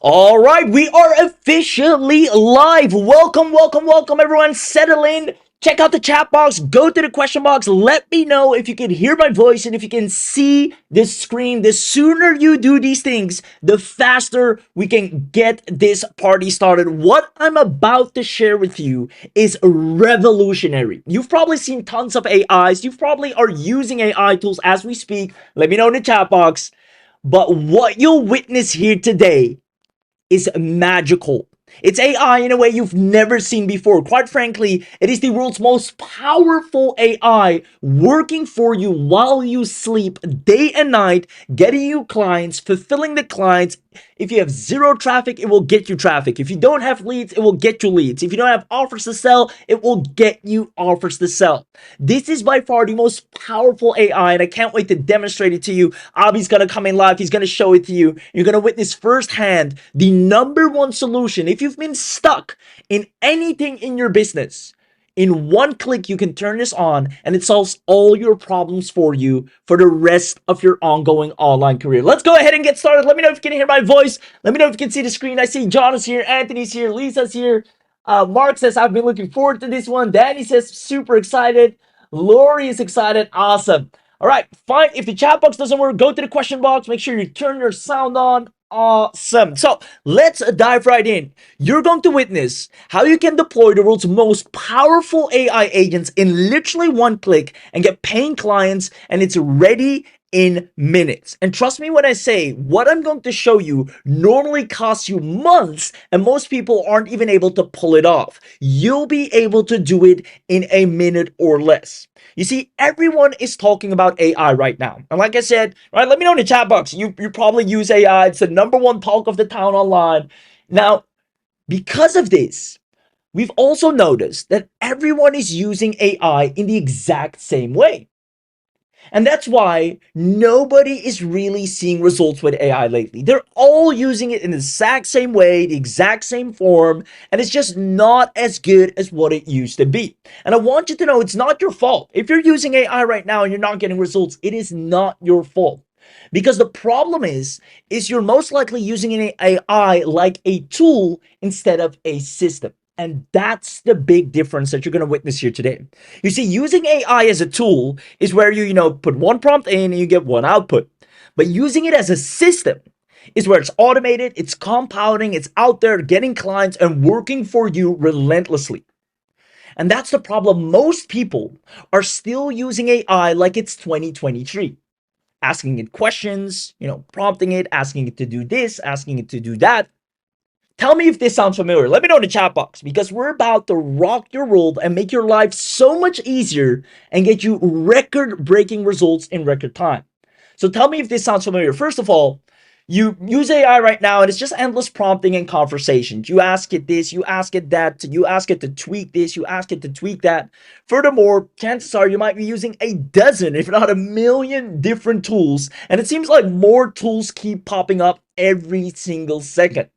All right, we are officially live. Welcome, everyone. Settle in. Check out the chat box. Go to the question box. Let me know if you can hear my voice and if you can see this screen. The sooner you do these things, the faster we can get this party started. What I'm about to share with you is revolutionary. You've probably seen tons of AIs. You probably are using AI tools as we speak. Let me know in the chat box. But what you'll witness here today is magical. It's AI in a way you've never seen before. Quite frankly, it is the world's most powerful AI working for you while you sleep day and night, getting you clients, fulfilling the clients. If you have zero traffic, it will get you traffic. If you don't have leads, it will get you leads. If you don't have offers to sell, it will get you offers to sell. This is by far the most powerful AI, and I can't wait to demonstrate it to you. Abhi's gonna come in live. He's gonna show it to you. You're gonna witness firsthand the number one solution. If you've been stuck in anything in your business, in one click, you can turn this on and it solves all your problems for you for the rest of your ongoing online career. Let's go ahead and get started. Let me know if you can hear my voice. Let me know if you can see the screen. I see John is here, Anthony's here, Lisa's here. Mark says, I've been looking forward to this one. Danny says, super excited. Lori is excited. Awesome. All right, fine. If the chat box doesn't work, go to the question box. Make sure you turn your sound on. Awesome. So let's dive right in. You're going to witness how you can deploy the world's most powerful AI agents in literally one click and get paying clients, and it's ready in minutes. And trust me when I say what I'm going to show you normally costs you months, and most people aren't even able to pull it off. You'll be able to do it in a minute or less. You see, everyone is talking about AI right now. And like I said, right, let me know in the chat box. You probably use AI. It's the number one talk of the town online. Now, because of this, we've also noticed that everyone is using AI in the exact same way. And that's why nobody is really seeing results with AI lately. They're all using it in the exact same way, the exact same form, and it's just not as good as what it used to be. And I want you to know it's not your fault. If you're using AI right now and you're not getting results, it is not your fault. Because the problem is you're most likely using an AI like a tool instead of a system. And that's the big difference that you're going to witness here today. You see, using AI as a tool is where you put one prompt in and you get one output. But using it as a system is where it's automated, it's compounding, it's out there getting clients and working for you relentlessly. And that's the problem. Most people are still using AI like it's 2023, asking it questions, prompting it, asking it to do this, asking it to do that. Tell me if this sounds familiar. Let me know in the chat box because we're about to rock your world and make your life so much easier and get you record-breaking results in record time. So tell me if this sounds familiar. First of all, you use AI right now and it's just endless prompting and conversations. You ask it this, you ask it that, you ask it to tweak this, you ask it to tweak that. Furthermore, chances are you might be using a dozen, if not a million different tools. And it seems like more tools keep popping up every single second.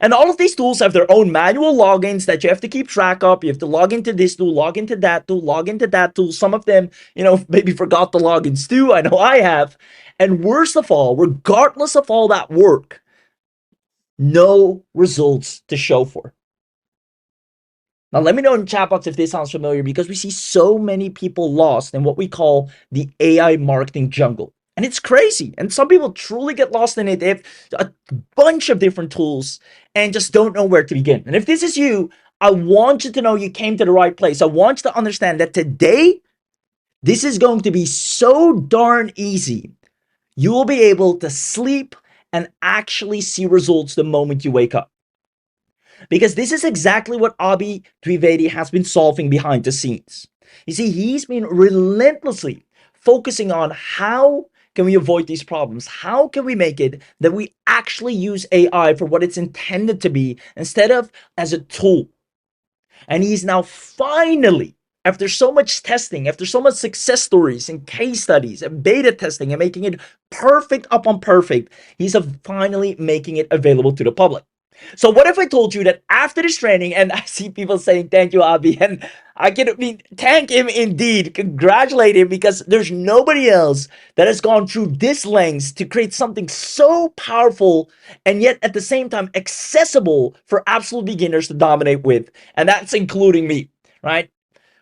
And all of these tools have their own manual logins that you have to keep track of. You have to log into this tool, log into that tool, log into that tool. Some of them, maybe forgot the logins too. I know I have. And worst of all, regardless of all that work, no results to show for. Now, let me know in the chat box if this sounds familiar because we see so many people lost in what we call the AI marketing jungle. And it's crazy. And some people truly get lost in it. They have a bunch of different tools and just don't know where to begin. And if this is you, I want you to know you came to the right place. I want you to understand that today, this is going to be so darn easy. You will be able to sleep and actually see results the moment you wake up. Because this is exactly what Abhi Dwivedi has been solving behind the scenes. You see, he's been relentlessly focusing on how can we avoid these problems? How can we make it that we actually use AI for what it's intended to be instead of as a tool? And he's now finally, after so much testing, after so much success stories and case studies and beta testing and making it perfect upon perfect, he's finally making it available to the public. So what if I told you that after this training, and I see people saying thank you, Abhi, and I mean thank him indeed, congratulate him because there's nobody else that has gone through this lengths to create something so powerful and yet at the same time accessible for absolute beginners to dominate with, and that's including me, right?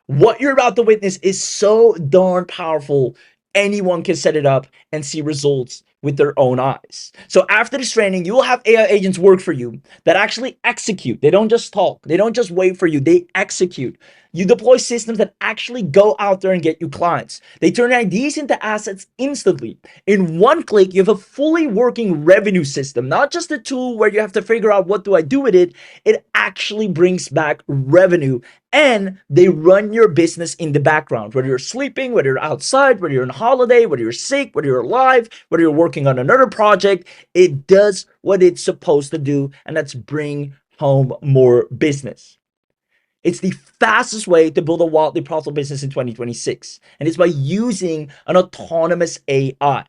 What you're about to witness is so darn powerful. Anyone can set it up and see results with their own eyes. So after this training, you will have AI agents work for you that actually execute. They don't just talk. They don't just wait for you. They execute. You deploy systems that actually go out there and get you clients. They turn ideas into assets instantly. In one click, you have a fully working revenue system, not just a tool where you have to figure out what do I do with it. It actually brings back revenue, and they run your business in the background, whether you're sleeping, whether you're outside, whether you're on holiday, whether you're sick, whether you're alive, whether you're working on another project. It does what it's supposed to do, and that's bring home more business. It's the fastest way to build a wildly profitable business in 2026, and it's by using an autonomous AI.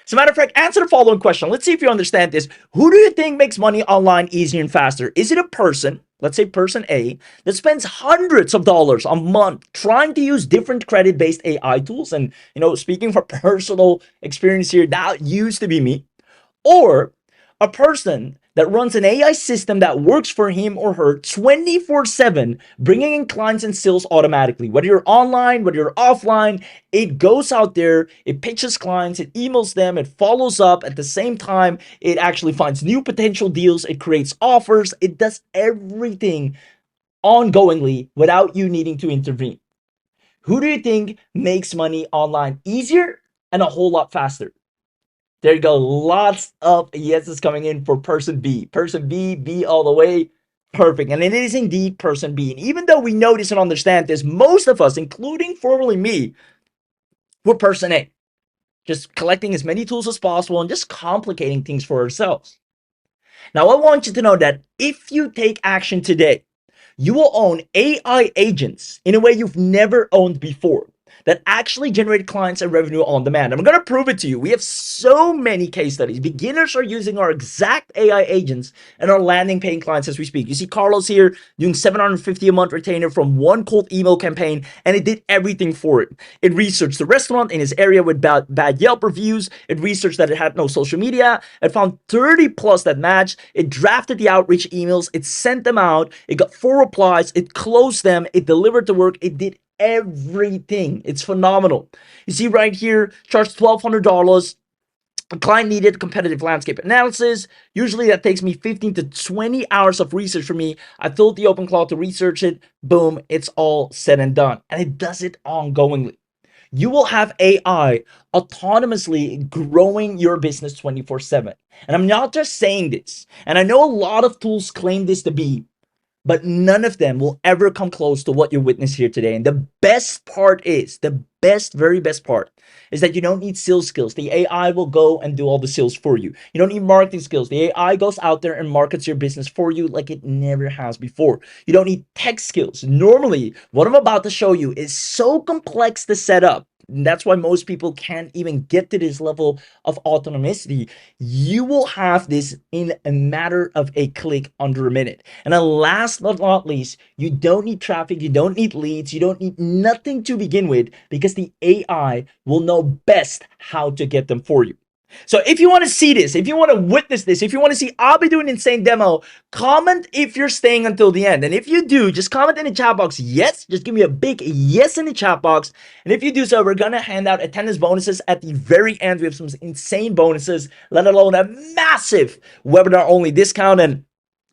As a matter of fact, answer the following question. Let's see if you understand this. Who do you think makes money online easier and faster? Is it a person, let's say person A, that spends hundreds of dollars a month trying to use different credit-based AI tools? And, speaking from personal experience here, that used to be me. Or a person that runs an AI system that works for him or her 24/7, bringing in clients and sales automatically. Whether you're online, whether you're offline, it goes out there, it pitches clients, it emails them, it follows up. At the same time, it actually finds new potential deals, it creates offers, it does everything ongoingly without you needing to intervene. Who do you think makes money online easier and a whole lot faster? There you go. Lots of yeses coming in for person B. Person B, B all the way. Perfect. And it is indeed person B. And even though we notice and understand this, most of us, including formerly me, were person A. Just collecting as many tools as possible and just complicating things for ourselves. Now, I want you to know that if you take action today, you will own AI agents in a way you've never owned before that actually generate clients and revenue on demand. I'm going to prove it to you. We have so many case studies. Beginners are using our exact AI agents and are landing paying clients as we speak. You see Carlos here doing $750 a month retainer from one cold email campaign, and it did everything for it. It researched the restaurant in his area with bad Yelp reviews. It researched that it had no social media. It found 30 plus that matched. It drafted the outreach emails. It sent them out. It got 4 replies. It closed them. It delivered the work. It did everything. It's phenomenal. You see right here, charged $1,200. A client needed competitive landscape analysis. Usually that takes me 15 to 20 hours of research for me. I filled the OpenClaw to research it. Boom, it's all said and done. And it does it ongoingly. You will have AI autonomously growing your business 24/7. And I'm not just saying this. And I know a lot of tools claim this to be, but none of them will ever come close to what you witness here today. And the best part is, very best part is that you don't need sales skills. The AI will go and do all the sales for you. You don't need marketing skills. The AI goes out there and markets your business for you like it never has before. You don't need tech skills. Normally, what I'm about to show you is so complex to set up. And that's why most people can't even get to this level of autonomicity. You will have this in a matter of a click, under a minute. And then last but not least, you don't need traffic, you don't need leads, you don't need nothing to begin with, because the AI will know best how to get them for you. So if you want to see this, if you want to witness this, if you want to see Abhi do an insane demo, comment if you're staying until the end. And if you do, just comment in the chat box yes. Just give me a big yes in the chat box. And if you do so, we're going to hand out attendance bonuses at the very end. We have some insane bonuses, let alone a massive webinar only discount. And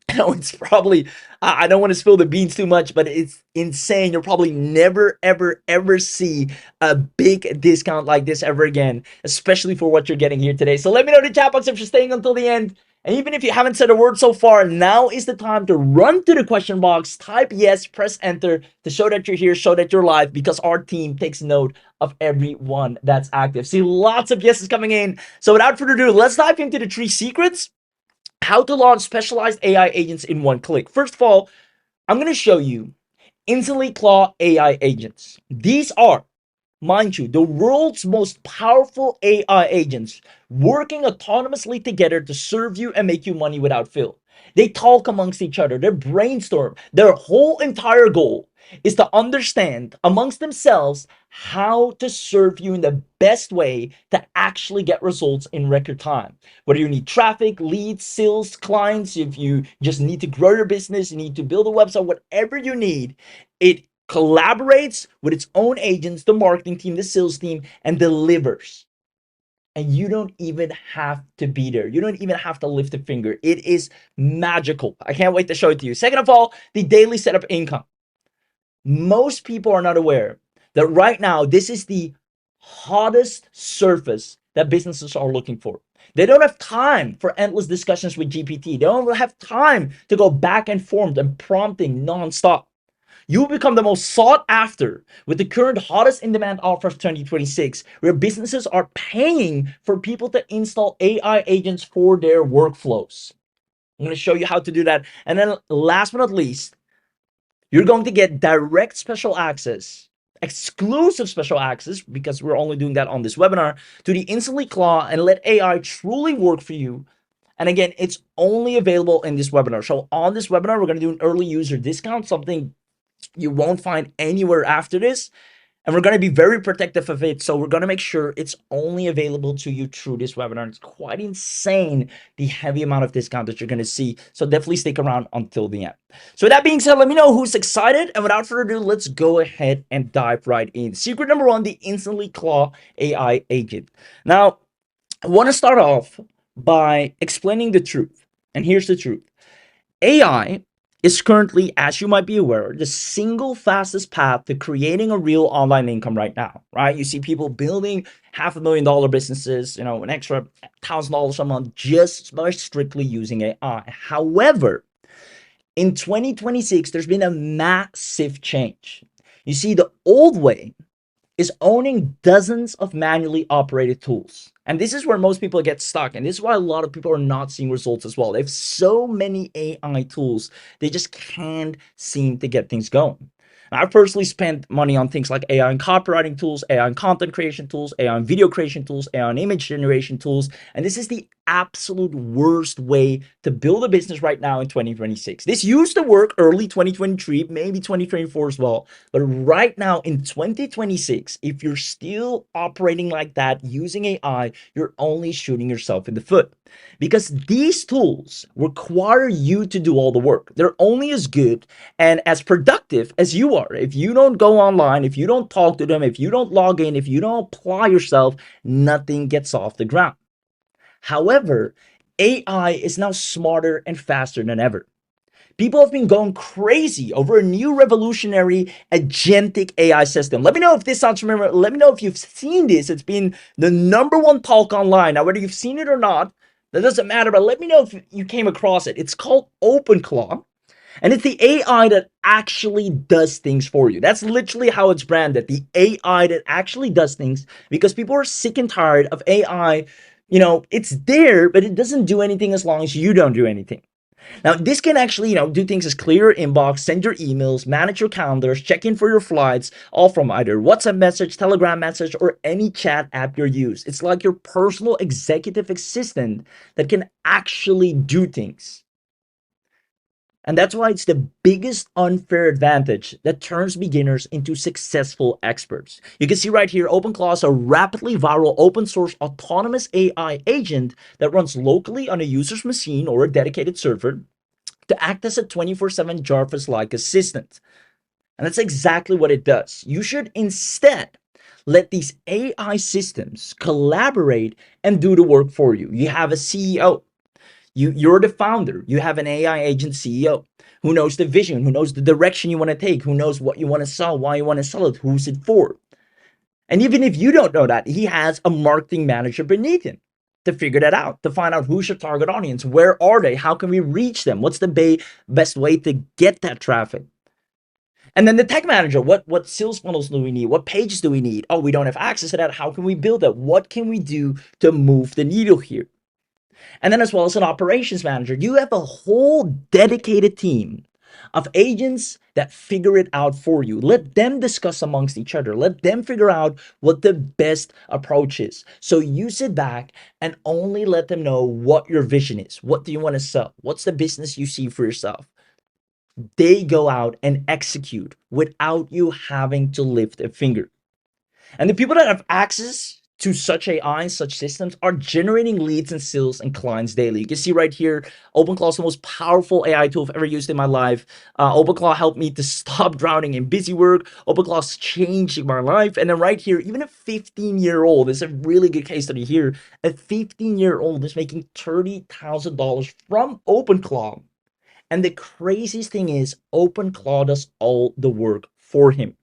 it's probably, I don't want to spill the beans too much, but it's insane. You'll probably never, ever, ever see a big discount like this ever again, especially for what you're getting here today. So let me know in the chat box if you're staying until the end. And even if you haven't said a word so far, now is the time to run to the question box, type yes, press enter to show that you're here, show that you're live, because our team takes note of everyone that's active. See, lots of yeses coming in. So without further ado, let's dive into the 3 secrets how to launch specialized AI agents in one click. First of all, I'm going to show you InstantlyClaw AI agents. These are, mind you, the world's most powerful AI agents working autonomously together to serve you and make you money without fail. They talk amongst each other, they brainstorm. Their whole entire goal is to understand amongst themselves how to serve you in the best way to actually get results in record time. Whether you need traffic, leads, sales, clients, if you just need to grow your business, you need to build a website, whatever you need, it collaborates with its own agents, the marketing team, the sales team, and delivers. And you don't even have to be there. You don't even have to lift a finger. It is magical. I can't wait to show it to you. Second of all, the daily setup income. Most people are not aware that right now, this is the hottest surface that businesses are looking for. They don't have time for endless discussions with GPT. They don't have time to go back and forth and prompting nonstop. You will become the most sought after with the current hottest in demand offer of 2026, where businesses are paying for people to install AI agents for their workflows. I'm going to show you how to do that. And then last but not least, you're going to get direct special access, exclusive special access, because we're only doing that on this webinar, to the InstantlyClaw and let AI truly work for you. And again, it's only available in this webinar. So on this webinar, we're going to do an early user discount, something you won't find anywhere after this. And we're going to be very protective of it. So we're going to make sure it's only available to you through this webinar. It's quite insane, the heavy amount of discount that you're going to see. So definitely stick around until the end. So with that being said, let me know who's excited. And without further ado, let's go ahead and dive right in. Secret number one, the InstantlyClaw AI agent. Now, I want to start off by explaining the truth. And here's the truth. AI is currently, as you might be aware, the single fastest path to creating a real online income right now, right? You see people building $500,000 businesses, an extra $1,000 a month just by strictly using AI. However, in 2026, there's been a massive change. You see, the old way is owning dozens of manually operated tools. And this is where most people get stuck. And this is why a lot of people are not seeing results as well. They have so many AI tools, they just can't seem to get things going. I've personally spent money on things like AI and copywriting tools, AI and content creation tools, AI and video creation tools, AI and image generation tools. And this is the absolute worst way to build a business right now in 2026. This used to work early 2023, maybe 2024 as well. But right now in 2026, if you're still operating like that using AI, you're only shooting yourself in the foot. Because these tools require you to do all the work. They're only as good and as productive as you are. If you don't go online, if you don't talk to them, if you don't log in, if you don't apply yourself, nothing gets off the ground. However, AI is now smarter and faster than ever. People have been going crazy over a new revolutionary agentic AI system. Let me know if this sounds familiar. Let me know if you've seen this. It's been the number one talk online. Now, whether you've seen it or not, that doesn't matter, but let me know if you came across it. It's called OpenClaw, and it's the AI that actually does things for you. That's literally how it's branded, the AI that actually does things, because people are sick and tired of AI. It's there, but it doesn't do anything as long as you don't do anything. Now, this can actually, do things as clear your inbox, send your emails, manage your calendars, check in for your flights, all from either WhatsApp message, Telegram message, or any chat app you use. It's like your personal executive assistant that can actually do things. And that's why it's the biggest unfair advantage that turns beginners into successful experts. You can see right here, OpenClaw is a rapidly viral open source autonomous AI agent that runs locally on a user's machine or a dedicated server to act as a 24/7 Jarvis-like assistant. And that's exactly what it does. You should instead let these AI systems collaborate and do the work for you. You have a CEO. You're the founder. You have an AI agent CEO who knows the vision, who knows the direction you want to take, who knows what you want to sell, why you want to sell it, who's it for. And even if you don't know that, he has a marketing manager beneath him to figure that out, to find out who's your target audience, where are they, how can we reach them, what's the best way to get that traffic. And then the tech manager, what sales funnels do we need? What pages do we need? Oh, we don't have access to that. How can we build that? What can we do to move the needle here? And then as well as an operations manager, you have a whole dedicated team of agents that figure it out for you. Let them discuss amongst each other. Let them figure out what the best approach is. So you sit back and only let them know what your vision is. What do you want to sell? What's the business you see for yourself? They go out and execute without you having to lift a finger. And the people that have access to such AI and such systems are generating leads and sales and clients daily. You can see right here, OpenClaw is the most powerful AI tool I've ever used in my life. OpenClaw helped me to stop drowning in busy work. OpenClaw is changing my life. And then right here, even a 15-year-old, this is a really good case study here. A 15-year-old is making $30,000 from OpenClaw. And the craziest thing is, OpenClaw does all the work for him.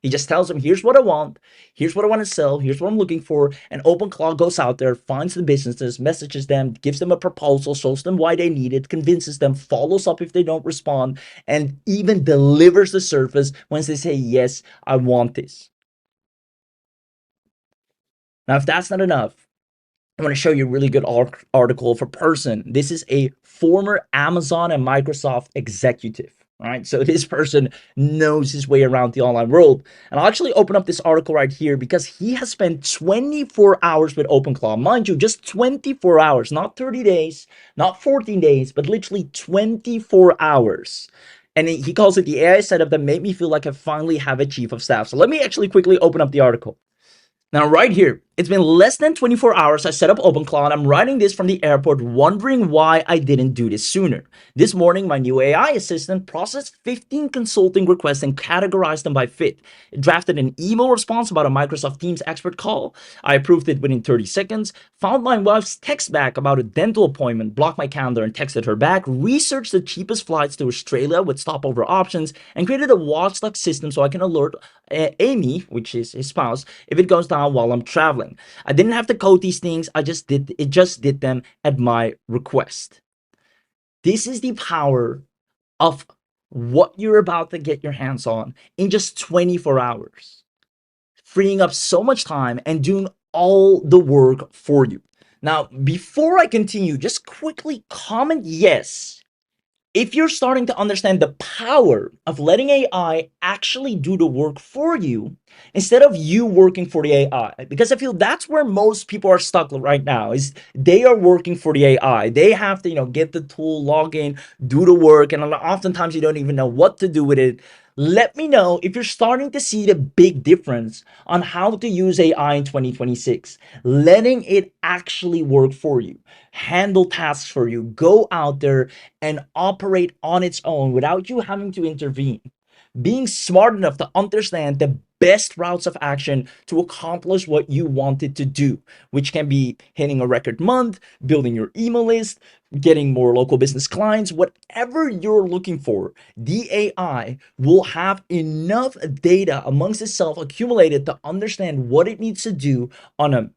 He just tells them, here's what I want, here's what I want to sell, here's what I'm looking for. And OpenClaw goes out there, finds the businesses, messages them, gives them a proposal, shows them why they need it, convinces them, follows up if they don't respond, and even delivers the service once they say, yes, I want this. Now, if that's not enough, I want to show you a really good article of a person. This is a former Amazon and Microsoft executive. All right, so this person knows his way around the online world. And I'll actually open up this article right here because he has spent 24 hours with OpenClaw. Mind you, just 24 hours, not 30 days, not 14 days, but literally 24 hours. And he calls it the AI setup that made me feel like I finally have a chief of staff. So let me actually quickly open up the article. Now, right here, it's been less than 24 hours I set up OpenClaw, and I'm writing this from the airport wondering why I didn't do this sooner. This morning, my new AI assistant processed 15 consulting requests and categorized them by fit. It drafted an email response about a Microsoft Teams expert call. I approved it within 30 seconds, found my wife's text back about a dental appointment, blocked my calendar and texted her back, researched the cheapest flights to Australia with stopover options, and created a watchdog system so I can alert Amy, which is his spouse, if it goes down while I'm traveling. I didn't have to code these things. I just did them at my request. This is the power of what you're about to get your hands on in just 24 hours, freeing up so much time and doing all the work for you. Now, before I continue, just quickly comment yes if you're starting to understand the power of letting AI actually do the work for you instead of you working for the AI. Because I feel that's where most people are stuck right now, is they are working for the AI. They have to, get the tool, log in, do the work, and oftentimes you don't even know what to do with it. Let me know if you're starting to see the big difference on how to use AI in 2026, letting it actually work for you, handle tasks for you, go out there and operate on its own without you having to intervene. Being smart enough to understand the best routes of action to accomplish what you wanted to do, which can be hitting a record month, building your email list, getting more local business clients, whatever you're looking for. The AI will have enough data amongst itself accumulated to understand what it needs to do on a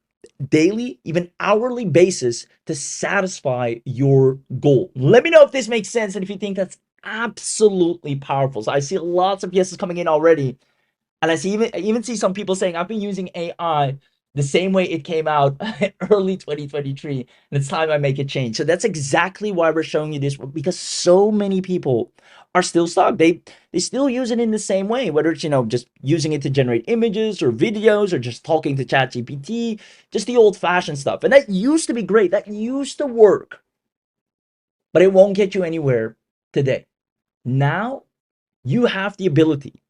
daily, even hourly basis to satisfy your goal. Let me know if this makes sense and if you think that's absolutely powerful. So I see lots of yeses coming in already. And I even see some people saying, I've been using AI the same way it came out early 2023, and it's time I make a change. So that's exactly why we're showing you this, because so many people are still stuck. They still use it in the same way, whether it's, just using it to generate images or videos or just talking to ChatGPT, just the old-fashioned stuff. And that used to be great. That used to work, but it won't get you anywhere today. Now you have the ability,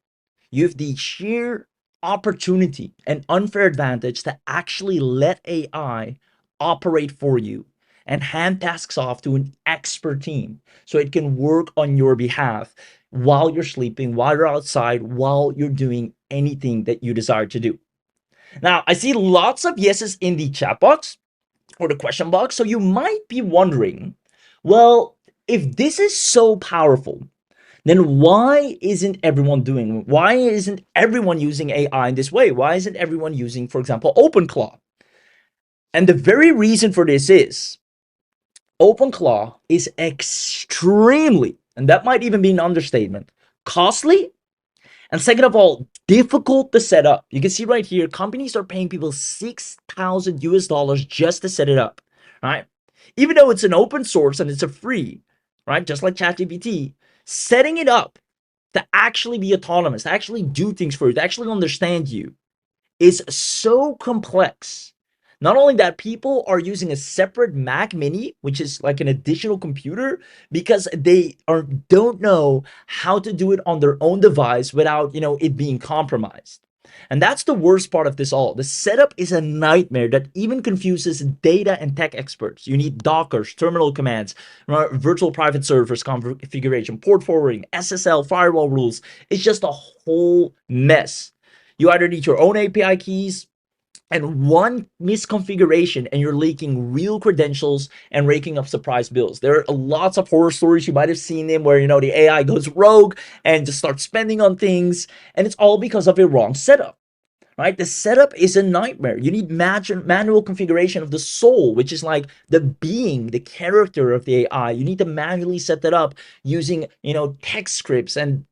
you have the sheer opportunity and unfair advantage to actually let AI operate for you and hand tasks off to an expert team so it can work on your behalf while you're sleeping, while you're outside, while you're doing anything that you desire to do. Now, I see lots of yeses in the chat box or the question box, so you might be wondering, well, if this is so powerful, then why isn't everyone using AI in this way? Why isn't everyone using, for example, OpenClaw? And the very reason for this is OpenClaw is extremely, and that might even be an understatement, costly, and second of all, difficult to set up. You can see right here, companies are paying people 6,000 US dollars just to set it up, right? Even though it's an open source and it's a free, right? Just like ChatGPT, Setting it up to actually be autonomous, to actually do things for you, to actually understand you is so complex. Not only that, people are using a separate Mac Mini, which is like an additional computer, because don't know how to do it on their own device without it being compromised. And that's the worst part of this all. The setup is a nightmare that even confuses data and tech experts. You need Dockers, terminal commands, virtual private servers configuration, port forwarding, SSL, firewall rules. It's just a whole mess. You either need your own API keys and one misconfiguration, and you're leaking real credentials and raking up surprise bills. There are lots of horror stories. You might have seen them where the AI goes rogue and just starts spending on things, and it's all because of a wrong setup. Right? The setup is a nightmare. You need manual configuration of the soul, which is like the being, the character of the AI. You need to manually set that up using, text scripts, and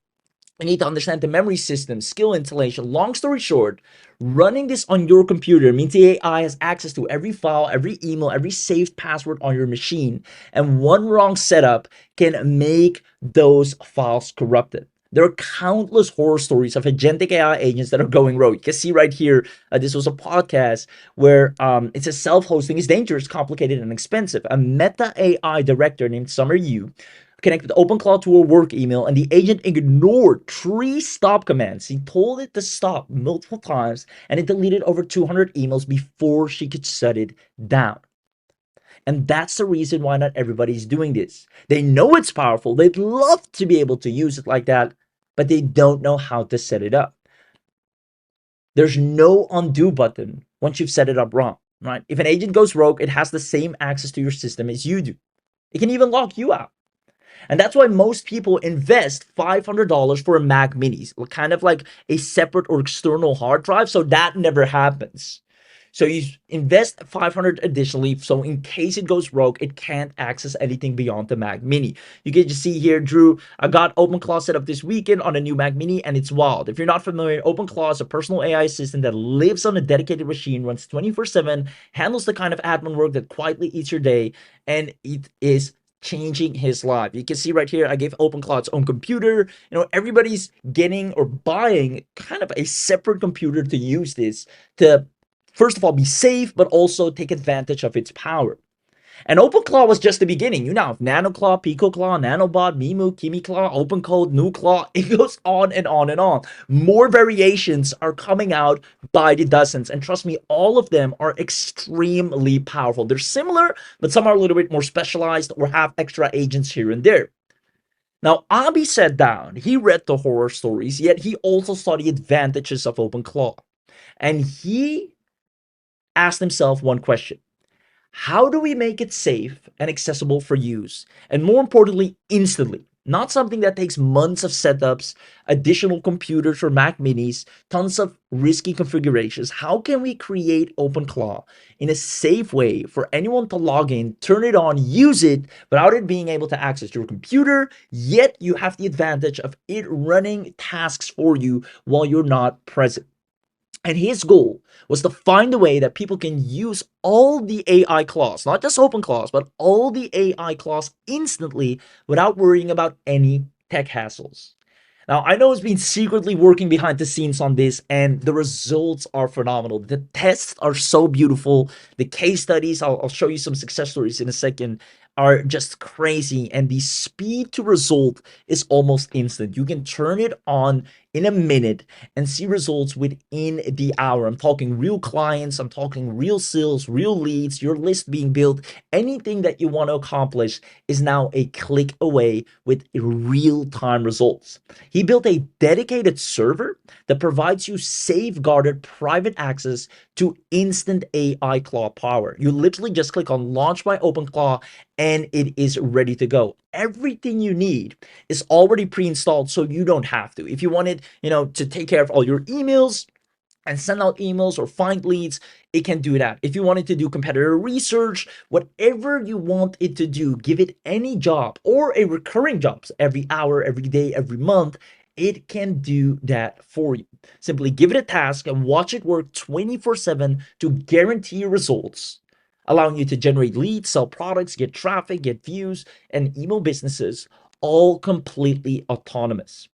you need to understand the memory system, skill installation. Long story short, running this on your computer means the AI has access to every file, every email, every saved password on your machine. And one wrong setup can make those files corrupted. There are countless horror stories of agentic AI agents that are going rogue. You can see right here, this was a podcast where it says self-hosting is dangerous, complicated, and expensive. A Meta AI director named Summer Yu connected OpenClaw to her work email, and the agent ignored 3 stop commands. He told it to stop multiple times, and it deleted over 200 emails before she could shut it down. And that's the reason why not everybody's doing this. They know it's powerful. They'd love to be able to use it like that, but they don't know how to set it up. There's no undo button once you've set it up wrong, right? If an agent goes rogue, it has the same access to your system as you do. It can even lock you out. And that's why most people invest $500 for a Mac Mini, kind of like a separate or external hard drive. So that never happens. So you invest 500 additionally, so in case it goes rogue, it can't access anything beyond the Mac Mini. You can just see here, Drew, I got OpenClaw set up this weekend on a new Mac Mini, and it's wild. If you're not familiar, OpenClaw is a personal AI assistant that lives on a dedicated machine, runs 24/7, handles the kind of admin work that quietly eats your day, and it is changing his life. You can see right here, I gave OpenClaw its own computer. Everybody's getting or buying kind of a separate computer to use this to, first of all, be safe, but also take advantage of its power. And OpenClaw was just the beginning. You now have NanoClaw, PicoClaw, NanoBot, Mimu, KimiClaw, OpenCode, NuClaw. It goes on and on and on. More variations are coming out by the dozens. And trust me, all of them are extremely powerful. They're similar, but some are a little bit more specialized or have extra agents here and there. Now, Abhi sat down. He read the horror stories, yet he also saw the advantages of OpenClaw. And he asked himself one question: how do we make it safe and accessible for use? And more importantly, instantly. Not something that takes months of setups, additional computers or Mac Minis, tons of risky configurations. How can we create OpenClaw in a safe way for anyone to log in, turn it on, use it without it being able to access your computer, yet you have the advantage of it running tasks for you while you're not present? And his goal was to find a way that people can use all the AI claws, not just open claws, but all the AI claws instantly without worrying about any tech hassles. Now, I know it's been secretly working behind the scenes on this, and the results are phenomenal. The tests are so beautiful. The case studies, I'll show you some success stories in a second, are just crazy. And the speed to result is almost instant. You can turn it on in a minute and see results within the hour. I'm talking real clients, I'm talking real sales, real leads, your list being built. Anything that you want to accomplish is now a click away with real-time results. He built a dedicated server that provides you safeguarded private access to instant AI Claw power. You literally just click on launch by OpenClaw and it is ready to go. Everything you need is already pre-installed, so you don't have to. If you wanted, to take care of all your emails and send out emails or find leads, it can do that. If you wanted to do competitor research, whatever you want it to do, give it any job or a recurring jobs every hour, every day, every month, it can do that for you. Simply give it a task and watch it work 24/7 to guarantee results, allowing you to generate leads, sell products, get traffic, get views, and email businesses, all completely autonomous.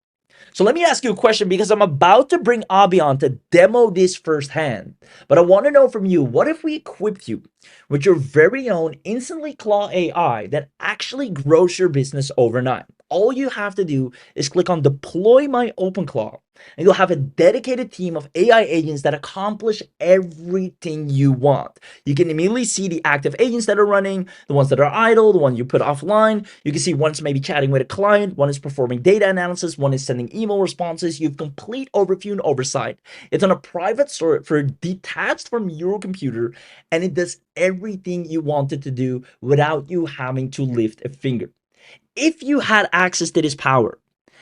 So let me ask you a question because I'm about to bring Abhi on to demo this firsthand. But I want to know from you, what if we equipped you with your very own InstantlyClaw AI that actually grows your business overnight? All you have to do is click on deploy my OpenClaw, and you'll have a dedicated team of AI agents that accomplish everything you want. You can immediately see the active agents that are running, the ones that are idle, the one you put offline. You can see one's maybe chatting with a client, one is performing data analysis, one is sending email responses. You have complete overview and oversight. It's on a private server detached from your computer, and it does everything you want it to do without you having to lift a finger. If you had access to this power,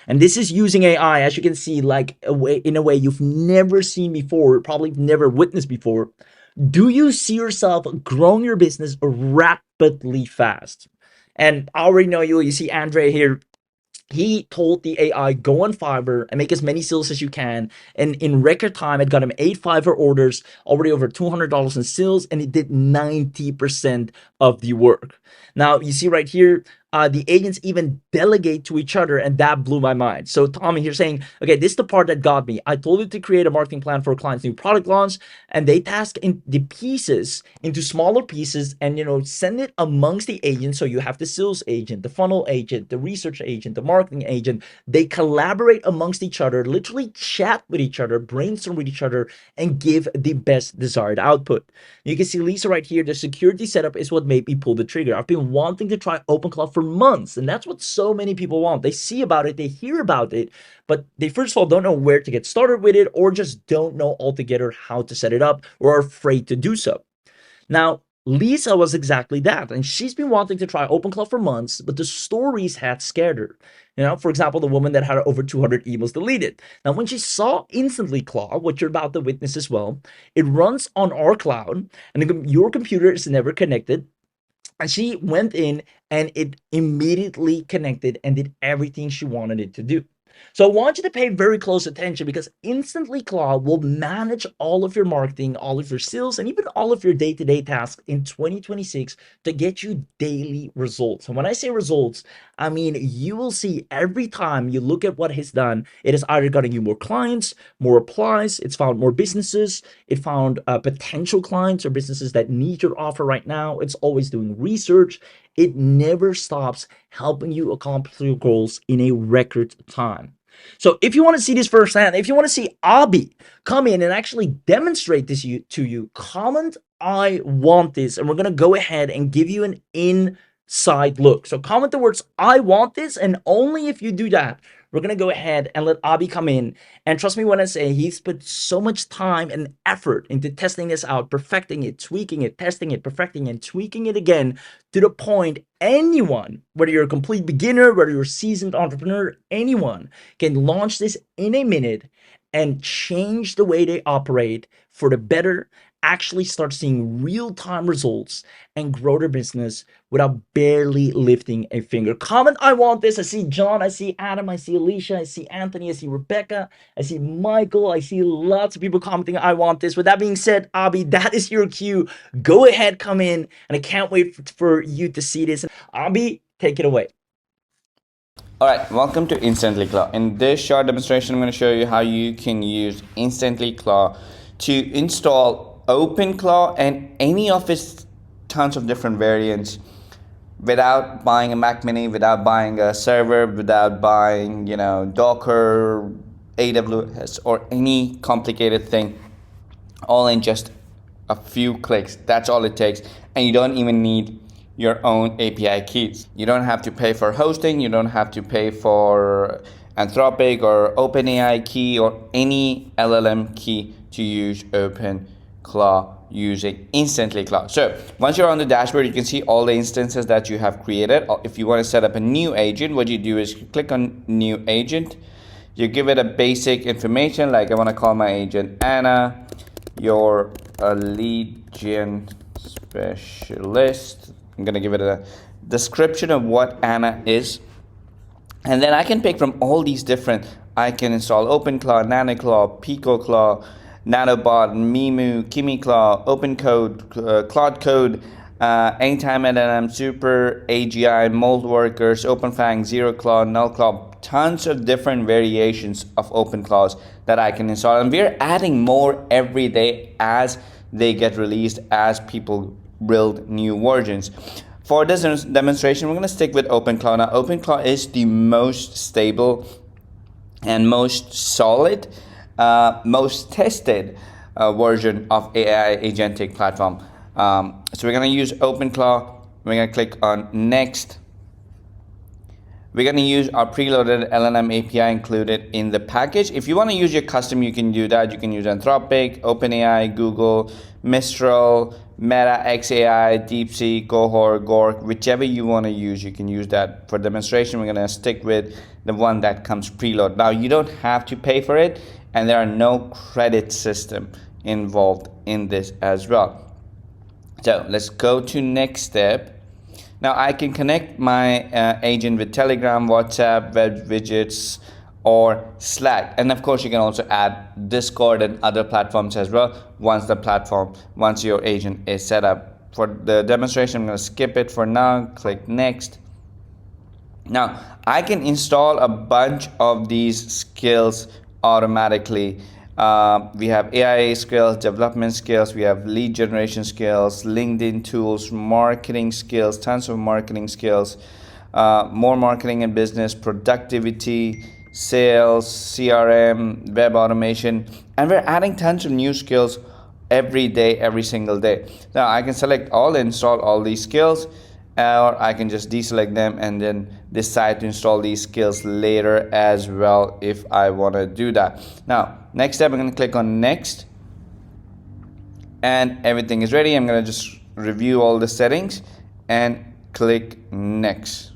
and this is using AI, as you can see, like in a way you've never seen before, probably never witnessed before, do you see yourself growing your business rapidly fast? And I already know you. You see Andre here, he told the AI, go on Fiverr and make as many sales as you can. And in record time, it got him 8 Fiverr orders, already over $200 in sales, and it did 90% of the work. Now, you see right here, the agents even delegate to each other, and that blew my mind. So, Tommy, you're saying, okay, this is the part that got me. I told it to create a marketing plan for a client's new product launch, and they task in the pieces into smaller pieces and, send it amongst the agents. So you have the sales agent, the funnel agent, the research agent, the marketing agent. They collaborate amongst each other, literally chat with each other, brainstorm with each other, and give the best desired output. You can see Lisa right here. The security setup is what made me pull the trigger. I've been wanting to try OpenClaw for months, and that's what so many people want. They see about it, they hear about it, but they first of all don't know where to get started with it, or just don't know altogether how to set it up, or are afraid to do so. Now, Lisa was exactly that, and she's been wanting to try OpenClaw for months, but the stories had scared her. For example, the woman that had over 200 emails deleted. Now, when she saw InstantlyClaw, what you're about to witness as well, it runs on our cloud, and your computer is never connected. And she went in and it immediately connected and did everything she wanted it to do. So I want you to pay very close attention, because InstantlyClaw will manage all of your marketing, all of your sales, and even all of your day-to-day tasks in 2026 to get you daily results. And when I say results, I mean you will see every time you look at what he's done, it has either gotten you more clients, more applies, it's found more businesses, it found potential clients or businesses that need your offer right now. It's always doing research. It never stops helping you accomplish your goals in a record time. So if you want to see this firsthand, if you want to see Abhi come in and actually demonstrate this to you, comment I want this, and we're going to go ahead and give you an inside look. So comment the words I want this, and only if you do that, we're going to go ahead and let Abhi come in. And trust me when I say he's put so much time and effort into testing this out, perfecting it, tweaking it, testing it, perfecting it, tweaking it again, to the point anyone, whether you're a complete beginner, whether you're a seasoned entrepreneur, anyone can launch this in a minute and change the way they operate for the better, actually start seeing real-time results, and grow their business without barely lifting a finger. Comment I want this. I see John, I see Adam, I see Alicia, I see Anthony, I see Rebecca, I see Michael, I see lots of people commenting I want this. With that being said, Abhi, that is your cue. Go ahead, come in, and I can't wait for you to see this. Abhi, take it away. Alright, welcome to InstantlyClaw. In this short demonstration, I'm going to show you how you can use InstantlyClaw to install OpenClaw and any of its tons of different variants without buying a Mac Mini, without buying a server, without buying, Docker, AWS, or any complicated thing, all in just a few clicks. That's all it takes. And you don't even need your own API keys. You don't have to pay for hosting. You don't have to pay for Anthropic or OpenAI key or any LLM key to use OpenClaw using InstantlyClaw. So once you're on the dashboard, you can see all the instances that you have created. If you want to set up a new agent, what you do is you click on new agent. You give it a basic information, like I want to call my agent Anna, your lead gen specialist. I'm going to give it a description of what Anna is. And then I can pick from all these different, I can install OpenClaw, NanoClaw, PicoClaw, Nanobot, Mimu, KimiClaw, OpenCode, Cloud Code, Anytime LLM, Super, AGI, Mold Workers, OpenFang, ZeroClaw, NullClaw, tons of different variations of OpenClaws that I can install. And we're adding more every day as they get released, as people build new versions. For this demonstration, we're going to stick with OpenClaw. Now, OpenClaw is the most stable and most solid, most tested version of AI agentic platform. So we're going to use OpenClaw. We're going to click on Next. We're going to use our preloaded LLM API included in the package. If you want to use your custom, you can do that. You can use Anthropic, OpenAI, Google, Mistral, Meta, XAI, DeepSeek, Cohort, Gork, whichever you want to use, you can use that. For demonstration, we're going to stick with the one that comes preload. Now, you don't have to pay for it, and there are no credit system involved in this as well. So let's go to next step. Now I can connect my agent with Telegram, WhatsApp, web widgets, or Slack. And of course, you can also add Discord and other platforms as well once your agent is set up. For the demonstration, I'm going to skip it for now. Click Next. Now, I can install a bunch of these skills automatically. We have AI skills, development skills, we have lead generation skills, LinkedIn tools, marketing skills, tons of marketing skills, more marketing and business, productivity, sales, CRM, web automation, and we're adding tons of new skills every day, every single day. Now I can select all, install all these skills, or I can just deselect them and then decide to install these skills later as well if I want to do that. Now, next step, I'm going to click on Next, and everything is ready. I'm going to just review all the settings and click Next.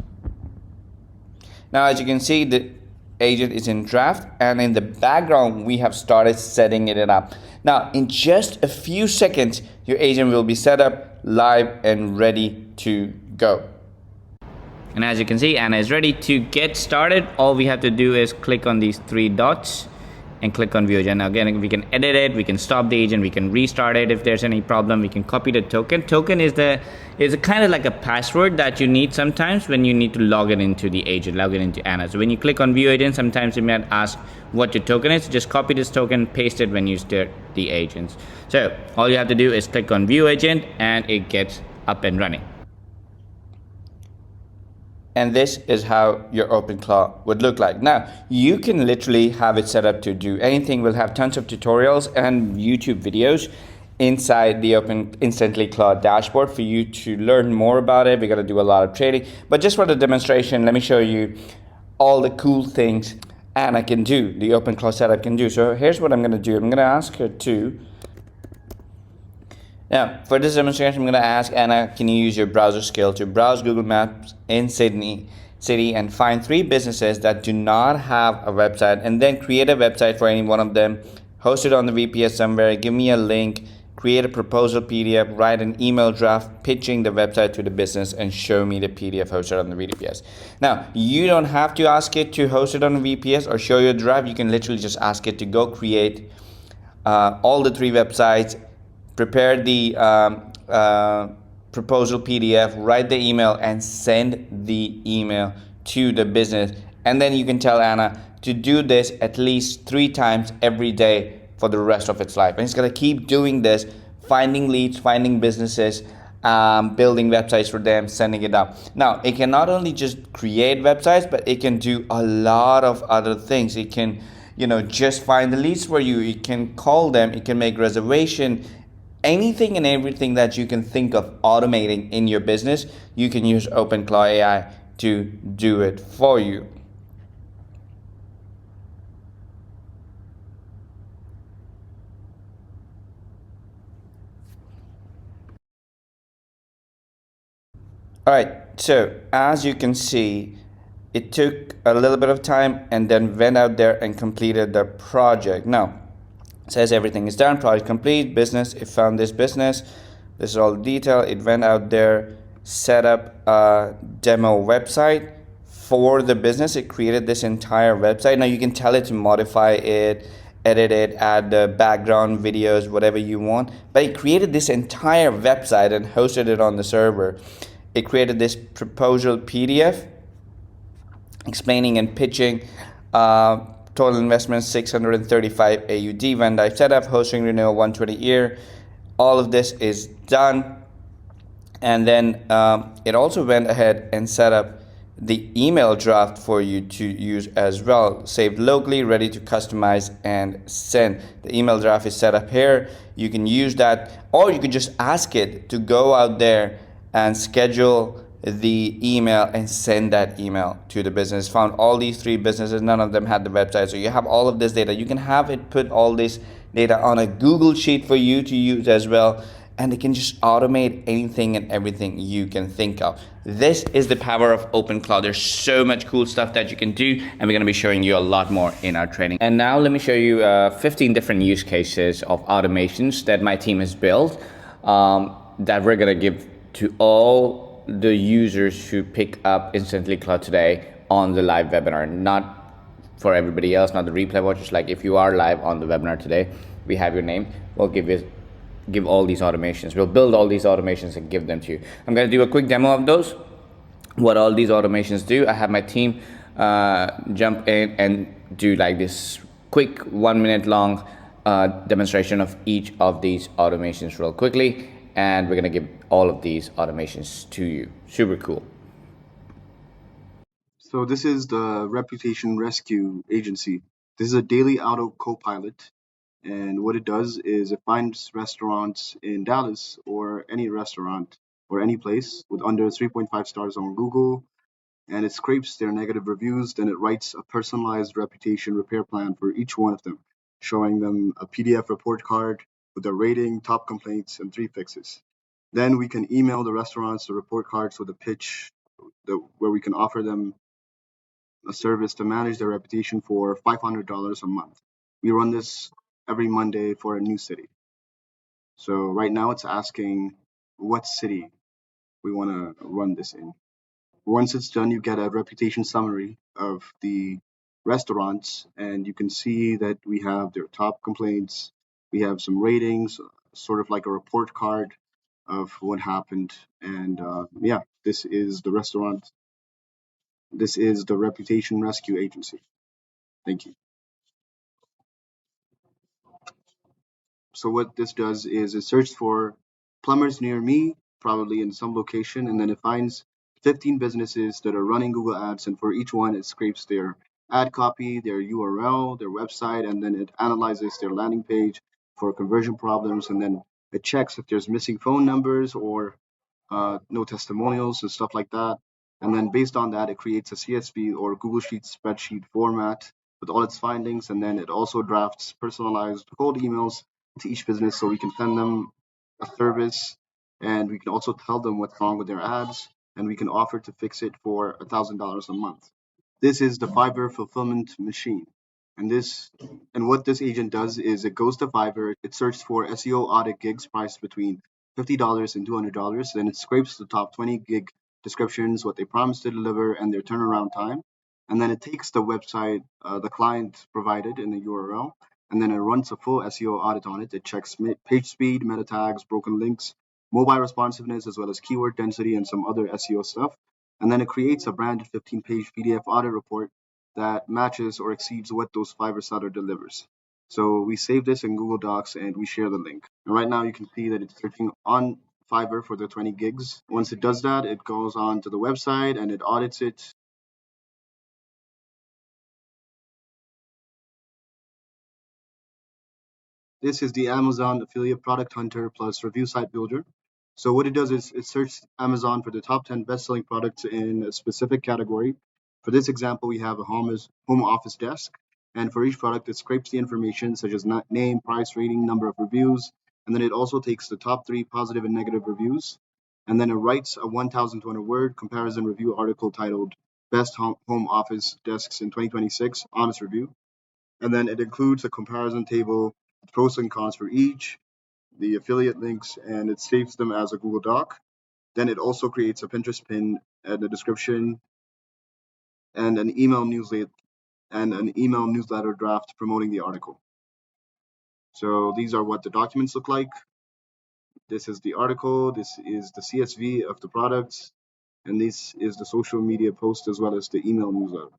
Now, as you can see, the agent is in draft, and in the background, we have started setting it up. Now, in just a few seconds, your agent will be set up, live, and ready to go. And as you can see, Anna is ready to get started. All we have to do is click on these three dots and click on view agent. Now again, we can edit it, we can stop the agent, we can restart it if there's any problem. We can copy the token. Token is a kind of like a password that you need sometimes when you need to log it into the agent, log it into Anna. So when you click on view agent, sometimes it might ask what your token is. Just copy this token, paste it when you start the agents. So all you have to do is click on view agent and it gets up and running. And this is how your OpenClaw would look like. Now, you can literally have it set up to do anything. We'll have tons of tutorials and YouTube videos inside the InstantlyClaw dashboard for you to learn more about it. We're going to do a lot of trading. But just for the demonstration, let me show you all the cool things Anna can do, the OpenClaw setup can do. So here's what I'm going to do. I'm going to ask her to... Now, for this demonstration, I'm going to ask Anna, can you use your browser skill to browse Google Maps in Sydney City and find 3 businesses that do not have a website, and then create a website for any one of them, host it on the VPS somewhere, give me a link, create a proposal PDF, write an email draft pitching the website to the business, and show me the PDF hosted on the VPS. Now, you don't have to ask it to host it on the VPS or show you a draft. You can literally just ask it to go create all the 3 websites, prepare the proposal PDF, write the email, and send the email to the business. And then you can tell Anna to do this at least 3 times every day for the rest of its life. And it's going to keep doing this, finding leads, finding businesses, building websites for them, sending it up. Now, it can not only just create websites, but it can do a lot of other things. It can, just find the leads for you. It can call them. It can make reservation. Anything and everything that you can think of automating in your business, you can use OpenClaw AI to do it for you. All right, so as you can see, it took a little bit of time and then went out there and completed the project. Now, says everything is done, project complete, business, it found this business, this is all the detail, it went out there, set up a demo website for the business, it created this entire website. Now you can tell it to modify it, edit it, add the background videos, whatever you want. But it created this entire website and hosted it on the server. It created this proposal PDF explaining and pitching. Total investment 635 AUD. When I set up hosting renewal 120 year, all of this is done. And then it also went ahead and set up the email draft for you to use as well, saved locally, ready to customize and send. The email draft is set up here. You can use that, or you can just ask it to go out there and schedule the email and send that email to the business. Found all these three businesses, none of them had the website, so you have all of this data. You can have it put all this data on a Google sheet for you to use as well, and it can just automate anything and everything you can think of. This is the power of OpenClaw. There's so much cool stuff that you can do, and we're going to be showing you a lot more in our training. And now let me show you 15 different use cases of automations that my team has built, that we're going to give to all the users who pick up InstantlyClaw today on the live webinar. Not for everybody else, not the replay watchers. Like if you are live on the webinar today, we have your name. We'll give all these automations. We'll build all these automations and give them to you. I'm going to do a quick demo of those, what all these automations do. I have my team jump in and do like this quick 1 minute long demonstration of each of these automations real quickly, and we're going to give all of these automations to you. Super cool. So this is the Reputation Rescue Agency. This is a daily auto co-pilot, and what it does is it finds restaurants in Dallas or any restaurant or any place with under 3.5 stars on Google, and it scrapes their negative reviews. Then it writes a personalized reputation repair plan for each one of them, showing them a PDF report card with a rating, top complaints, and 3 fixes. Then we can email the restaurants the report cards with a pitch where we can offer them a service to manage their reputation for $500 a month. We run this every Monday for a new city. So right now it's asking what city we want to run this in. Once it's done, you get a reputation summary of the restaurants, and you can see that we have their top complaints, we have some ratings, sort of like a report card of what happened. And yeah, this is the restaurant. This is the Reputation Rescue Agency. Thank you. So what this does is it searches for plumbers near me, probably in some location, and then it finds 15 businesses that are running Google Ads, and for each one, it scrapes their ad copy, their URL, their website, and then it analyzes their landing page for conversion problems, and then it checks if there's missing phone numbers or no testimonials and stuff like that. And then based on that, it creates a CSV or Google Sheets spreadsheet format with all its findings. And then it also drafts personalized cold emails to each business so we can send them a service, and we can also tell them what's wrong with their ads, and we can offer to fix it for $1,000 a month. This is the Fiverr fulfillment machine. And what this agent does is it goes to Fiverr, it searches for SEO audit gigs priced between $50 and $200, then it scrapes the top 20 gig descriptions, what they promise to deliver, and their turnaround time. And then it takes the website the client provided in the URL, and then it runs a full SEO audit on it. It checks page speed, meta tags, broken links, mobile responsiveness, as well as keyword density and some other SEO stuff. And then it creates a branded 15-page PDF audit report that matches or exceeds what those Fiverr seller delivers. So we save this in Google Docs and we share the link. And right now you can see that it's searching on Fiverr for the 20 gigs. Once it does that, it goes on to the website and it audits it. This is the Amazon Affiliate Product Hunter plus Review Site Builder. So what it does is it searches Amazon for the top 10 best-selling products in a specific category. For this example, we have a home office desk, and for each product, it scrapes the information such as name, price, rating, number of reviews, and then it also takes the top 3 positive and negative reviews, and then it writes a 1,200-word comparison review article titled "Best Home Office Desks in 2026: Honest Review," and then it includes a comparison table, pros and cons for each, the affiliate links, and it saves them as a Google Doc. Then it also creates a Pinterest pin and a description and an email newsletter draft promoting the article. So these are what the documents look like. This is the article, this is the CSV of the products, and this is the social media post as well as the email newsletter.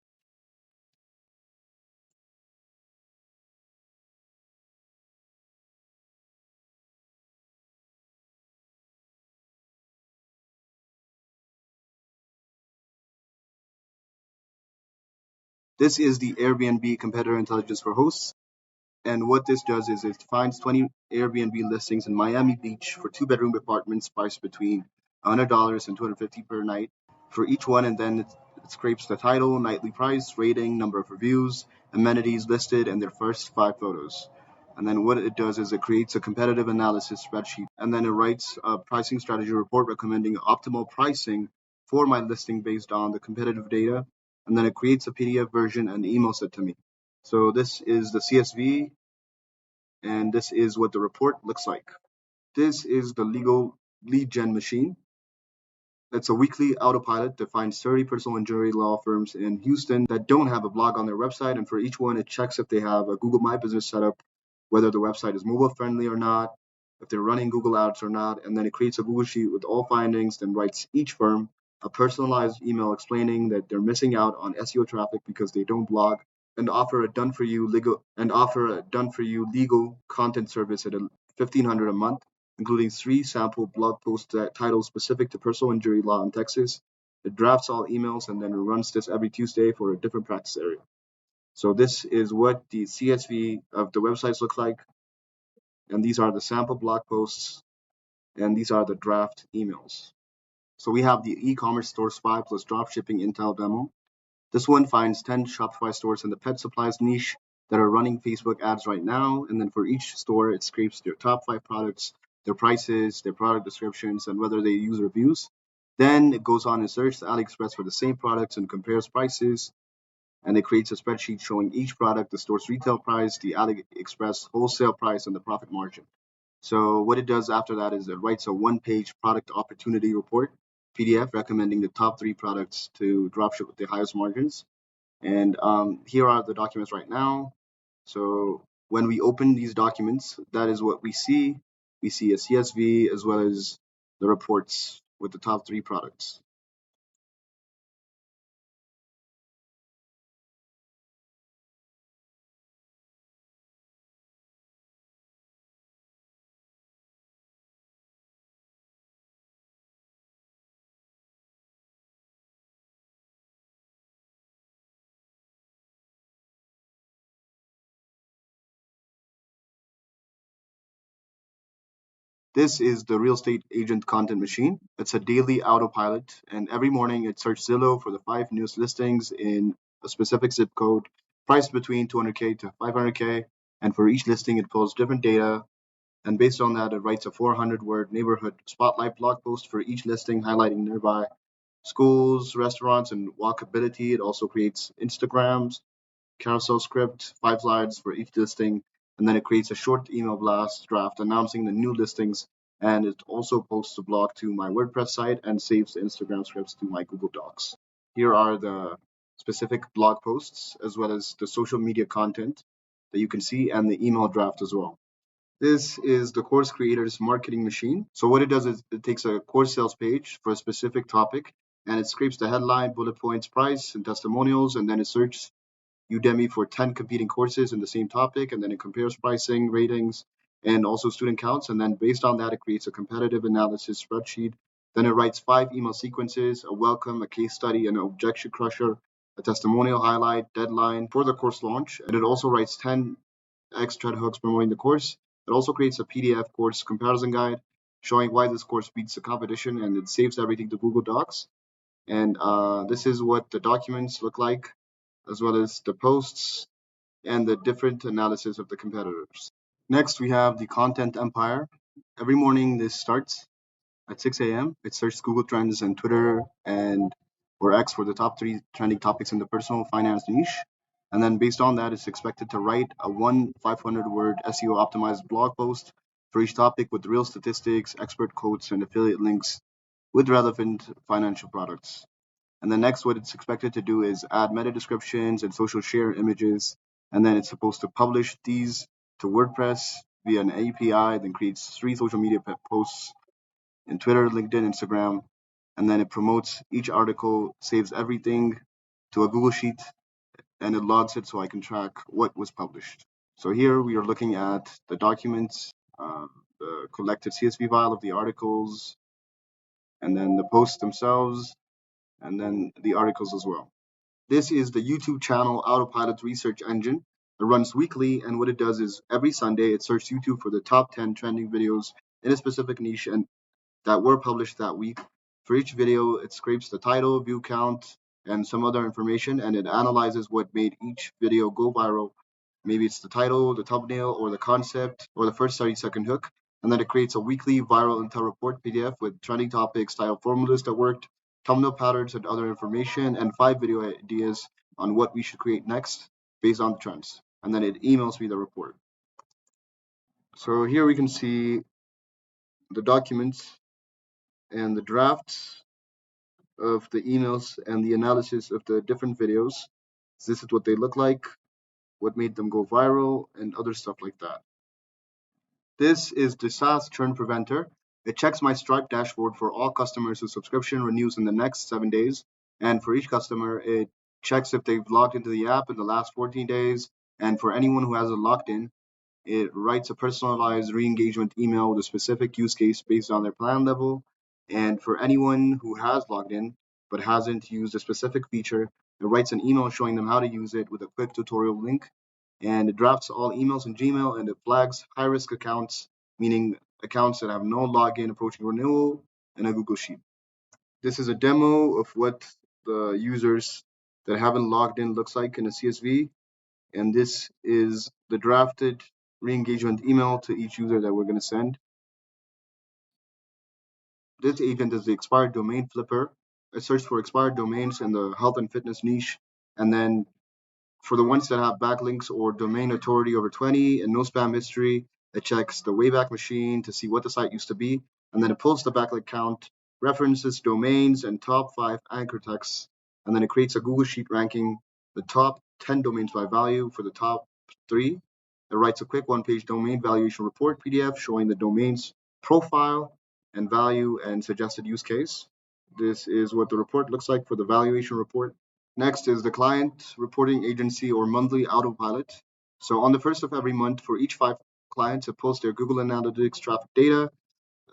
This is the Airbnb competitor intelligence for hosts. And what this does is it finds 20 Airbnb listings in Miami Beach for two-bedroom apartments priced between $100 and $250 per night for each one, and then it scrapes the title, nightly price, rating, number of reviews, amenities listed, and their first 5 photos. And then what it does is it creates a competitive analysis spreadsheet, and then it writes a pricing strategy report recommending optimal pricing for my listing based on the competitive data, and then it creates a PDF version and emails it to me. So this is the CSV, and this is what the report looks like. This is the legal lead gen machine. It's a weekly autopilot that finds 30 personal injury law firms in Houston that don't have a blog on their website, and for each one, it checks if they have a Google My Business setup, whether the website is mobile friendly or not, if they're running Google Ads or not, and then it creates a Google Sheet with all findings, then writes each firm a personalized email explaining that they're missing out on SEO traffic because they don't blog, and offer a done for you legal content service at $1,500 a month, including 3 sample blog posts that titled specific to personal injury law in Texas. It drafts all emails and then runs this every Tuesday for a different practice area. So this is what the CSV of the websites look like, and these are the sample blog posts, and these are the draft emails. So we have the e-commerce store spy plus dropshipping intel demo. This one finds 10 Shopify stores in the pet supplies niche that are running Facebook ads right now. And then for each store, it scrapes their top 5 products, their prices, their product descriptions, and whether they use reviews. Then it goes on and searches AliExpress for the same products and compares prices. And it creates a spreadsheet showing each product, the store's retail price, the AliExpress wholesale price, and the profit margin. So what it does after that is it writes a one-page product opportunity report, PDF, recommending the top 3 products to dropship with the highest margins. And here are the documents right now. So when we open these documents, that is what we see. We see a CSV as well as the reports with the top 3 products. This is the real estate agent content machine. It's a daily autopilot, and every morning it searches Zillow for the 5 newest listings in a specific zip code, priced between 200K to 500K. And for each listing, it pulls different data, and based on that, it writes a 400-word neighborhood spotlight blog post for each listing, highlighting nearby schools, restaurants, and walkability. It also creates Instagrams, carousel script, 5 slides for each listing, and then it creates a short email blast draft announcing the new listings. And it also posts a blog to my WordPress site and saves the Instagram scripts to my Google Docs. Here are the specific blog posts as well as the social media content that you can see and the email draft as well. This is the course creator's marketing machine. So what it does is it takes a course sales page for a specific topic and it scrapes the headline, bullet points, price, and testimonials, and then it searches Udemy for 10 competing courses in the same topic, and then it compares pricing, ratings, and also student counts. And then based on that, it creates a competitive analysis spreadsheet. Then it writes 5 email sequences, a welcome, a case study, an objection crusher, a testimonial highlight, deadline for the course launch. And it also writes 10 extra hooks promoting the course. It also creates a PDF course comparison guide showing why this course beats the competition, and it saves everything to Google Docs. And this is what the documents look like, as well as the posts and the different analysis of the competitors. Next, we have the content empire. Every morning, this starts at 6 a.m. It searches Google Trends and Twitter and or X for the top 3 trending topics in the personal finance niche. And then based on that, it's expected to write a 500-word SEO optimized blog post for each topic with real statistics, expert quotes, and affiliate links with relevant financial products. And then next, what it's expected to do is add meta descriptions and social share images. And then it's supposed to publish these to WordPress via an API, then creates 3 social media posts in Twitter, LinkedIn, Instagram, and then it promotes each article, saves everything to a Google Sheet, and it logs it so I can track what was published. So here we are looking at the documents, the collected CSV file of the articles, and then the posts themselves, and then the articles as well. This is the YouTube channel Autopilot Research Engine. It runs weekly, and what it does is every Sunday it searches YouTube for the top 10 trending videos in a specific niche and that were published that week. For each video, it scrapes the title, view count, and some other information, and it analyzes what made each video go viral. Maybe it's the title, the thumbnail, or the concept, or the first 30-second hook. And then it creates a weekly viral intel report PDF with trending topics, style formulas that worked, thumbnail patterns, and other information, and 5 video ideas on what we should create next based on the trends. And then it emails me the report. So here we can see the documents and the drafts of the emails and the analysis of the different videos. This is what they look like, what made them go viral, and other stuff like that. This is the SaaS churn preventer. It checks my Stripe dashboard for all customers whose subscription renews in the next 7 days. And for each customer, it checks if they've logged into the app in the last 14 days. And for anyone who hasn't logged in, it writes a personalized re-engagement email with a specific use case based on their plan level. And for anyone who has logged in but hasn't used a specific feature, it writes an email showing them how to use it with a quick tutorial link. And it drafts all emails in Gmail, and it flags high-risk accounts, meaning accounts that have no login approaching renewal, in a Google Sheet. This is a demo of what the users that haven't logged in looks like in a CSV. And this is the drafted re-engagement email to each user that we're going to send. This agent is the expired domain flipper. It searches for expired domains in the health and fitness niche. And then for the ones that have backlinks or domain authority over 20 and no spam history, it checks the Wayback Machine to see what the site used to be. And then it pulls the backlink count, references domains and top 5 anchor texts. And then it creates a Google Sheet ranking the top 10 domains by value for the top 3. It writes a quick one-page domain valuation report PDF showing the domain's profile and value and suggested use case. This is what the report looks like for the valuation report. Next is the client reporting agency or monthly autopilot. So on the first of every month for each 5 clients, it pulls their Google Analytics traffic data,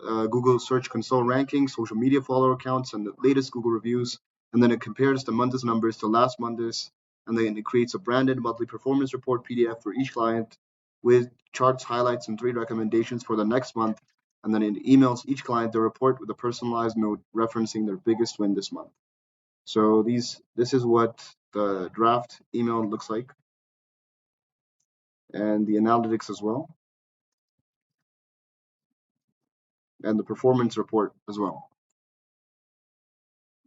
Google Search Console rankings, social media follower counts, and the latest Google reviews. And then it compares the month's numbers to last month's, and then it creates a branded monthly performance report PDF for each client with charts, highlights, and 3 recommendations for the next month. And then it emails each client the report with a personalized note referencing their biggest win this month. So this is what the draft email looks like, and the analytics as well, and the performance report as well.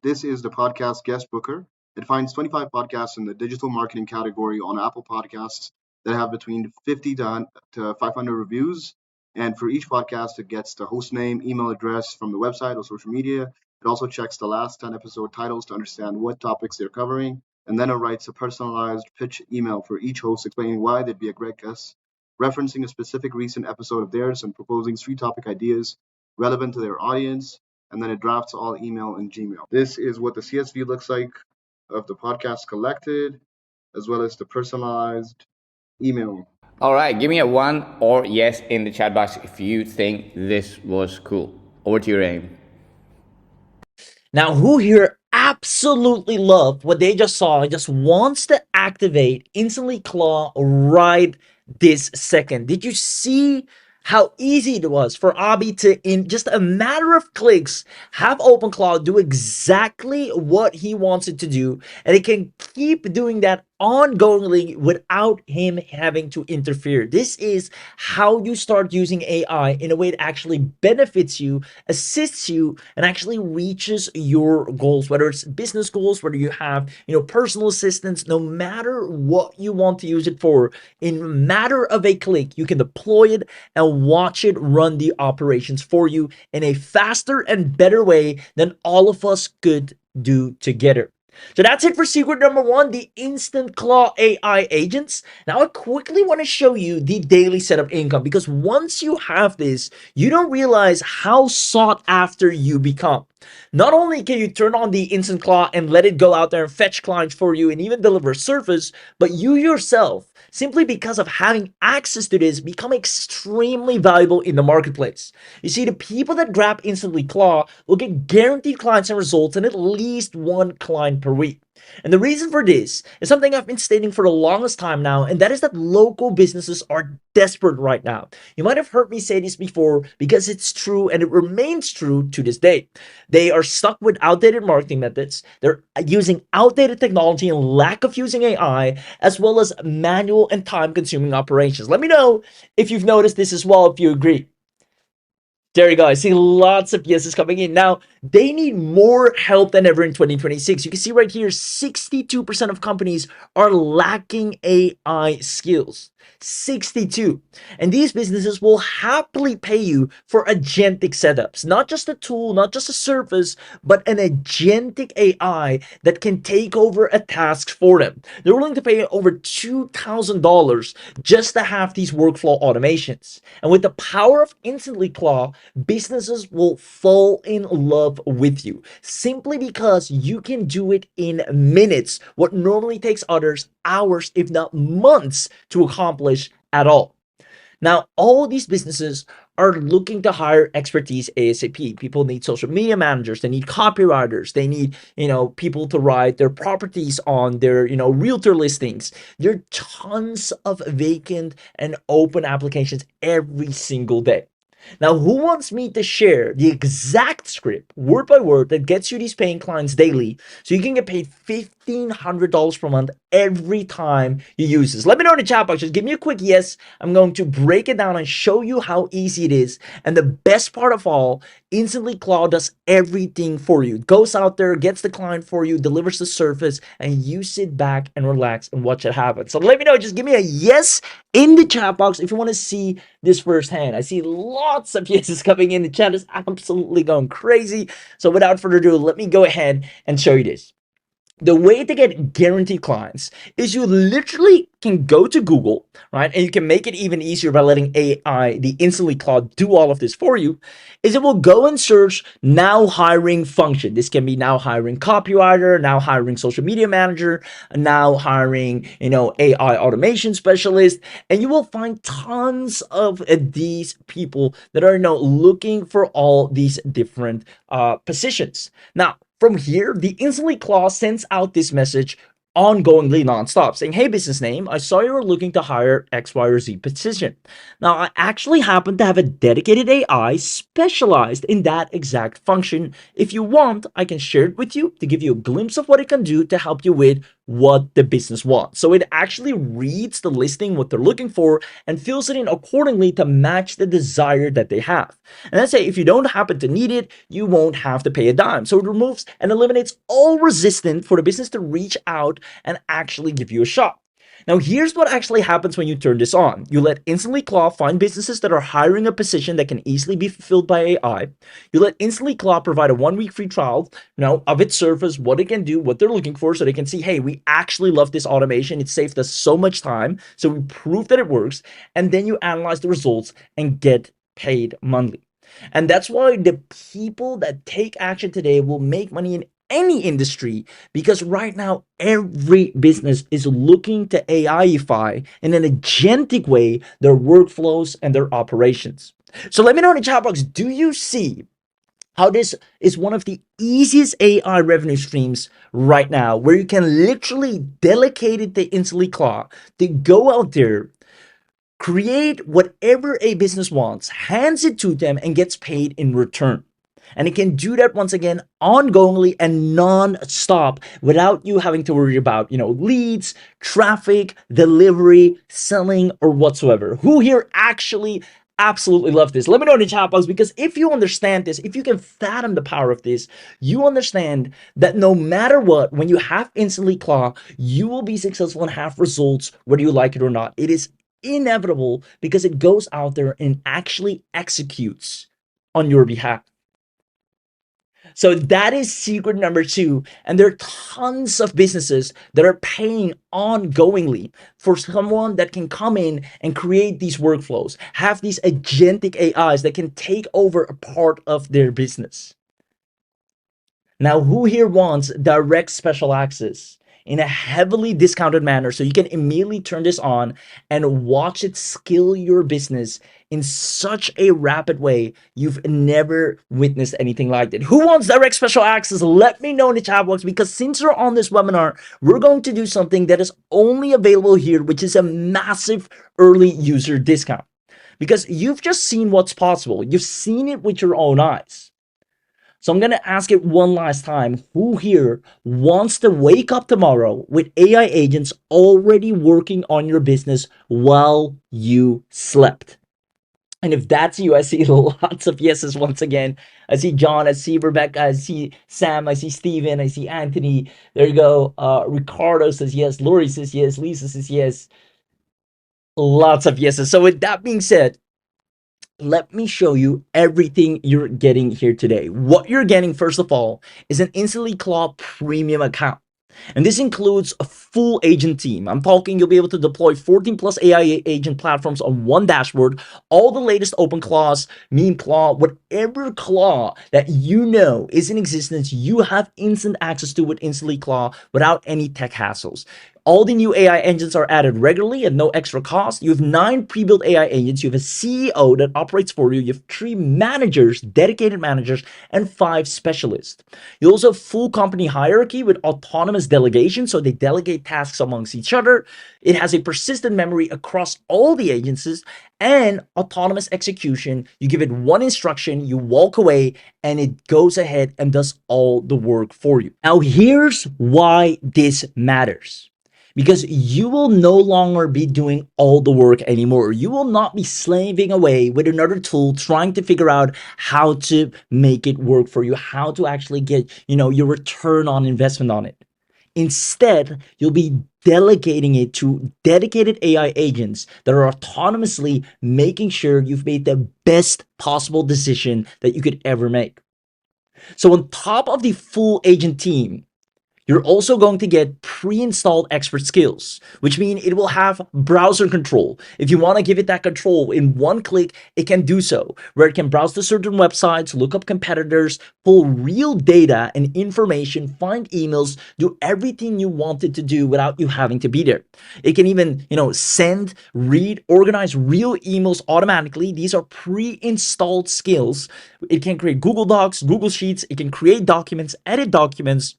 This is the podcast guest booker. It finds 25 podcasts in the digital marketing category on Apple Podcasts that have between 50 to 500 reviews. And for each podcast, it gets the host name, email address from the website or social media. It also checks the last 10 episode titles to understand what topics they're covering. And then it writes a personalized pitch email for each host explaining why they'd be a great guest, referencing a specific recent episode of theirs and proposing 3 topic ideas relevant to their audience. And then it drafts all email in Gmail. This is what the CSV looks like of the podcast collected, as well as the personalized email. All right, give me a 1 or yes in the chat box if you think this was cool. Over to your aim. Now, who here absolutely loved what they just saw and just wants to activate InstantlyClaw right this second? Did you see how easy it was for Abhi to, in just a matter of clicks, have OpenClaw do exactly what he wants it to do, and it can keep doing that ongoingly without him having to interfere? This is how you start using AI in a way that actually benefits you, assists you, and actually reaches your goals, whether it's business goals, whether you have, personal assistants. No matter what you want to use it for, in a matter of a click, you can deploy it and watch it run the operations for you in a faster and better way than all of us could do together. So that's it for secret number one, the Instant Claw AI agents. Now I quickly want to show you the daily setup income, because once you have this, you don't realize how sought after you become. Not only can you turn on the Instant Claw and let it go out there and fetch clients for you and even deliver service, but you yourself, simply because of having access to this, become extremely valuable in the marketplace. You see, the people that grab Instantly Claw will get guaranteed clients and results and at least one client per week. And the reason for this is something I've been stating for the longest time now, and that is that local businesses are desperate right now. You might have heard me say this before because it's true and it remains true to this day. They are stuck with outdated marketing methods, they're using outdated technology and lack of using AI, as well as manual and time consuming operations. Let me know if you've noticed this as well, if you agree. There you go. I see lots of yeses coming in. Now, they need more help than ever in 2026. You can see right here, 62% of companies are lacking AI skills. 62. And these businesses will happily pay you for agentic setups. Not just a tool, not just a service, but an agentic AI that can take over a task for them. They're willing to pay over $2,000 just to have these workflow automations. And with the power of Instantly Claw, businesses will fall in love with you simply because you can do it in minutes, what normally takes others hours, if not months, to accomplish at all. Now, all these businesses are looking to hire expertise ASAP. People need social media managers, they need copywriters, they need, people to write their properties on their, realtor listings. There are tons of vacant and open applications every single day. Now, who wants me to share the exact script, word by word, that gets you these paying clients daily so you can get paid $1,500 per month every time you use this? Let me know in the chat box. Just give me a quick yes. I'm going to break it down and show you how easy it is. And the best part of all, Instantly Claw does everything for you. It goes out there, gets the client for you, delivers the service, and you sit back and relax and watch it happen. So let me know. Just give me a yes in the chat box if you want to see this firsthand. I see lots of yeses coming in. The chat is absolutely going crazy. So without further ado, let me go ahead and show you this. The way to get guaranteed clients is you literally can go to Google, right? And you can make it even easier by letting AI, the Instantly Cloud, do all of this for you. Is it will go and search now hiring function. This can be now hiring copywriter, now hiring social media manager, now hiring, AI automation specialist. And you will find tons of these people that are looking for all these different positions. Now, from here, the Instantly Claw sends out this message ongoingly nonstop saying, hey, business name, I saw you were looking to hire X, Y, or Z position. Now, I actually happen to have a dedicated AI specialized in that exact function. If you want, I can share it with you to give you a glimpse of what it can do to help you with what the business wants. So it actually reads the listing, what they're looking for, and fills it in accordingly to match the desire that they have. And let's say if you don't happen to need it, you won't have to pay a dime. So it removes and eliminates all resistance for the business to reach out and actually give you a shot. Now, here's what actually happens when you turn this on. You let Instantly Claw find businesses that are hiring a position that can easily be fulfilled by AI. You let Instantly Claw provide a 1 week free trial, of its service, what it can do, what they're looking for, so they can see, hey, we actually love this automation. It saved us so much time. So we prove that it works. And then you analyze the results and get paid monthly. And that's why the people that take action today will make money in any industry, because right now every business is looking to AIify in an agentic way their workflows and their operations. So let me know in the chat box, do you see how this is one of the easiest AI revenue streams right now, where you can literally delegate it to Instantly Claw to go out there, create whatever a business wants, hands it to them, and gets paid in return? And it can do that once again ongoingly and non-stop without you having to worry about, leads, traffic, delivery, selling, or whatsoever. Who here actually absolutely love this? Let me know in the chat box, because if you understand this, if you can fathom the power of this, you understand that no matter what, when you have Instantly Claw, you will be successful and have results whether you like it or not. It is inevitable because it goes out there and actually executes on your behalf. So that is secret number two. And there are tons of businesses that are paying ongoingly for someone that can come in and create these workflows, have these agentic AIs that can take over a part of their business. Now, who here wants direct special access in a heavily discounted manner so you can immediately turn this on and watch it scale your business in such a rapid way you've never witnessed anything like that? Who wants direct special access? Let me know in the chat box, because since you're on this webinar, we're going to do something that is only available here, which is a massive early user discount. Because you've just seen what's possible. You've seen it with your own eyes. So I'm going to ask it one last time. Who here wants to wake up tomorrow with AI agents already working on your business while you slept? And if that's you, I see lots of yeses once again. I see John, I see Rebecca, I see Sam, I see Steven, I see Anthony. There you go. Ricardo says yes. Lori says yes. Lisa says yes. Lots of yeses. So with that being said, let me show you everything you're getting here today. What you're getting, first of all, is an InstantlyClaw premium account. And this includes a full agent team. I'm talking you'll be able to deploy 14 plus AI agent platforms on one dashboard, all the latest open claws, meme claw, whatever claw that you know is in existence, you have instant access to with InstantlyClaw without any tech hassles. All the new AI engines are added regularly at no extra cost. You have 9 pre-built AI agents. You have a CEO that operates for you. You have 3 managers, dedicated managers, and 5 specialists. You also have full company hierarchy with autonomous delegation, so they delegate tasks amongst each other. It has a persistent memory across all the agencies and autonomous execution. You give it one instruction, you walk away, and it goes ahead and does all the work for you. Now, here's why this matters. Because you will no longer be doing all the work anymore. You will not be slaving away with another tool trying to figure out how to make it work for you, how to actually get, your return on investment on it. Instead, you'll be delegating it to dedicated AI agents that are autonomously making sure you've made the best possible decision that you could ever make. So on top of the full agent team, you're also going to get pre-installed expert skills, which means it will have browser control. If you want to give it that control in one click, it can do so, where it can browse to certain websites, look up competitors, pull real data and information, find emails, do everything you want it to do without you having to be there. It can even, send, read, organize real emails automatically. These are pre-installed skills. It can create Google Docs, Google Sheets. It can create documents, edit documents.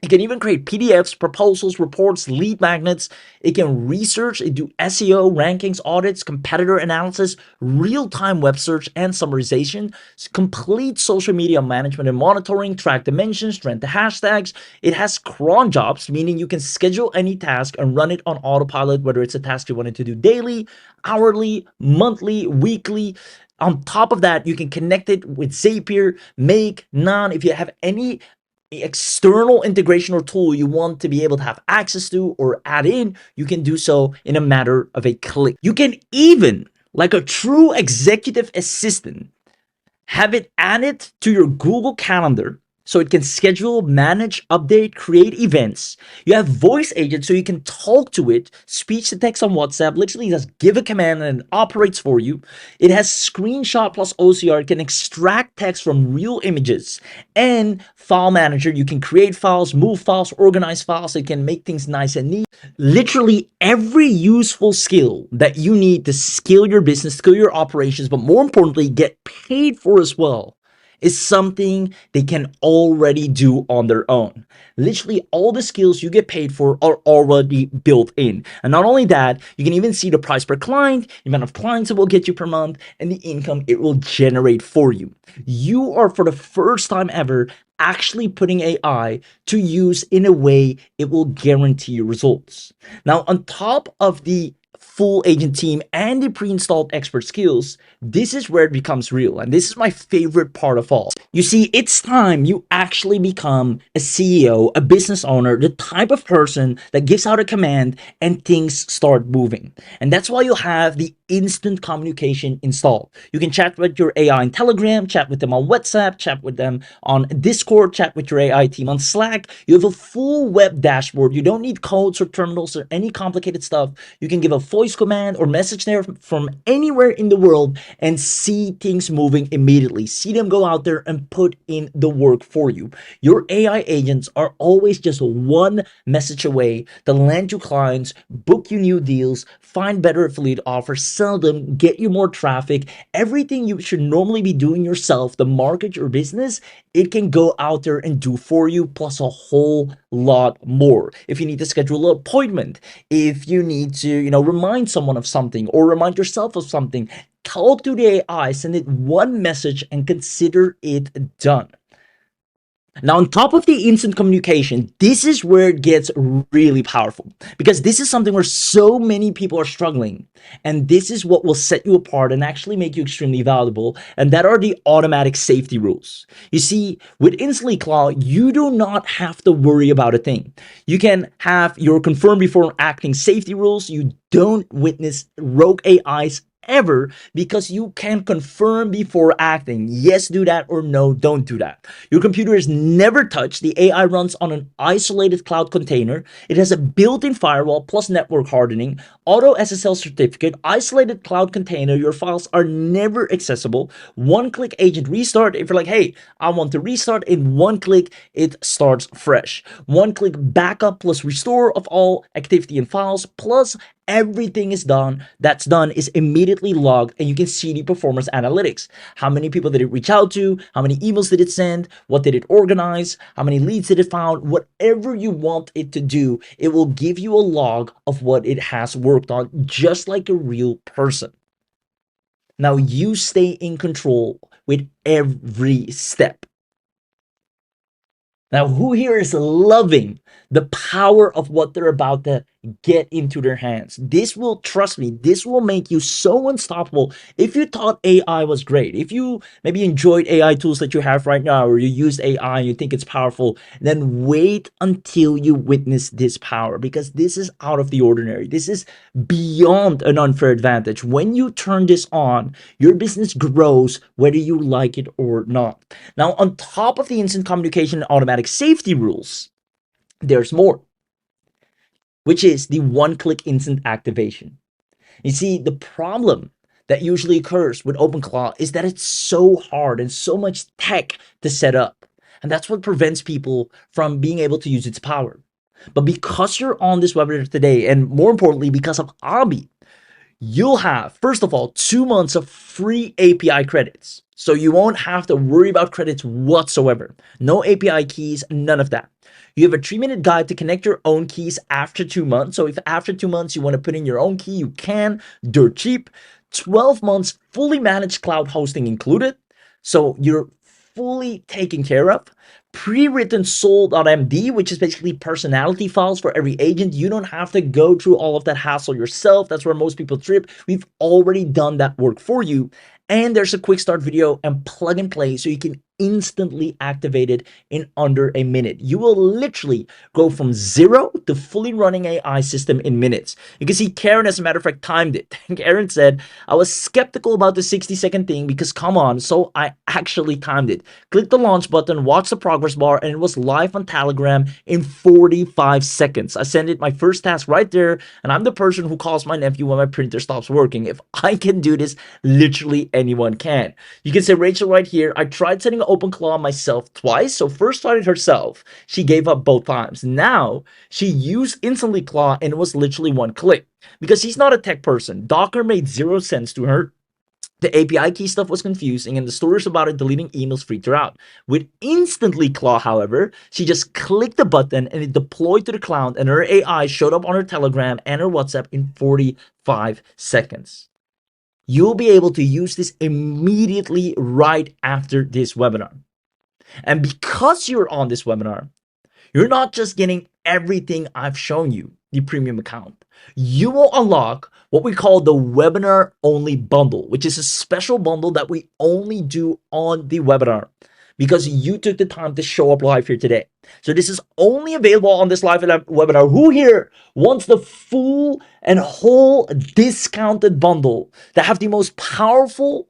It can even create PDFs, proposals, reports, lead magnets. It can research, it do SEO, rankings, audits, competitor analysis, real-time web search and summarization, complete social media management and monitoring, track dimensions, trend the hashtags. It has cron jobs, meaning you can schedule any task and run it on autopilot, whether it's a task you wanted to do daily, hourly, monthly, weekly. On top of that, you can connect it with Zapier, Make, Nan. If you have any external integration or tool you want to be able to have access to or add in, you can do so in a matter of a click. You can even, like a true executive assistant, have it added to your Google Calendar so it can schedule, manage, update, create events. You have voice agent so you can talk to it, speech to text on WhatsApp, literally just give a command and it operates for you. It has screenshot plus OCR. It can extract text from real images. And file manager, you can create files, move files, organize files. It can make things nice and neat. Literally every useful skill that you need to scale your business, scale your operations, but more importantly, get paid for as well, is something they can already do on their own. Literally all the skills you get paid for are already built in. And not only that, you can even see the price per client, the amount of clients it will get you per month, and the income it will generate for you. You are, for the first time ever, actually putting AI to use in a way it will guarantee you results. Now, on top of the full agent team and the pre-installed expert skills, this is where it becomes real. And this is my favorite part of all. You see, it's time you actually become a CEO, a business owner, the type of person that gives out a command and things start moving. And that's why you'll have the instant communication installed. You can chat with your AI in Telegram, chat with them on WhatsApp, chat with them on Discord, chat with your AI team on Slack. You have a full web dashboard. You don't need codes or terminals or any complicated stuff. You can give a voice command or message there from anywhere in the world and see things moving immediately. See them go out there and put in the work for you. Your AI agents are always just one message away to land you clients, book you new deals, find better affiliate offers, sell them, get you more traffic. Everything you should normally be doing yourself to market your business, it can go out there and do for you, plus a whole lot more. If you need to schedule an appointment, if you need to, remind someone of something or remind yourself of something, talk to the AI, send it one message and consider it done. Now, on top of the instant communication, this is where it gets really powerful, because this is something where so many people are struggling. And this is what will set you apart and actually make you extremely valuable. And that are the automatic safety rules. You see, with InstantlyClaw, you do not have to worry about a thing. You can have your confirm before acting safety rules. You don't witness rogue AIs ever, because you can confirm before acting. Yes, do that, or no, don't do that. Your computer is never touched. The AI runs on an isolated cloud container. It has a built-in firewall plus network hardening, auto SSL certificate, isolated cloud container. Your files are never accessible. One-click agent restart. If you're like, hey, I want to restart, in one click, it starts fresh. One-click backup plus restore of all activity and files, plus everything is done. That's done is immediately logged, and you can see the performance analytics. How many people did it reach out to? How many emails did it send? What did it organize? How many leads did it found? Whatever you want it to do, it will give you a log of what it has worked on, just like a real person. Now you stay in control with every step. Now, who here is loving the power of what they're about to get into their hands? This will, trust me, this will make you so unstoppable. If you thought AI was great, if you maybe enjoyed AI tools that you have right now, or you used AI and you think it's powerful, then wait until you witness this power, because this is out of the ordinary. This is beyond an unfair advantage. When you turn this on, your business grows whether you like it or not. Now, on top of the instant communication and automatic safety rules, there's more, which is the one-click instant activation. You see, the problem that usually occurs with OpenClaw is that it's so hard and so much tech to set up. And that's what prevents people from being able to use its power. But because you're on this webinar today, and more importantly, because of Abhi, you'll have, first of all, 2 months of free API credits. So you won't have to worry about credits whatsoever. No API keys, none of that. You have a 3-minute guide to connect your own keys after 2 months. So if after 2 months you want to put in your own key, you can, dirt cheap. 12 months fully managed cloud hosting included. So you're fully taken care of. Pre-written soul.md, which is basically personality files for every agent. You don't have to go through all of that hassle yourself. That's where most people trip. We've already done that work for you. And there's a quick start video and plug and play, so you can instantly activate it in under a minute. You will literally go from 0 to fully running AI system in minutes. You can see Karen, as a matter of fact, timed it. Karen said, I was skeptical about the 60-second thing because come on, so I actually timed it. Click the launch button, watch the progress bar, and it was live on Telegram in 45 seconds. I sent it my first task right there, and I'm the person who calls my nephew when my printer stops working. If I can do this, literally anyone can. You can say Rachel right here, I tried setting OpenClaw myself twice. So first tried it herself. She gave up both times. Now she used InstantlyClaw and it was literally one click. Because she's not a tech person. Docker made 0 sense to her. The API key stuff was confusing, and the stories about it deleting emails freaked her out. With InstantlyClaw, however, she just clicked the button and it deployed to the cloud, and her AI showed up on her Telegram and her WhatsApp in 45 seconds. You'll be able to use this immediately right after this webinar. And because you're on this webinar, You're not just getting everything I've shown you, the premium account. You will unlock what we call the webinar only bundle, which is a special bundle that we only do on the webinar because you took the time to show up live here today. So this is only available on this live webinar. Who here wants the full and whole discounted bundle that have the most powerful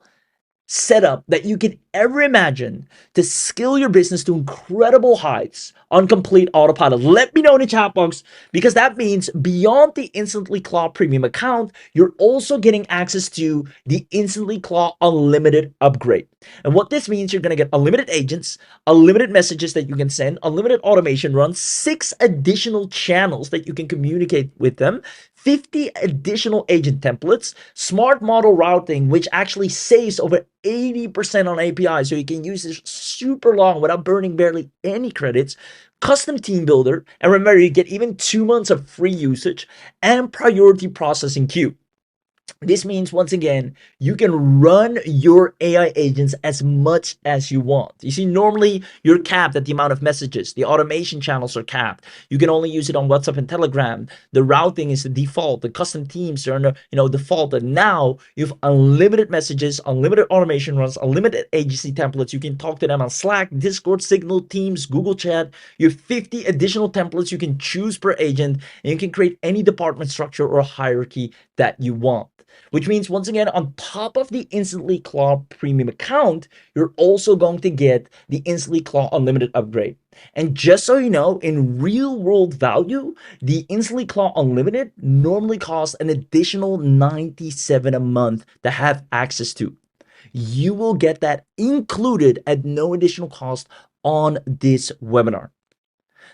setup that you can ever imagine to scale your business to incredible heights on complete autopilot? Let me know in the chat box, because that means beyond the Instantly Claw premium account, you're also getting access to the Instantly Claw unlimited upgrade. And what this means, you're going to get unlimited agents, unlimited messages that you can send, unlimited automation runs, 6 additional channels that you can communicate with them, 50 additional agent templates, smart model routing, which actually saves over 80% on API, so you can use this super long without burning barely any credits, custom team builder, and remember, you get even 2 months of free usage, and priority processing queue. This means, once again, you can run your AI agents as much as you want. You see, normally you're capped at the amount of messages. The automation channels are capped. You can only use it on WhatsApp and Telegram. The routing is the default. The custom teams are default. And now you have unlimited messages, unlimited automation runs, unlimited agency templates. You can talk to them on Slack, Discord, Signal, Teams, Google Chat. You have 50 additional templates you can choose per agent, and you can create any department structure or hierarchy that you want. Which means, once again, on top of the Instantly Claw premium account, you're also going to get the Instantly Claw Unlimited upgrade. And just so you know, in real world value, the Instantly Claw Unlimited normally costs an additional $97 a month to have access to. You will get that included at no additional cost on this webinar.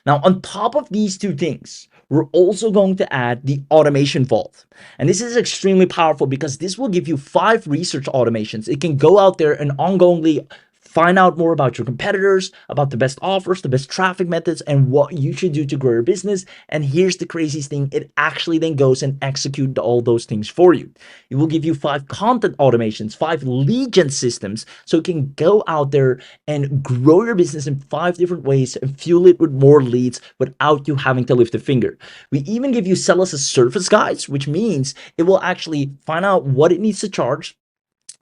Now, on top of these two things, we're also going to add the automation vault. And this is extremely powerful because this will give you 5 research automations. It can go out there and ongoingly find out more about your competitors, about the best offers, the best traffic methods, and what you should do to grow your business. And here's the craziest thing, it actually then goes and executes all those things for you. It will give you 5 content automations, 5 lead gen systems, so you can go out there and grow your business in 5 different ways and fuel it with more leads without you having to lift a finger. We even give you sell as a service guides, which means it will actually find out what it needs to charge.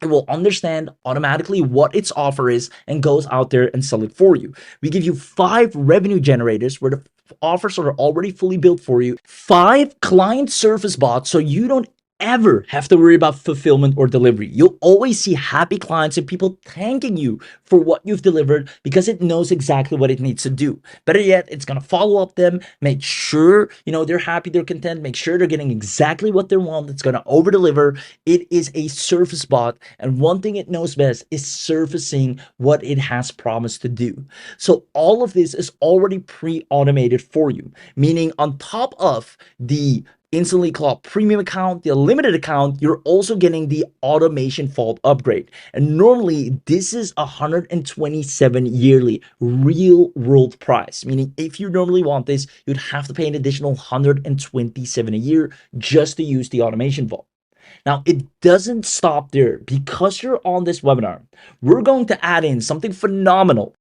It will understand automatically what its offer is and goes out there and sell it for you. We give you 5 revenue generators where the offers are already fully built for you, 5 client service bots so you don't ever have to worry about fulfillment or delivery. You'll always see happy clients and people thanking you for what you've delivered because it knows exactly what it needs to do. Better yet, it's going to follow up them, make sure they're happy, they're content, make sure they're getting exactly what they want. It's going to over deliver. It is a service bot, and one thing it knows best is surfacing what it has promised to do. So all of this is already pre-automated for you, meaning on top of the Instantly Claw premium account, the unlimited account, you're also getting the automation vault upgrade. And normally this is $127 yearly real world price, meaning if you normally want this, you'd have to pay an additional $127 a year just to use the automation vault. Now, it doesn't stop there. Because you're on this webinar, we're going to add in something phenomenal,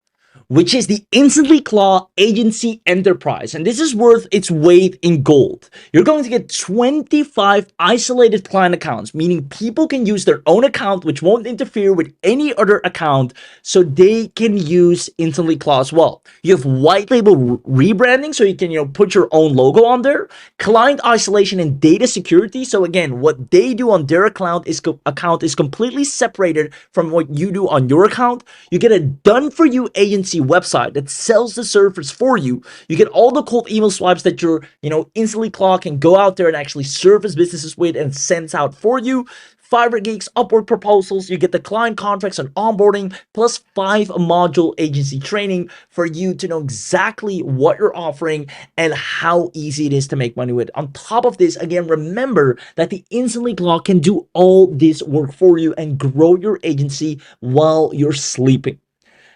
which is the Instantly Claw Agency Enterprise. And this is worth its weight in gold. You're going to get 25 isolated client accounts, meaning people can use their own account, which won't interfere with any other account, so they can use Instantly Claw as well. You have white label rebranding, so you can put your own logo on there, client isolation and data security. So again, what they do on their account is completely separated from what you do on your account. You get a done for you agency website that sells the service for you. You get all the cold email swipes that your Instantly Claw can go out there and actually service businesses with and sends out for you. Fiverr gigs, Upwork proposals, you get the client contracts and onboarding, plus 5 module agency training for you to know exactly what you're offering and how easy it is to make money with. On top of this, again, remember that the Instantly Claw can do all this work for you and grow your agency while you're sleeping.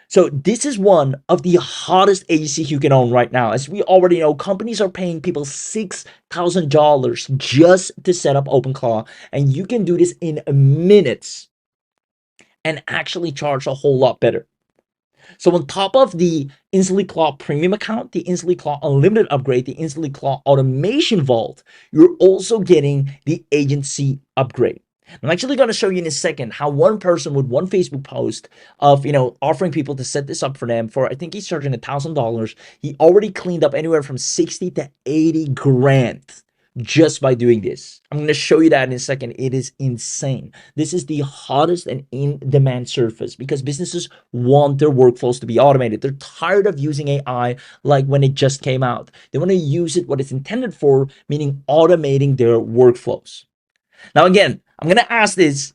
So this is one of the hottest agencies you can own right now. As we already know, companies are paying people $6,000 just to set up OpenClaw, and you can do this in minutes and actually charge a whole lot better. So on top of the InstantlyClaw premium account, the InstantlyClaw unlimited upgrade, the InstantlyClaw automation vault, you're also getting the agency upgrade. I'm actually going to show you in a second how one person with one Facebook post of, offering people to set this up for them for, I think he's charging $1,000. He already cleaned up anywhere from 60 to 80 grand just by doing this. I'm going to show you that in a second. It is insane. This is the hottest and in demand surface because businesses want their workflows to be automated. They're tired of using AI like when it just came out. They want to use it what it's intended for, meaning automating their workflows. Now, again, I'm going to ask this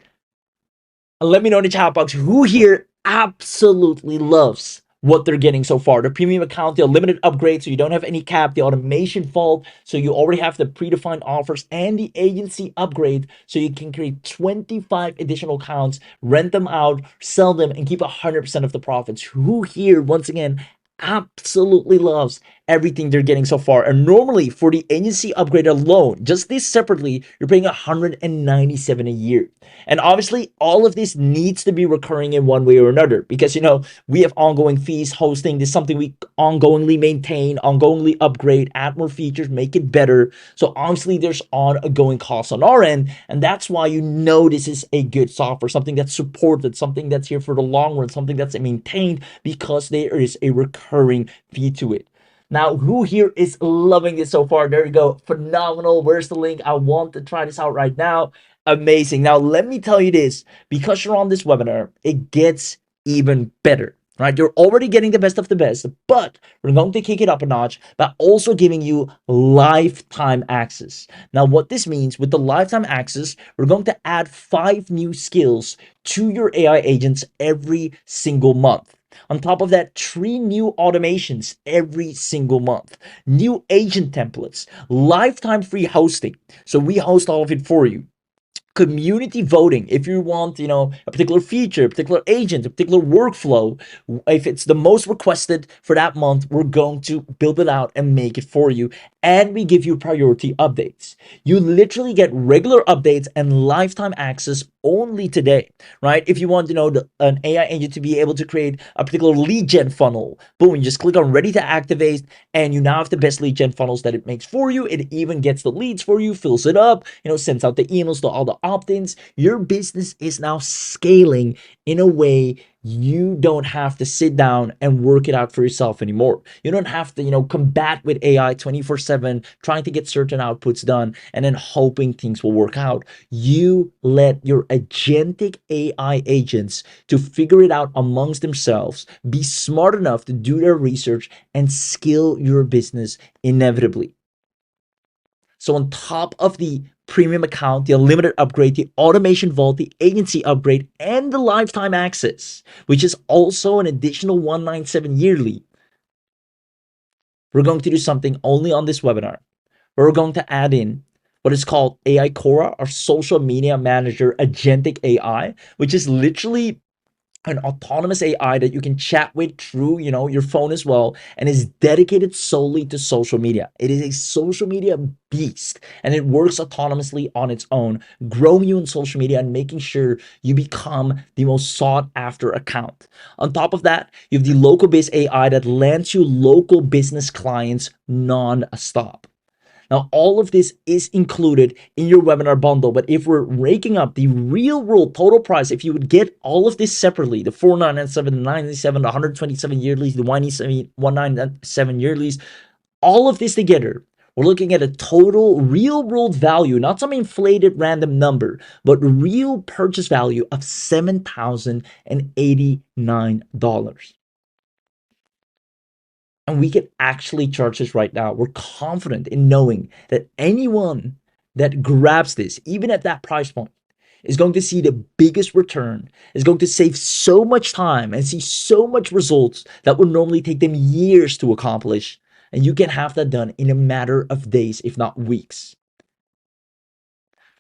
and let me know in the chat box who here absolutely loves what they're getting so far. The premium account, the limited upgrade, so you don't have any cap, the automation vault, so you already have the predefined offers, and the agency upgrade, so you can create 25 additional accounts, rent them out, sell them, and keep 100% of the profits. Who here, once again, absolutely loves everything they're getting so far? And normally for the agency upgrade alone, just this separately, you're paying 197 a year. And obviously all of this needs to be recurring in one way or another because we have ongoing fees. Hosting this is something we ongoingly maintain, ongoingly upgrade, add more features, make it better. So obviously there's ongoing costs on our end, and that's why this is a good software, something that's supported, something that's here for the long run, something that's maintained because there is a recurring fee to it. Now, who here is loving this so far? There you go. Phenomenal. Where's the link? I want to try this out right now. Amazing. Now, let me tell you this. Because you're on this webinar, it gets even better, right? You're already getting the best of the best, but we're going to kick it up a notch by also giving you lifetime access. Now, what this means with the lifetime access, we're going to add 5 new skills to your AI agents every single month. On top of that, 3 new automations every single month, new agent templates, lifetime free hosting. So we host all of it for you. Community voting. If you want, a particular feature, a particular agent, a particular workflow, if it's the most requested for that month, we're going to build it out and make it for you. And we give you priority updates. You literally get regular updates and lifetime access only today, right? If you want, an AI agent to be able to create a particular lead gen funnel, boom, you just click on ready to activate, and you now have the best lead gen funnels that it makes for you. It even gets the leads for you, fills it up, sends out the emails to all the opt-ins. Your business is now scaling in a way you don't have to sit down and work it out for yourself anymore. You don't have to, combat with AI 24/7, trying to get certain outputs done and then hoping things will work out. You let your agentic AI agents to figure it out amongst themselves, be smart enough to do their research and scale your business inevitably. So on top of the premium account, the unlimited upgrade, the automation vault, the agency upgrade, and the lifetime access, which is also an additional 197 yearly, we're going to do something only on this webinar. We're going to add in what is called AI Cora, our social media manager agentic AI, which is literally an autonomous AI that you can chat with through, your phone as well, and is dedicated solely to social media. It is a social media beast, and it works autonomously on its own, growing you in social media and making sure you become the most sought after account. On top of that, you have the local based AI that lands you local business clients non-stop. Now, all of this is included in your webinar bundle, but if we're raking up the real world total price, if you would get all of this separately, the 497, the 97, the 127 yearlies, the 197 yearlies, all of this together, we're looking at a total real world value, not some inflated random number, but real purchase value of $7,089. And we can actually charge this right now. We're confident in knowing that anyone that grabs this, even at that price point, is going to see the biggest return, is going to save so much time and see so much results that would normally take them years to accomplish. And you can have that done in a matter of days, if not weeks.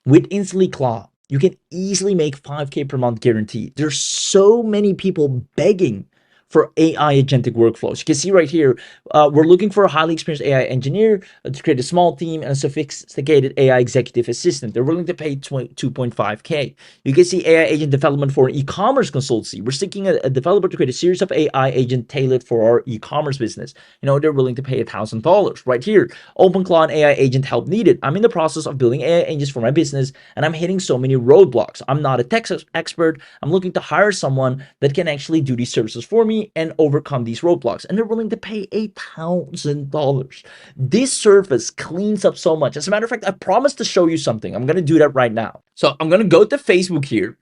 With InstantlyClaw, you can easily make 5K per month guaranteed. There's so many people begging for AI agentic workflows. You can see right here, we're looking for a highly experienced AI engineer to create a small team and a sophisticated AI executive assistant. They're willing to pay 2.5K. You can see AI agent development for an e-commerce consultancy. We're seeking a developer to create a series of AI agent tailored for our e-commerce business. They're willing to pay $1,000. Right here, OpenClaw and AI agent help needed. I'm in the process of building AI agents for my business, and I'm hitting so many roadblocks. I'm not a tech expert. I'm looking to hire someone that can actually do these services for me and overcome these roadblocks. And they're willing to pay $1,000. This service cleans up so much. As a matter of fact, I promised to show you something. I'm going to do that right now. So I'm going to go to Facebook here.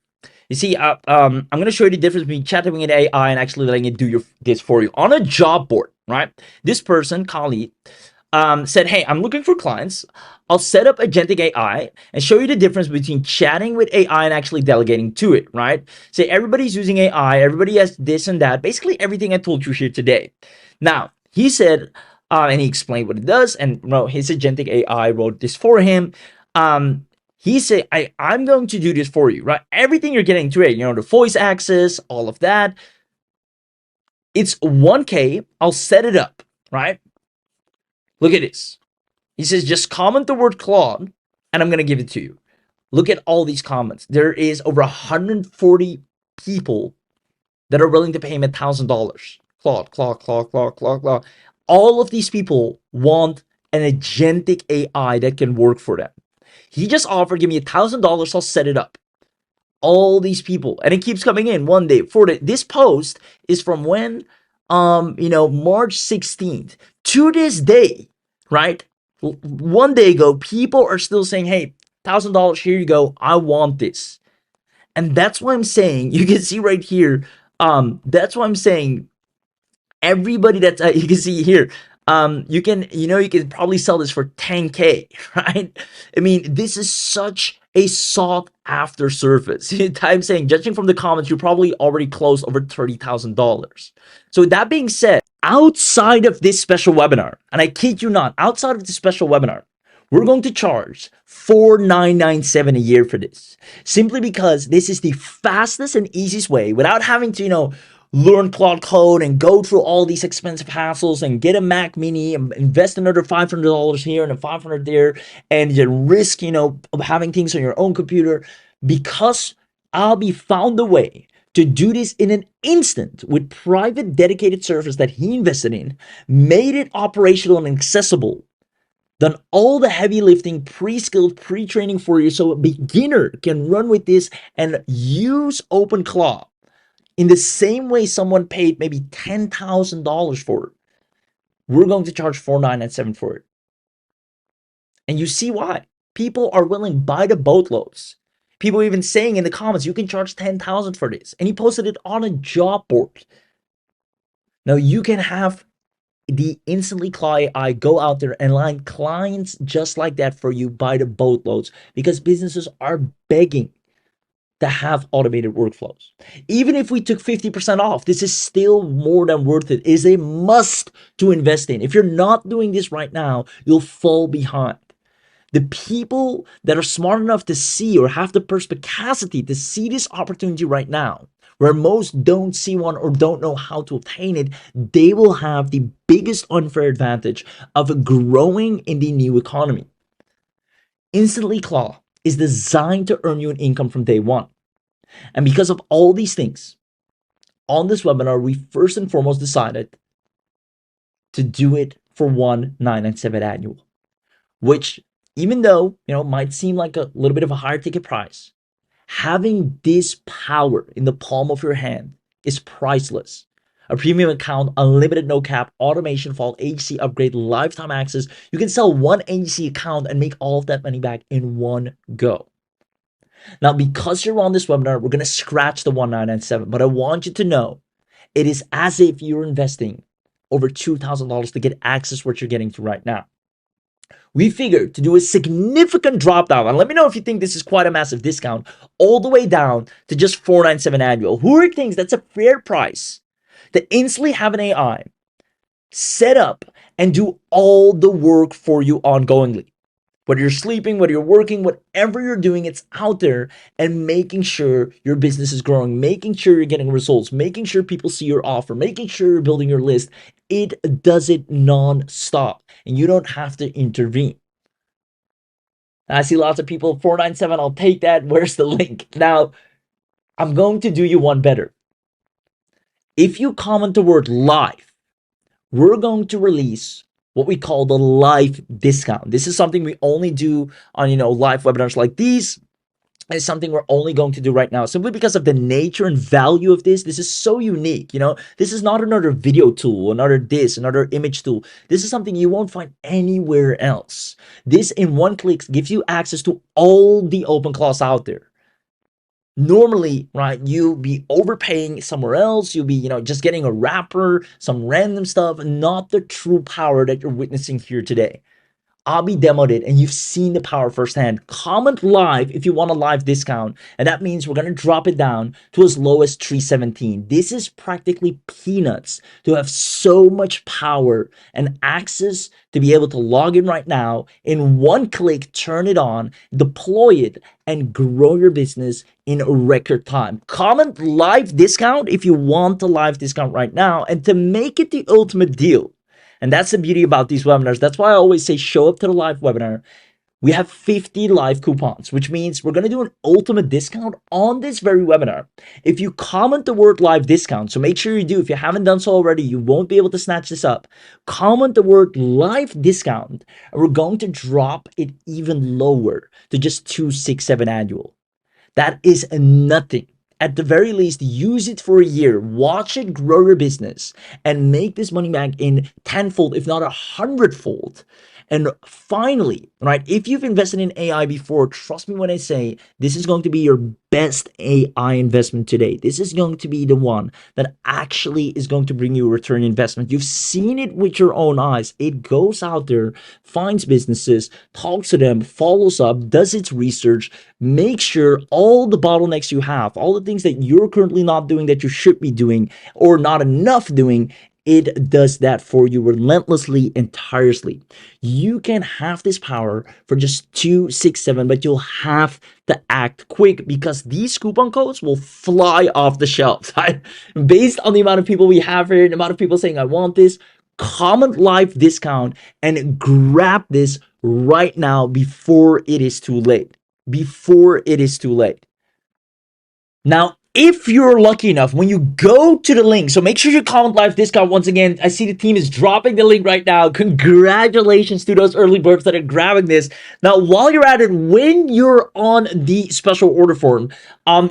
You see, I'm going to show you the difference between chatting with AI and actually letting it do this for you on a job board, right? This person, Khalid, said, hey, I'm looking for clients. I'll set up agentic AI and show you the difference between chatting with AI and actually delegating to it, right? Say everybody's using AI, everybody has this and that, basically everything I told you here today. Now, he said, and he explained what it does, and his agentic AI wrote this for him. He said, I'm going to do this for you, right? Everything you're getting to it, the voice access, all of that. It's 1K. I'll set it up, right? Look at this. He says, just comment the word Claude, and I'm going to give it to you. Look at all these comments. There is over 140 people that are willing to pay him $1,000. Claude. All of these people want an agentic AI that can work for them. He just offered, give me $1,000, I'll set it up. All these people, and it keeps coming in one day. This post is from when, March 16th. To this day, right? One day ago, people are still saying, hey, $1,000, here you go. I want this. And that's why I'm saying, you can see right here, that's why I'm saying everybody that you can see here, you can probably sell this for 10K, right? I mean, this is such a sought after service. I'm saying, judging from the comments, you probably already closed over $30,000. So that being said, outside of this special webinar, and I kid you not, outside of this special webinar, we're going to charge $4,997 a year for this, simply because this is the fastest and easiest way without having to, learn Claude Code and go through all these expensive hassles and get a Mac Mini and invest another $500 here and a $500 there, and you risk, of having things on your own computer. Because Abhi found a way to do this in an instant with private dedicated servers that he invested in, made it operational and accessible, done all the heavy lifting, pre-skilled, pre-training for you, so a beginner can run with this and use OpenClaw in the same way someone paid maybe $10,000 for it. We're going to charge $4,997 for it. And you see why. People are willing by the boatloads. People even saying in the comments, you can charge $10,000 for this. And he posted it on a job board. Now you can have the InstantlyClaw AI go out there and line clients just like that for you by the boatloads, because businesses are begging to have automated workflows. Even if we took 50% off, this is still more than worth it. It is a must to invest in. If you're not doing this right now, you'll fall behind. The people that are smart enough to see or have the perspicacity to see this opportunity right now, where most don't see one or don't know how to obtain it, they will have the biggest unfair advantage of growing in the new economy. InstantlyClaw is designed to earn you an income from day one. And because of all these things, on this webinar, we first and foremost decided to do it for $1,997 annual, which, even though, might seem like a little bit of a higher ticket price, having this power in the palm of your hand is priceless. A premium account, unlimited no cap, automation for all agency upgrade, lifetime access. You can sell one agency account and make all of that money back in one go. Now, because you're on this webinar, we're going to scratch the $1,997, but I want you to know it is as if you're investing over $2,000 to get access to what you're getting to right now. We figured to do a significant drop down, and let me know if you think this is quite a massive discount, all the way down to just $497 annual. Who thinks that's a fair price to instantly have an AI set up and do all the work for you ongoingly Whether you're sleeping, whether you're working, whatever you're doing, it's out there, and making sure your business is growing, making sure you're getting results, making sure people see your offer, making sure you're building your list. It does it non-stop, and you don't have to intervene. I see lots of people, 497, I'll take that. Where's the link? Now, I'm going to do you one better. If you comment the word live, we're going to release what we call the live discount. This is something we only do on, live webinars like these. It's something we're only going to do right now, simply because of the nature and value of this. This is so unique. This is not another video tool, another image tool. This is something you won't find anywhere else. This, in one click, gives you access to all the open claws out there. Normally, right, you'll be overpaying somewhere else. You'll be, just getting a wrapper, some random stuff, not the true power that you're witnessing here today. Abhi demoed it, and you've seen the power firsthand. Comment live if you want a live discount, and that means we're going to drop it down to as low as 317. This is practically peanuts to have so much power and access to be able to log in right now, in one click, turn it on, deploy it, and grow your business in a record time. Comment live discount if you want the live discount right now, and to make it the ultimate deal. And that's the beauty about these webinars. That's why I always say show up to the live webinar. We have 50 live coupons, which means we're going to do an ultimate discount on this very webinar. If you comment the word live discount, so make sure you do. If you haven't done so already, you won't be able to snatch this up. Comment the word live discount, and we're going to drop it even lower to just 267 annual. That is nothing. At the very least, use it for a year, watch it grow your business, and make this money back in tenfold, if not 100-fold. And finally, right, if you've invested in AI before, trust me when I say this is going to be your best AI investment today. This is going to be the one that actually is going to bring you a return investment. You've seen it with your own eyes. It goes out there, finds businesses, talks to them, follows up, does its research, makes sure all the bottlenecks you have, all the things that you're currently not doing that you should be doing or not enough doing, it does that for you relentlessly and tirelessly. You can have this power for just 267, but you'll have to act quick, because these coupon codes will fly off the shelves. Based on the amount of people we have here, the amount of people saying, I want this, comment live discount and grab this right now before it is too late. Before it is too late. Now, if you're lucky enough, when you go to the link, so make sure you comment live discount. Once again, I see the team is dropping the link right now. Congratulations to those early birds that are grabbing this. Now, while you're at it, when you're on the special order form,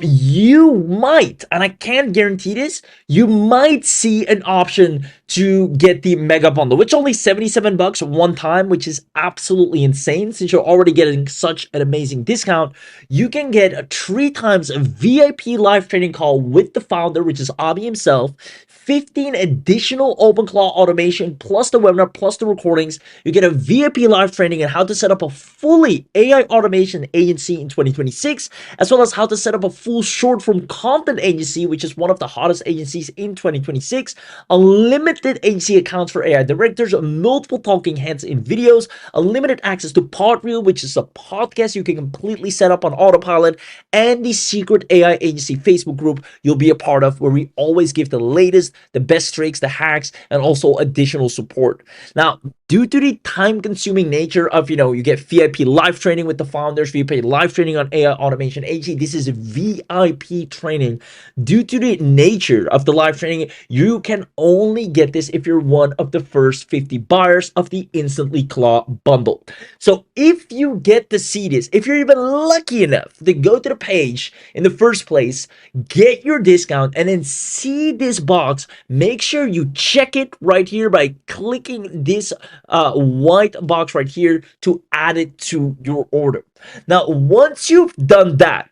you might, and I can't guarantee this, you might see an option to get the mega bundle, which only $77 one time, which is absolutely insane. Since you're already getting such an amazing discount, you can get a 3 times VIP live training call with the founder, which is Abhi himself, 15 additional OpenClaw automation, plus the webinar, plus the recordings. You get a VIP live training on how to set up a fully AI automation agency in 2026, as well as how to set up a full short form content agency, which is one of the hottest agencies in 2026, unlimited agency accounts for AI directors, multiple talking heads in videos, unlimited access to Podreel, which is a podcast you can completely set up on autopilot, and the secret AI agency Facebook group you'll be a part of, where we always give the latest, the best tricks, the hacks, and also additional support. Now, due to the time-consuming nature of, you get VIP live training with the founders, VIP live training on AI automation agency, this is a VIP training. Due to the nature of the live training, you can only get this if you're one of the first 50 buyers of the InstantlyClaw bundle. So if you get to see this, if you're even lucky enough to go to the page in the first place, get your discount, and then see this box, make sure you check it right here by clicking this white box right here to add it to your order. Now, once you've done that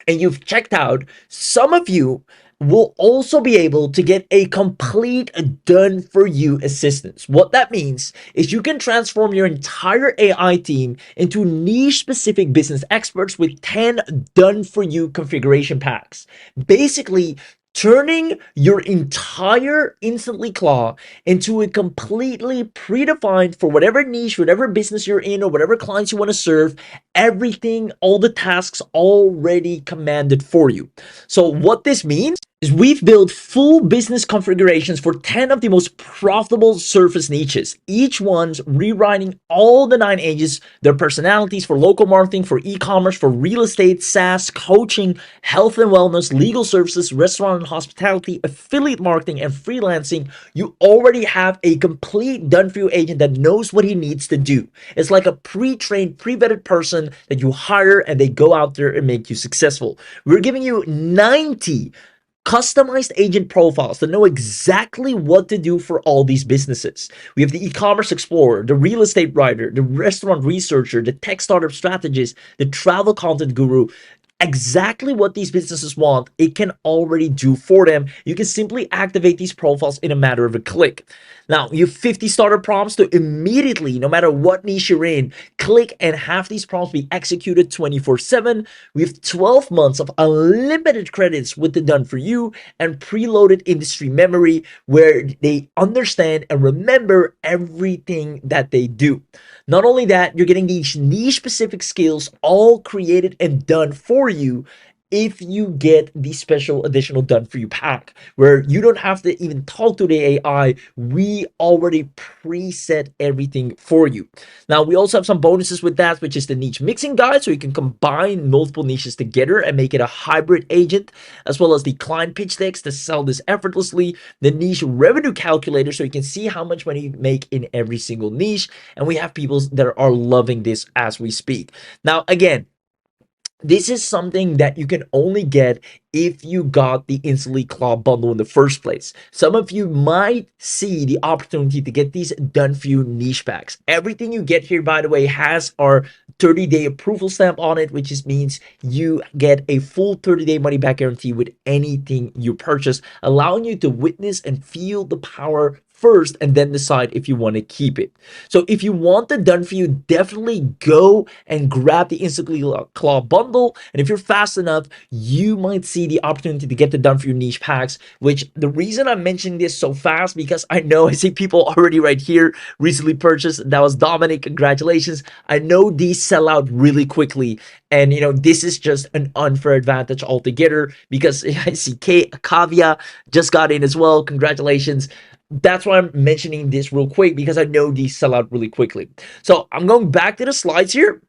and you've checked out, some of you will also be able to get a complete done for you assistance. What that means is you can transform your entire AI team into niche specific business experts with 10 done for you configuration packs. Basically, turning your entire InstantlyClaw into a completely predefined for whatever niche, whatever business you're in, or whatever clients you want to serve, everything, all the tasks already commanded for you. So what this means is we've built full business configurations for 10 of the most profitable surface niches, each one's rewriting all the 9 H's, their personalities for local marketing, for e-commerce, for real estate, SaaS, coaching, health and wellness, legal services, restaurant and hospitality, affiliate marketing, and freelancing. You already have a complete done-for-you agent that knows what he needs to do. It's like a pre-trained, pre-vetted person that you hire and they go out there and make you successful. We're giving you 90 customized agent profiles to know exactly what to do for all these businesses. We have the e-commerce explorer, the real estate writer, the restaurant researcher, the tech startup strategist, the travel content guru. Exactly what these businesses want, it can already do for them. You can simply activate these profiles in a matter of a click. Now, you have 50 starter prompts to immediately, no matter what niche you're in, click and have these prompts be executed 24/7. We have 12 months of unlimited credits with the done for you and preloaded industry memory where they understand and remember everything that they do. Not only that, you're getting these niche specific skills all created and done for you if you get the special additional done for you pack, where you don't have to even talk to the AI. We already preset everything for you. Now, we also have some bonuses with that, which is the niche mixing guide, so you can combine multiple niches together and make it a hybrid agent, as well as the client pitch decks to sell this effortlessly, the niche revenue calculator, so you can see how much money you make in every single niche. And we have people that are loving this as we speak. Now, again, this is something that you can only get if you got the InstantlyClaw bundle in the first place. Some of you might see the opportunity to get these done for you niche packs. Everything you get here, by the way, has our 30-day approval stamp on it, which means you get a full 30-day money back guarantee with anything you purchase, allowing you to witness and feel the power first and then decide if you want to keep it. So if you want the done for you, definitely go and grab the InstantlyClaw bundle. And if you're fast enough, you might see the opportunity to get the done for you niche packs, which the reason I'm mentioning this so fast, because I know I see people already right here recently purchased. That was Dominic. Congratulations. I know these sell out really quickly. And this is just an unfair advantage altogether, because I see Kavia just got in as well. Congratulations. That's why I'm mentioning this real quick, because I know these sell out really quickly. So I'm going back to the slides here.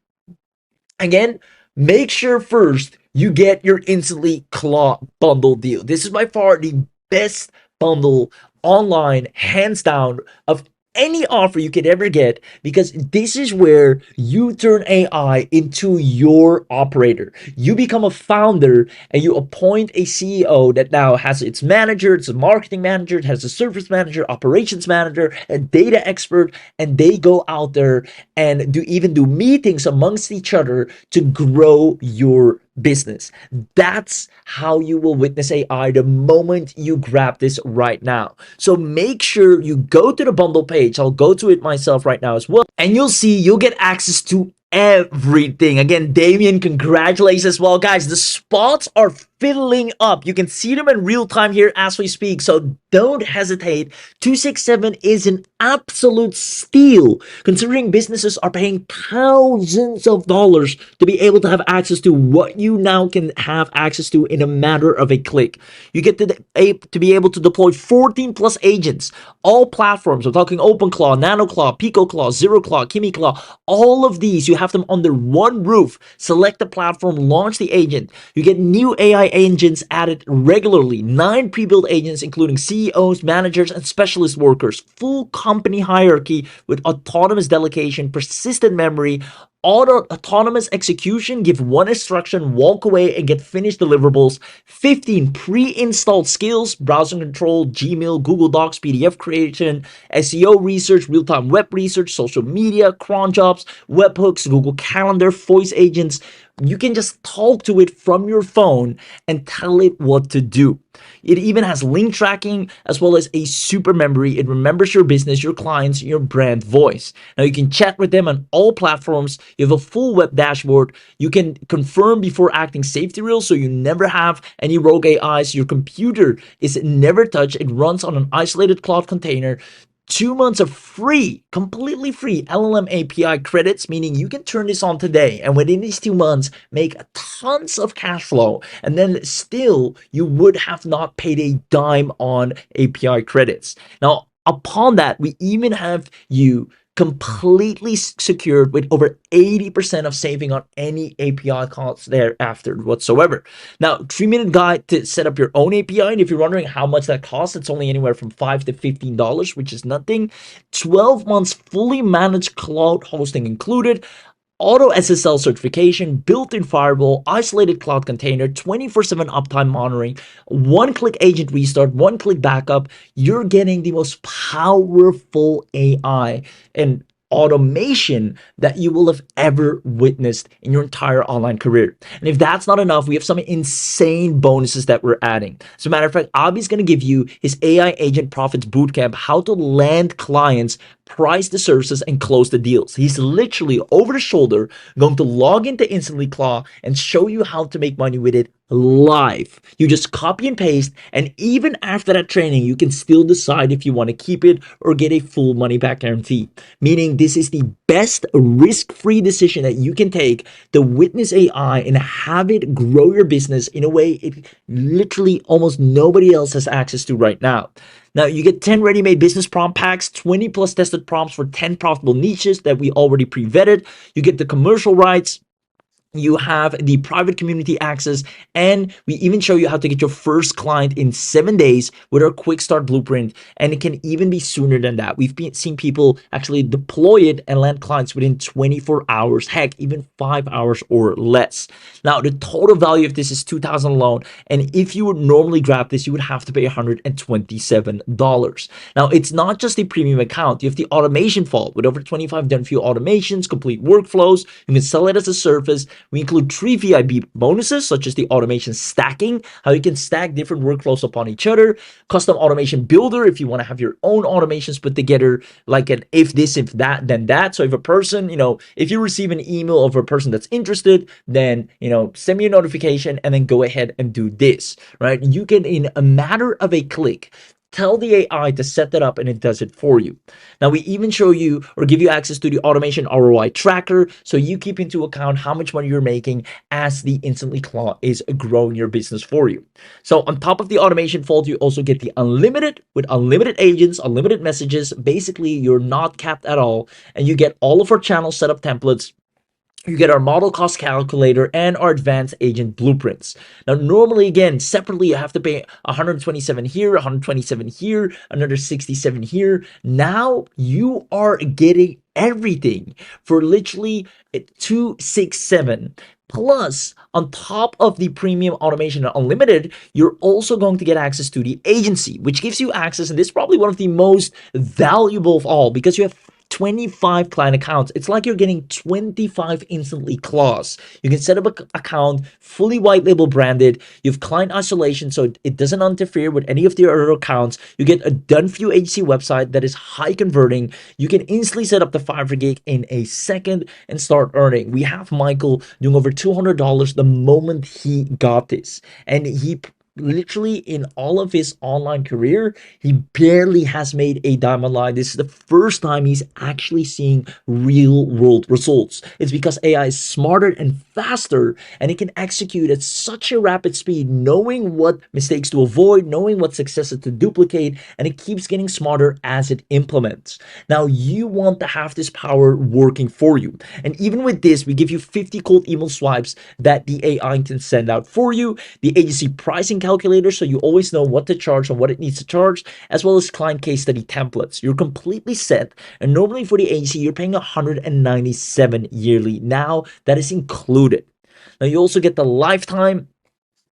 Again, make sure first you get your InstantlyClaw bundle deal. This is by far the best bundle online, hands down, of any offer you could ever get, because this is where you turn AI into your operator. You become a founder and you appoint a CEO that now has its manager, it's a marketing manager, it has a service manager, operations manager, a data expert, and they go out there and do meetings amongst each other to grow your business. That's how you will witness AI the moment you grab this right now. So make sure you go to the bundle page. I'll go to it myself right now as well, and you'll see you'll get access to everything. Again, Damien, congratulations as well. Guys, the spots are filling up. You can see them in real time here as we speak, so don't hesitate. 267 is an absolute steal, considering businesses are paying thousands of dollars to be able to have access to what you now can have access to in a matter of a click. You get to be able to deploy 14 plus agents, all platforms. We're talking OpenClaw, NanoClaw, PicoClaw, ZeroClaw, KimiClaw. All of these, you have them under one roof. Select the platform, launch the agent. You get new AI agents added regularly. 9 pre-built agents, including CEOs, managers, and specialist workers. Full company hierarchy with autonomous delegation, persistent memory, autonomous execution. Give one instruction, walk away, and get finished deliverables. 15 pre-installed skills: browser control, Gmail, Google Docs, PDF creation, SEO research, real-time web research, social media, cron jobs, webhooks, Google Calendar, voice agents. You can just talk to it from your phone and tell it what to do. It even has link tracking as well as a super memory. It remembers your business, your clients, your brand voice. Now you can chat with them on all platforms. You have a full web dashboard. You can confirm before acting safety rules so you never have any rogue AIs. Your computer is never touched. It runs on an isolated cloud container. 2 months of free, completely free LLM API credits, meaning you can turn this on today and within these 2 months make tons of cash flow. And then still, you would have not paid a dime on API credits. Now, upon that, we even have you completely secured with over 80% of saving on any API costs thereafter whatsoever. Now, 3-minute guide to set up your own API. And if you're wondering how much that costs, it's only anywhere from $5 to $15, which is nothing. 12 months fully managed cloud hosting included. Auto SSL certification, built-in firewall, isolated cloud container, 24/7 uptime monitoring, one-click agent restart, one-click backup. You're getting the most powerful AI and automation that you will have ever witnessed in your entire online career. And if that's not enough, we have some insane bonuses that we're adding. As a matter of fact, Abhi's going to give you his AI Agent Profits Bootcamp, how to land clients, price the services, and close the deals. He's literally over the shoulder going to log into InstantlyClaw and show you how to make money with it live. You just copy and paste, and even after that training, you can still decide if you want to keep it or get a full money back guarantee. Meaning, this is the best risk-free decision that you can take to witness AI and have it grow your business in a way it literally almost nobody else has access to right now. Now, you get 10 ready-made business prompt packs, 20 plus tested prompts for 10 profitable niches that we already pre-vetted. You get the commercial rights. You have the private community access, and we even show you how to get your first client in 7 days with our quick start blueprint. And it can even be sooner than that. We've seen people actually deploy it and land clients within 24 hours, heck, even 5 hours or less. Now, the total value of this is $2,000 alone. And if you would normally grab this, you would have to pay $127. Now, it's not just a premium account. You have the automation vault with over 25 done for you automations, complete workflows. You can sell it as a service. We include 3 VIP bonuses, such as the automation stacking, how you can stack different workflows upon each other, custom automation builder, if you want to have your own automations put together, like an if this, if that, then that. So if a person, if you receive an email of a person that's interested, then, send me a notification and then go ahead and do this, right? You can, in a matter of a click, tell the AI to set that up and it does it for you. Now, we even show you or give you access to the automation ROI tracker so you keep into account how much money you're making as the Instantly Claw is growing your business for you. So on top of the automation fold, you also get the unlimited with unlimited agents, unlimited messages. Basically, you're not capped at all, and you get all of our channel setup templates. You get our model cost calculator and our advanced agent blueprints. Now, normally, again, separately, you have to pay 127 here, 127 here, another 67 here. Now you are getting everything for literally 267. Plus, on top of the premium automation and unlimited, you're also going to get access to the agency, which gives you access, and this is probably one of the most valuable of all because you have 25 client accounts. It's like you're getting 25 Instantly Claws. You can set up an account, fully white label branded. You have client isolation, so it doesn't interfere with any of the other accounts. You get a done for you agency website that is high converting. You can instantly set up the Fiverr gig in a second and start earning. We have Michael doing over $200 the moment he got this, and he literally in all of his online career, he barely has made a dime online. This is the first time he's actually seeing real world results. It's because AI is smarter and faster, and it can execute at such a rapid speed, knowing what mistakes to avoid, knowing what successes to duplicate, and it keeps getting smarter as it implements. Now, you want to have this power working for you. And even with this, we give you 50 cold email swipes that the AI can send out for you, the agency pricing calculator, so you always know what to charge and what it needs to charge, as well as client case study templates. You're completely set, and normally for the agency, you're paying $197 yearly. Now, that is included. Now, you also get the lifetime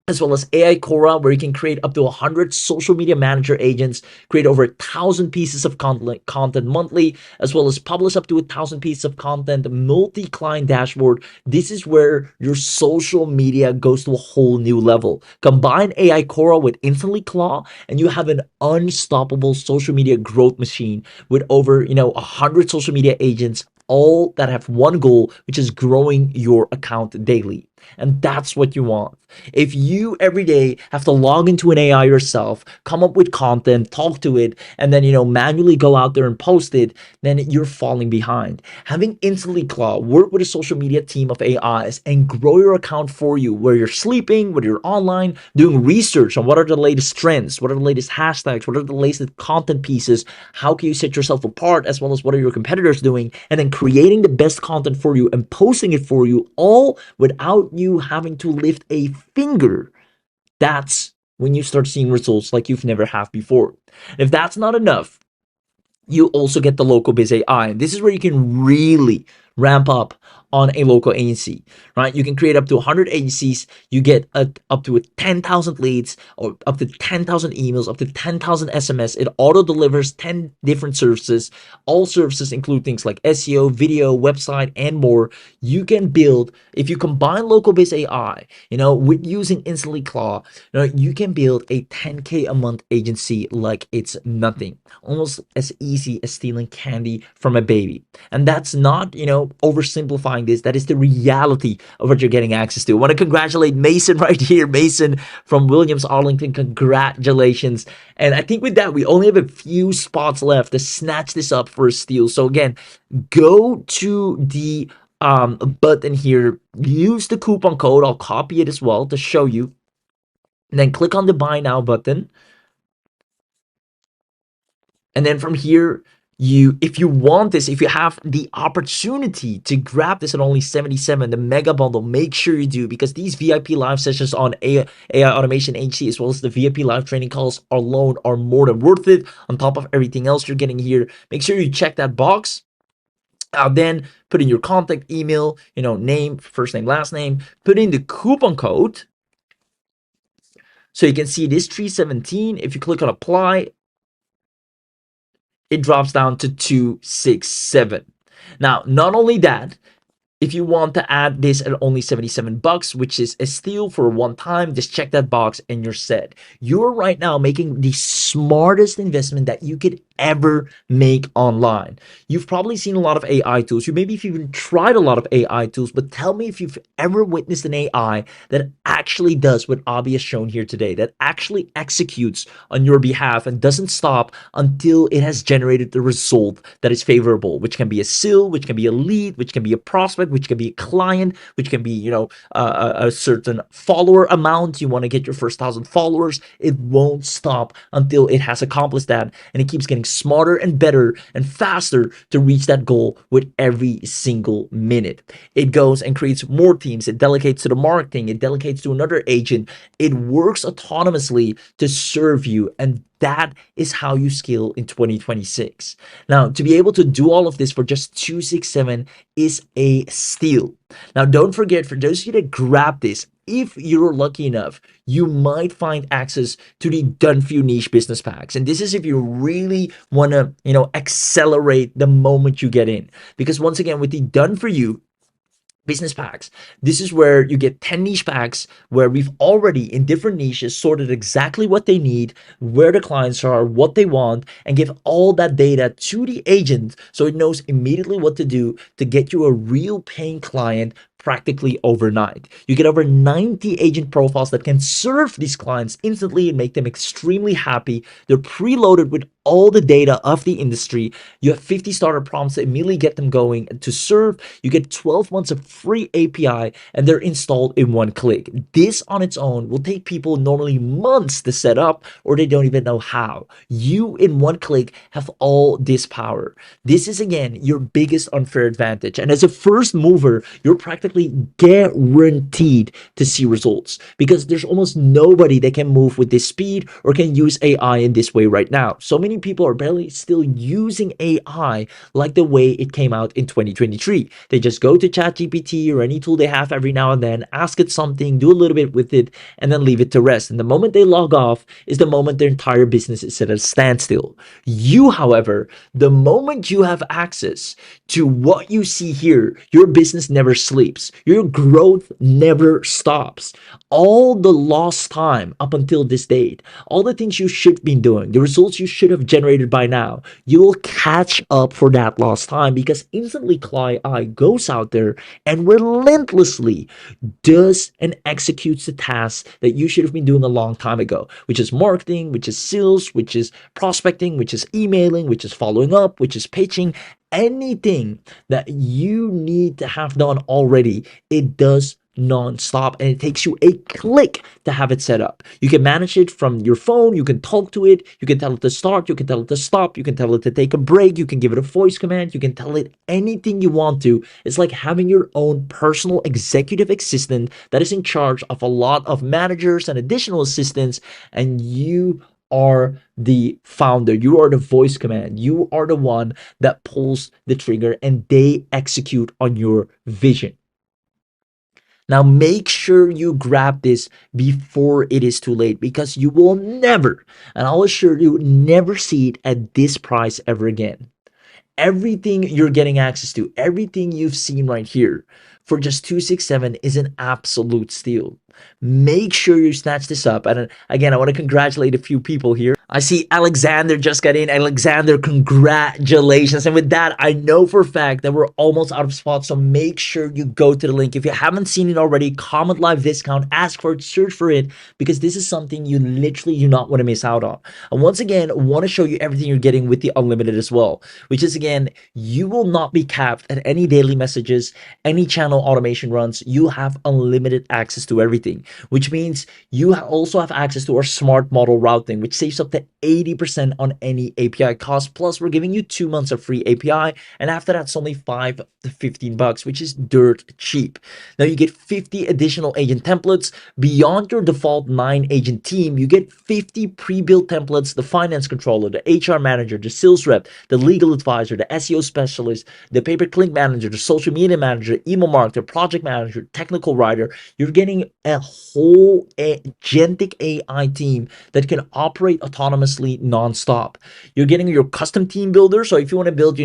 as well as AI Cora, where you can create up to 100 social media manager agents, create over 1,000 pieces of content monthly, as well as publish up to 1,000 pieces of content, multi-client dashboard. This is where your social media goes to a whole new level. Combine AI Cora with InstantlyClaw, and you have an unstoppable social media growth machine with over 100 social media agents, all that have one goal, which is growing your account daily. And that's what you want. If you every day have to log into an AI yourself, come up with content, talk to it, and then manually go out there and post it, then you're falling behind. Having InstantlyClaw work with a social media team of AIs and grow your account for you, where you're sleeping, whether you're online, doing research on what are the latest trends, what are the latest hashtags, what are the latest content pieces, how can you set yourself apart, as well as what are your competitors doing, and then creating the best content for you and posting it for you, all without you having to lift a finger. That's when you start seeing results like you've never had before. If that's not enough, you also get the local biz AI. This is where you can really ramp up on a local agency, right? You can create up to 100 agencies. You get up to 10,000 leads, or up to 10,000 emails, up to 10,000 SMS. It auto delivers 10 different services. All services include things like SEO, video, website, and more. You can build, if you combine local biz AI, with using InstantlyClaw, you can build a 10K a month agency like it's nothing, almost as easy as stealing candy from a baby. And that's not, oversimplifying this. That is the reality of what you're getting access to. I want to congratulate Mason right here. Mason from Williams Arlington, congratulations. And I think with that, we only have a few spots left to snatch this up for a steal. So again, go to the button here, use the coupon code. I'll copy it as well to show you. And then click on the buy now button. And then from here, if you want this, if you have the opportunity to grab this at only 77, the mega bundle, make sure you do, because these VIP live sessions on AI Automation HC, as well as the VIP live training calls alone, are more than worth it. On top of everything else you're getting here, make sure you check that box. Then put in your contact email, name, first name, last name, put in the coupon code. So you can see this 317. If you click on apply, it drops down to 267. Now, not only that, if you want to add this at only $77, which is a steal for one time, just check that box and you're set. You're right now making the smartest investment that you could ever make online. You've probably seen a lot of AI tools. Maybe if you've even tried a lot of AI tools, but tell me if you've ever witnessed an AI that actually does what Abhi has shown here today, that actually executes on your behalf and doesn't stop until it has generated the result that is favorable, which can be a sale, which can be a lead, which can be a prospect, which can be a client, which can be, a certain follower amount. You want to get your first 1,000 followers. It won't stop until it has accomplished that. And it keeps getting smarter and better and faster to reach that goal with every single minute. It goes and creates more teams. It delegates to the marketing. It delegates to another agent. It works autonomously to serve you. And that is how you scale in 2026. Now, to be able to do all of this for just 267 is a steal. Now, don't forget, for those of you that grab this, if you're lucky enough, you might find access to the done for you niche business packs. And this is if you really want to, accelerate the moment you get in. Because once again, with the done for you business packs, this is where you get 10 niche packs where we've already in different niches sorted exactly what they need, where the clients are, what they want, and give all that data to the agent so it knows immediately what to do to get you a real paying client practically overnight. You get over 90 agent profiles that can serve these clients instantly and make them extremely happy. They're preloaded with all the data of the industry. You have 50 starter prompts to immediately get them going to serve. You get 12 months of free API, and they're installed in one click. This on its own will take people normally months to set up, or they don't even know how. You in one click have all this power. This is again your biggest unfair advantage. And as a first mover, you're practically guaranteed to see results, because there's almost nobody that can move with this speed or can use AI in this way right now. So many many people are barely still using AI like the way it came out in 2023. They just go to ChatGPT or any tool they have every now and then, ask it something, do a little bit with it, and then leave it to rest. And the moment they log off is the moment their entire business is at a standstill. You, however, the moment you have access to what you see here, your business never sleeps. Your growth never stops. All the lost time up until this date, all the things you should be doing, the results you should have generated by now, you will catch up for that lost time because Instantly Claw AI goes out there and relentlessly does and executes the tasks that you should have been doing a long time ago, which is marketing, which is sales, which is prospecting, which is emailing, which is following up, which is pitching. Anything that you need to have done already, it does non-stop, and it takes you a click to have it set up. You can manage it from your phone, you can talk to it, you can tell it to start, you can tell it to stop, you can tell it to take a break, you can give it a voice command, you can tell it anything you want to. It's like having your own personal executive assistant that is in charge of a lot of managers and additional assistants, and you are the founder, you are the voice command, you are the one that pulls the trigger, and they execute on your vision. Now, make sure you grab this before it is too late because you will never, and I'll assure you, never see it at this price ever again. Everything you're getting access to, everything you've seen right here for just 267 is an absolute steal. Make sure you snatch this up. And again, I want to congratulate a few people here. I see Alexander just got in. Alexander, congratulations. And with that, I know for a fact that we're almost out of spots. So make sure you go to the link. If you haven't seen it already, comment live discount, ask for it, search for it, because this is something you literally do not want to miss out on. And once again, I want to show you everything you're getting with the unlimited as well, which is again, you will not be capped at any daily messages, any channel automation runs. You have unlimited access to everything, which means you also have access to our smart model routing, which saves up to 80% on any API cost. Plus, we're giving you 2 months of free API, and after that, it's only $5 to $15, which is dirt cheap. Now, you get 50 additional agent templates beyond your default 9-agent team. You get 50 pre-built templates: the finance controller, the HR manager, the sales rep, the legal advisor, the SEO specialist, the pay-per-click manager, the social media manager, email marketer, project manager, technical writer. You're getting a whole agentic AI team that can operate autonomously nonstop. You're getting your custom team builder. So if you want to build,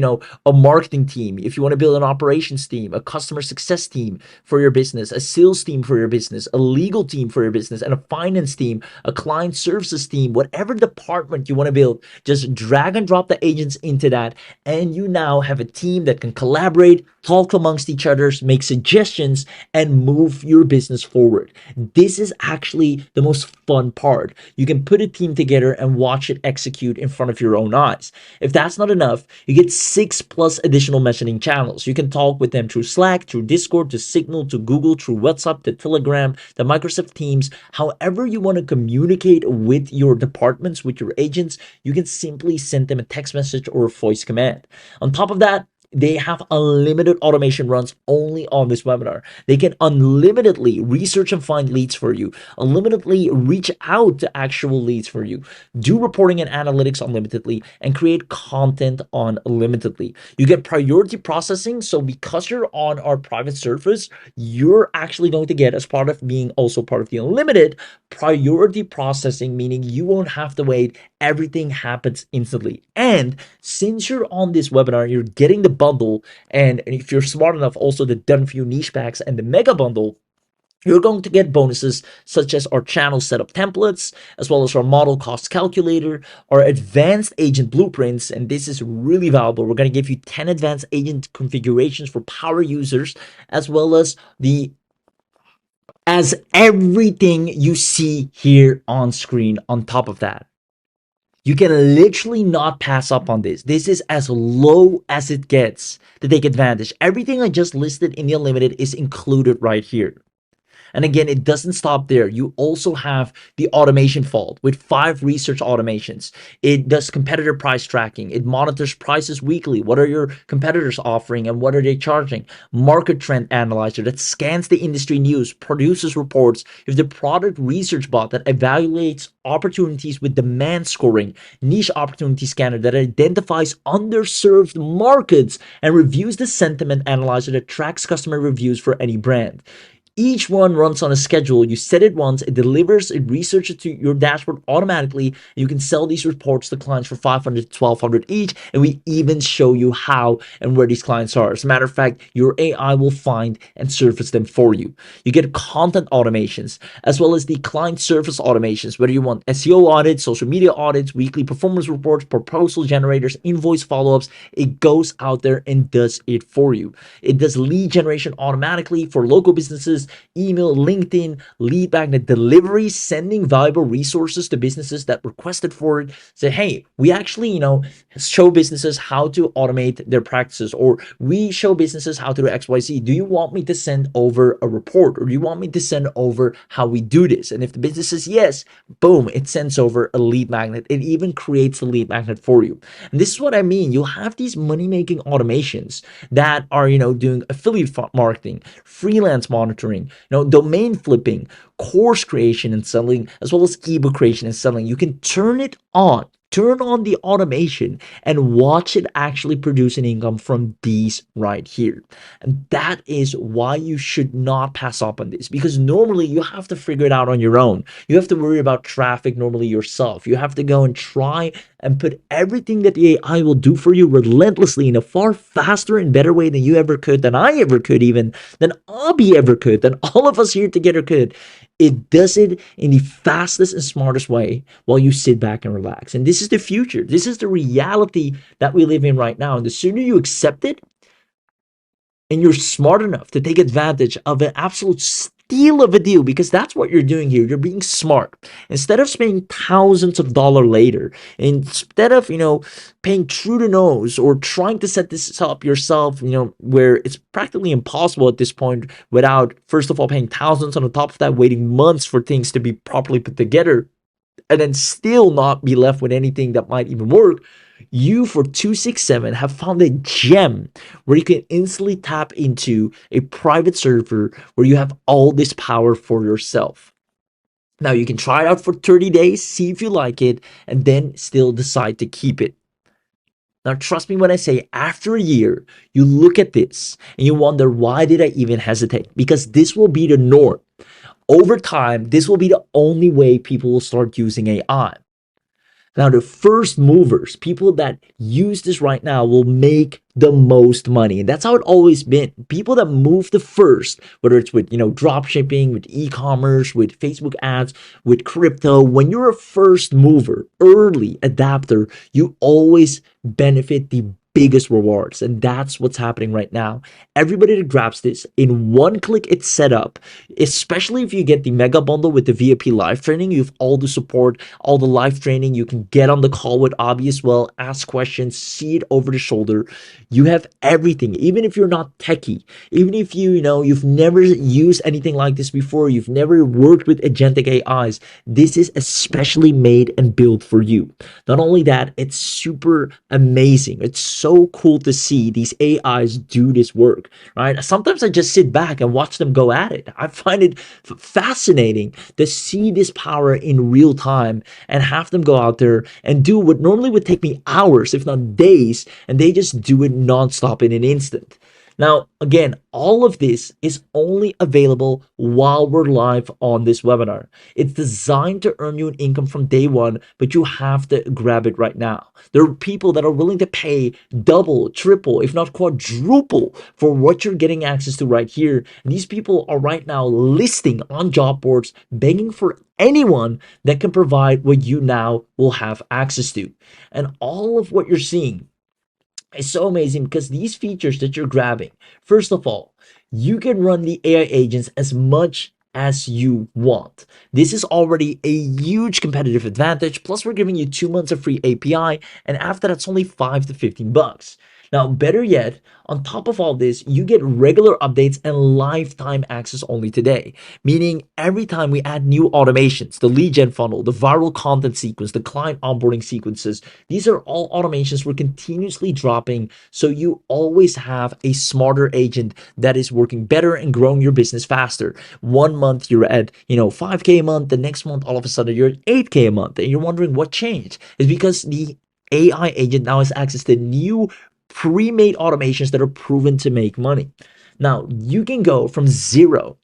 a marketing team, if you want to build an operations team, a customer success team for your business, a sales team for your business, a legal team for your business, and a finance team, a client services team, whatever department you want to build, just drag and drop the agents into that, and you now have a team that can collaborate, talk amongst each other, make suggestions, and move your business forward. This is actually the most fun part. You can put a team together and watch it execute in front of your own eyes. If that's not enough, you get 6+ additional messaging channels. You can talk with them through Slack, through Discord, to Signal, to Google, through WhatsApp, to Telegram, the Microsoft Teams. However you want to communicate with your departments, with your agents, you can simply send them a text message or a voice command. On top of that, they have unlimited automation runs only on this webinar. They can unlimitedly research and find leads for you, unlimitedly reach out to actual leads for you, do reporting and analytics unlimitedly, and create content unlimitedly. You get priority processing. So because you're on our private service, you're actually going to get, as part of being also part of the unlimited, priority processing, meaning you won't have to wait. Everything happens instantly. And since you're on this webinar, you're getting the bundle, and if you're smart enough, also the done for you niche packs and the mega bundle. You're going to get bonuses such as our channel setup templates, as well as our model cost calculator, our advanced agent blueprints, and this is really valuable. We're going to give you 10 advanced agent configurations for power users, as well as everything you see here on screen. On top of that, you can literally not pass up on this. This is as low as it gets to take advantage. Everything I just listed in the unlimited is included right here. And again, it doesn't stop there. You also have the automation vault with 5 research automations. It does competitor price tracking. It monitors prices weekly. What are your competitors offering and what are they charging? Market trend analyzer that scans the industry news, produces reports. If the product research bot that evaluates opportunities with demand scoring, niche opportunity scanner that identifies underserved markets and reviews the sentiment analyzer that tracks customer reviews for any brand. Each one runs on a schedule. You set it once, it delivers, it researches to your dashboard automatically. You can sell these reports to clients for 500 to 1200 each, and we even show you how and where these clients are. As a matter of fact, your AI will find and surface them for you. You get content automations as well as the client service automations, whether you want SEO audits, social media audits, weekly performance reports, proposal generators, invoice follow-ups. It goes out there and does it for you. It does lead generation automatically for local businesses, email, LinkedIn, lead magnet delivery, sending valuable resources to businesses that requested for it. Say, hey, we actually, show businesses how to automate their practices, or we show businesses how to do XYZ. Do you want me to send over a report, or do you want me to send over how we do this? And if the business says yes, boom, it sends over a lead magnet. It even creates a lead magnet for you. And this is what I mean. You'll have these money-making automations that are, doing affiliate marketing, freelance monitoring, domain flipping, course creation and selling, as well as ebook creation and selling. You can turn it on. Turn on the automation and watch it actually produce an income from these right here. And that is why you should not pass up on this, because normally you have to figure it out on your own. You have to worry about traffic normally yourself. You have to go and try and put everything that the AI will do for you relentlessly in a far faster and better way than you ever could, than I ever could, even than Abhi ever could, than all of us here together could. It does it in the fastest and smartest way while you sit back and relax. And this is the future. This is the reality that we live in right now. And the sooner you accept it, and you're smart enough to take advantage of an absolute steal of a deal, because that's what you're doing here. You're being smart. Instead of spending thousands of dollars later, instead of, paying through the nose or trying to set this up yourself, where it's practically impossible at this point without, first of all, paying thousands, on the top of that, waiting months for things to be properly put together, and then still not be left with anything that might even work. You, for 267, have found a gem where you can instantly tap into a private server where you have all this power for yourself. Now, you can try it out for 30 days, see if you like it, and then still decide to keep it. Now, trust me when I say, after a year, you look at this and you wonder, why did I even hesitate? Because this will be the norm. Over time, this will be the only way people will start using AI. Now, the first movers, people that use this right now, will make the most money. And that's how it always been. People that move the first, whether it's with, drop shipping, with e-commerce, with Facebook ads, with crypto, when you're a first mover, early adapter, you always benefit the biggest rewards. And that's what's happening right now. Everybody that grabs this, in one click, it's set up. Especially if you get the mega bundle with the VIP live training, you have all the support, all the live training. You can get on the call with Abhi as well, ask questions, see it over the shoulder. You have everything. Even if you're not techie, even if you've never used anything like this before, you've never worked with agentic AIs, this is especially made and built for you. Not only that, it's super amazing. It's so cool to see these AIs do this work, right? Sometimes I just sit back and watch them go at it. I find it fascinating to see this power in real time and have them go out there and do what normally would take me hours, if not days, and they just do it nonstop in an instant. Now, again, all of this is only available while we're live on this webinar. It's designed to earn you an income from day one, but you have to grab it right now. There are people that are willing to pay double, triple, if not quadruple for what you're getting access to right here. And these people are right now listing on job boards, begging for anyone that can provide what you now will have access to. And all of what you're seeing, it's so amazing because these features that you're grabbing, first of all, you can run the AI agents as much as you want. This is already a huge competitive advantage. Plus, we're giving you 2 months of free API, and after that's only $5 to $15. Now, better yet, on top of all this, you get regular updates and lifetime access only today. Meaning, every time we add new automations, the lead gen funnel, the viral content sequence, the client onboarding sequences, these are all automations we're continuously dropping. So you always have a smarter agent that is working better and growing your business faster. 1 month you're at, 5K a month. The next month, all of a sudden, you're at 8K a month. And you're wondering what changed. It's because the AI agent now has access to new pre-made automations that are proven to make money. Now, you can go from zero,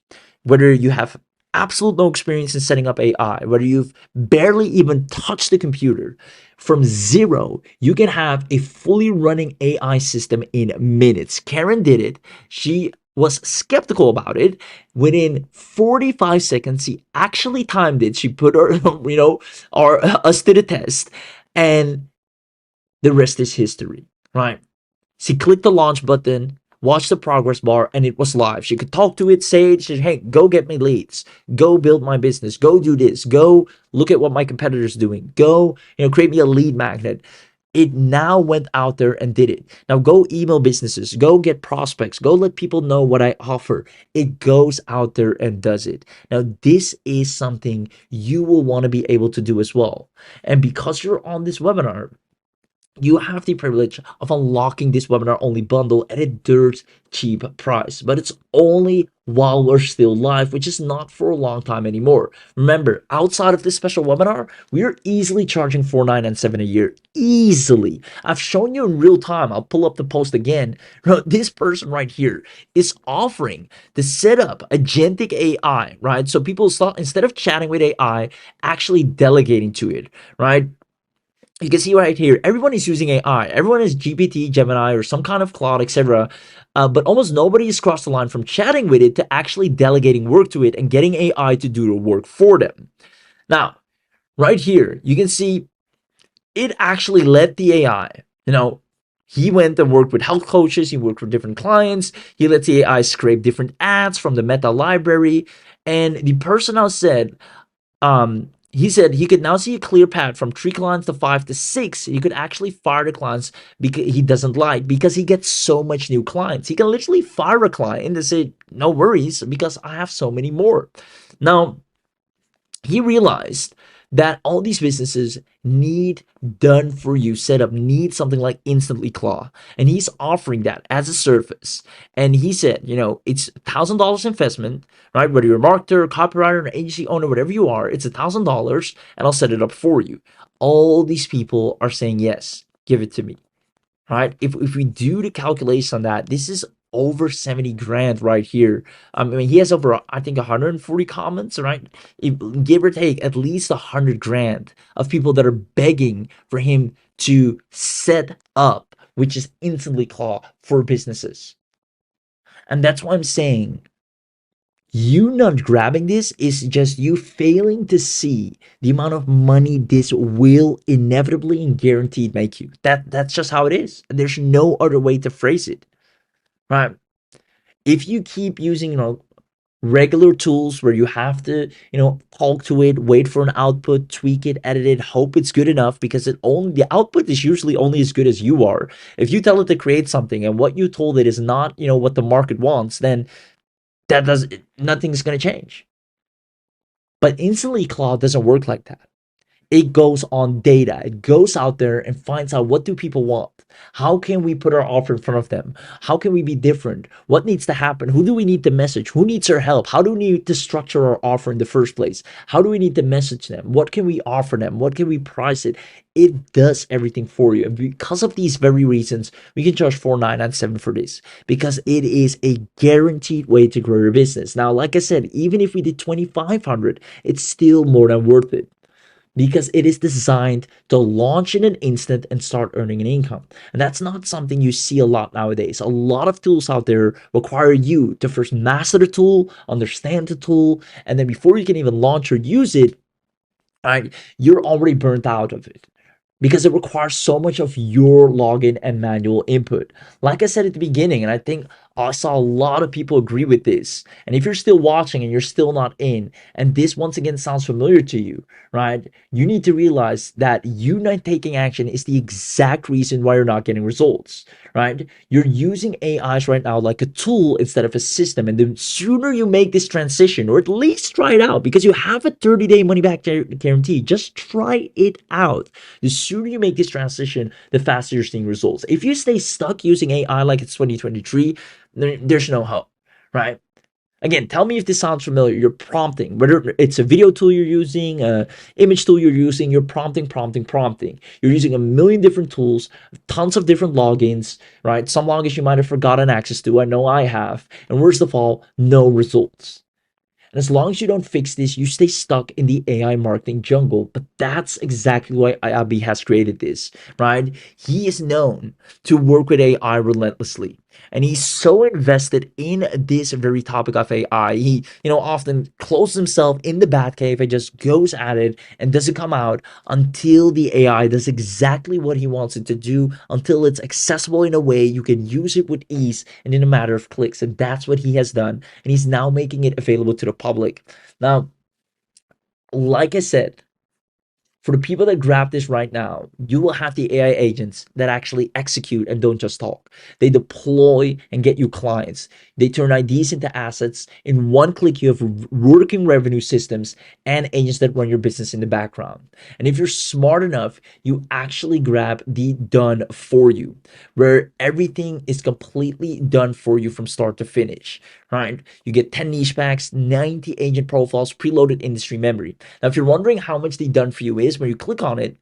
whether you have absolute no experience in setting up AI, whether you've barely even touched the computer, from zero, you can have a fully running AI system in minutes. Karen did it. She was skeptical about it. Within 45 seconds, she actually timed it. She put her, us to the test, and the rest is history, right? She clicked the launch button, watched the progress bar, and it was live. She could talk to it, say it, hey, go get me leads, go build my business, go do this, go look at what my competitor's doing, go, create me a lead magnet. It now went out there and did it. Now go email businesses, go get prospects, go let people know what I offer. It goes out there and does it. Now, this is something you will want to be able to do as well. And because you're on this webinar, you have the privilege of unlocking this webinar only bundle at a dirt cheap price, but it's only while we're still live, which is not for a long time anymore. Remember, outside of this special webinar, we are easily charging $4,997 a year. Easily. I've shown you in real time. I'll pull up the post again. This person right here is offering to set up agentic AI, right? So people start, instead of chatting with AI, actually delegating to it, right? You can see right here, everyone is using AI. Everyone is GPT, Gemini, or some kind of Claude, etc. But almost nobody has crossed the line from chatting with it to actually delegating work to it and getting AI to do the work for them. Now, right here, you can see it actually let the AI, he went and worked with health coaches, he worked with different clients, he let the AI scrape different ads from the meta library, and the person now said, he said he could now see a clear path from 3 clients to 5 to 6. He could actually fire the clients because he doesn't like, because he gets so much new clients. He can literally fire a client and say, no worries, because I have so many more. Now, he realized that all these businesses need done for you setup, need something like InstantlyClaw, and he's offering that as a service. And he said, it's $1,000 investment, right? Whether you're a marketer, copywriter, an agency owner, whatever you are, it's $1,000, and I'll set it up for you. All these people are saying yes, give it to me, right? If we do the calculation on that, this is over 70 grand right here. I mean, he has over, I think, 140 comments, right? Give or take at least 100 grand of people that are begging for him to set up, which is InstantlyClaw for businesses. And that's why I'm saying, you not grabbing this is just you failing to see the amount of money this will inevitably and guaranteed make you. That's just how it is. There's no other way to phrase it, right? If you keep using, regular tools where you have to, talk to it, wait for an output, tweak it, edit it, hope it's good enough, because the output is usually only as good as you are. If you tell it to create something and what you told it is not, what the market wants, then nothing's going to change. But InstantlyClaw doesn't work like that. It goes on data. It goes out there and finds out, what do people want? How can we put our offer in front of them? How can we be different? What needs to happen? Who do we need to message? Who needs our help? How do we need to structure our offer in the first place? How do we need to message them? What can we offer them? What can we price it? It does everything for you. And because of these very reasons, we can charge $4,997 for this, because it is a guaranteed way to grow your business. Now, like I said, even if we did $2,500, it's still more than worth it, because it is designed to launch in an instant and start earning an income. And that's not something you see a lot nowadays. A lot of tools out there require you to first master the tool, understand the tool, and then before you can even launch or use it, right, you're already burnt out of it, because it requires so much of your login and manual input. Like I said at the beginning, and I think I saw a lot of people agree with this. And if you're still watching and you're still not in, and this once again sounds familiar to you, right? You need to realize that you not taking action is the exact reason why you're not getting results, right? You're using AIs right now like a tool instead of a system. And the sooner you make this transition, or at least try it out, because you have a 30-day money back guarantee, just try it out. The sooner you make this transition, the faster you're seeing results. If you stay stuck using AI like it's 2023, there's no hope, right? Again, tell me if this sounds familiar. You're prompting, whether it's a video tool you're using, a image tool you're using, you're prompting. You're using a million different tools, tons of different logins, right? Some logins you might have forgotten access to. I know I have. And worst of all, no results. And as long as you don't fix this, you stay stuck in the AI marketing jungle. But that's exactly why Abhi has created this, right? He is known to work with AI relentlessly. And he's so invested in this very topic of AI. He, often closes himself in the Batcave and just goes at it and doesn't come out until the AI does exactly what he wants it to do, until it's accessible in a way you can use it with ease and in a matter of clicks. And that's what he has done. And he's now making it available to the public. Now, like I said, for the people that grab this right now, you will have the AI agents that actually execute and don't just talk. They deploy and get you clients. They turn ideas into assets. In one click, you have working revenue systems and agents that run your business in the background. And if you're smart enough, you actually grab the done for you, where everything is completely done for you from start to finish, right? You get 10 niche packs, 90 agent profiles, preloaded industry memory. Now, if you're wondering how much the done for you is, when you click on it,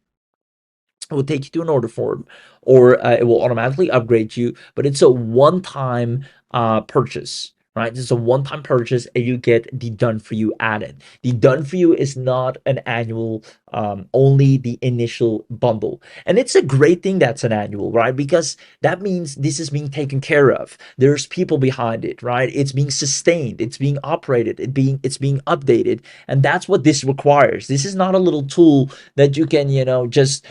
it will take you to an order form, or it will automatically upgrade you, but it's a one-time purchase, right? It's a one-time purchase and you get the done for you added. The done for you is not an annual, only the initial bundle. And it's a great thing that's an annual, right? Because that means this is being taken care of. There's people behind it, right? It's being sustained, it's being operated, it's being updated. And that's what this requires. This is not a little tool that you can, just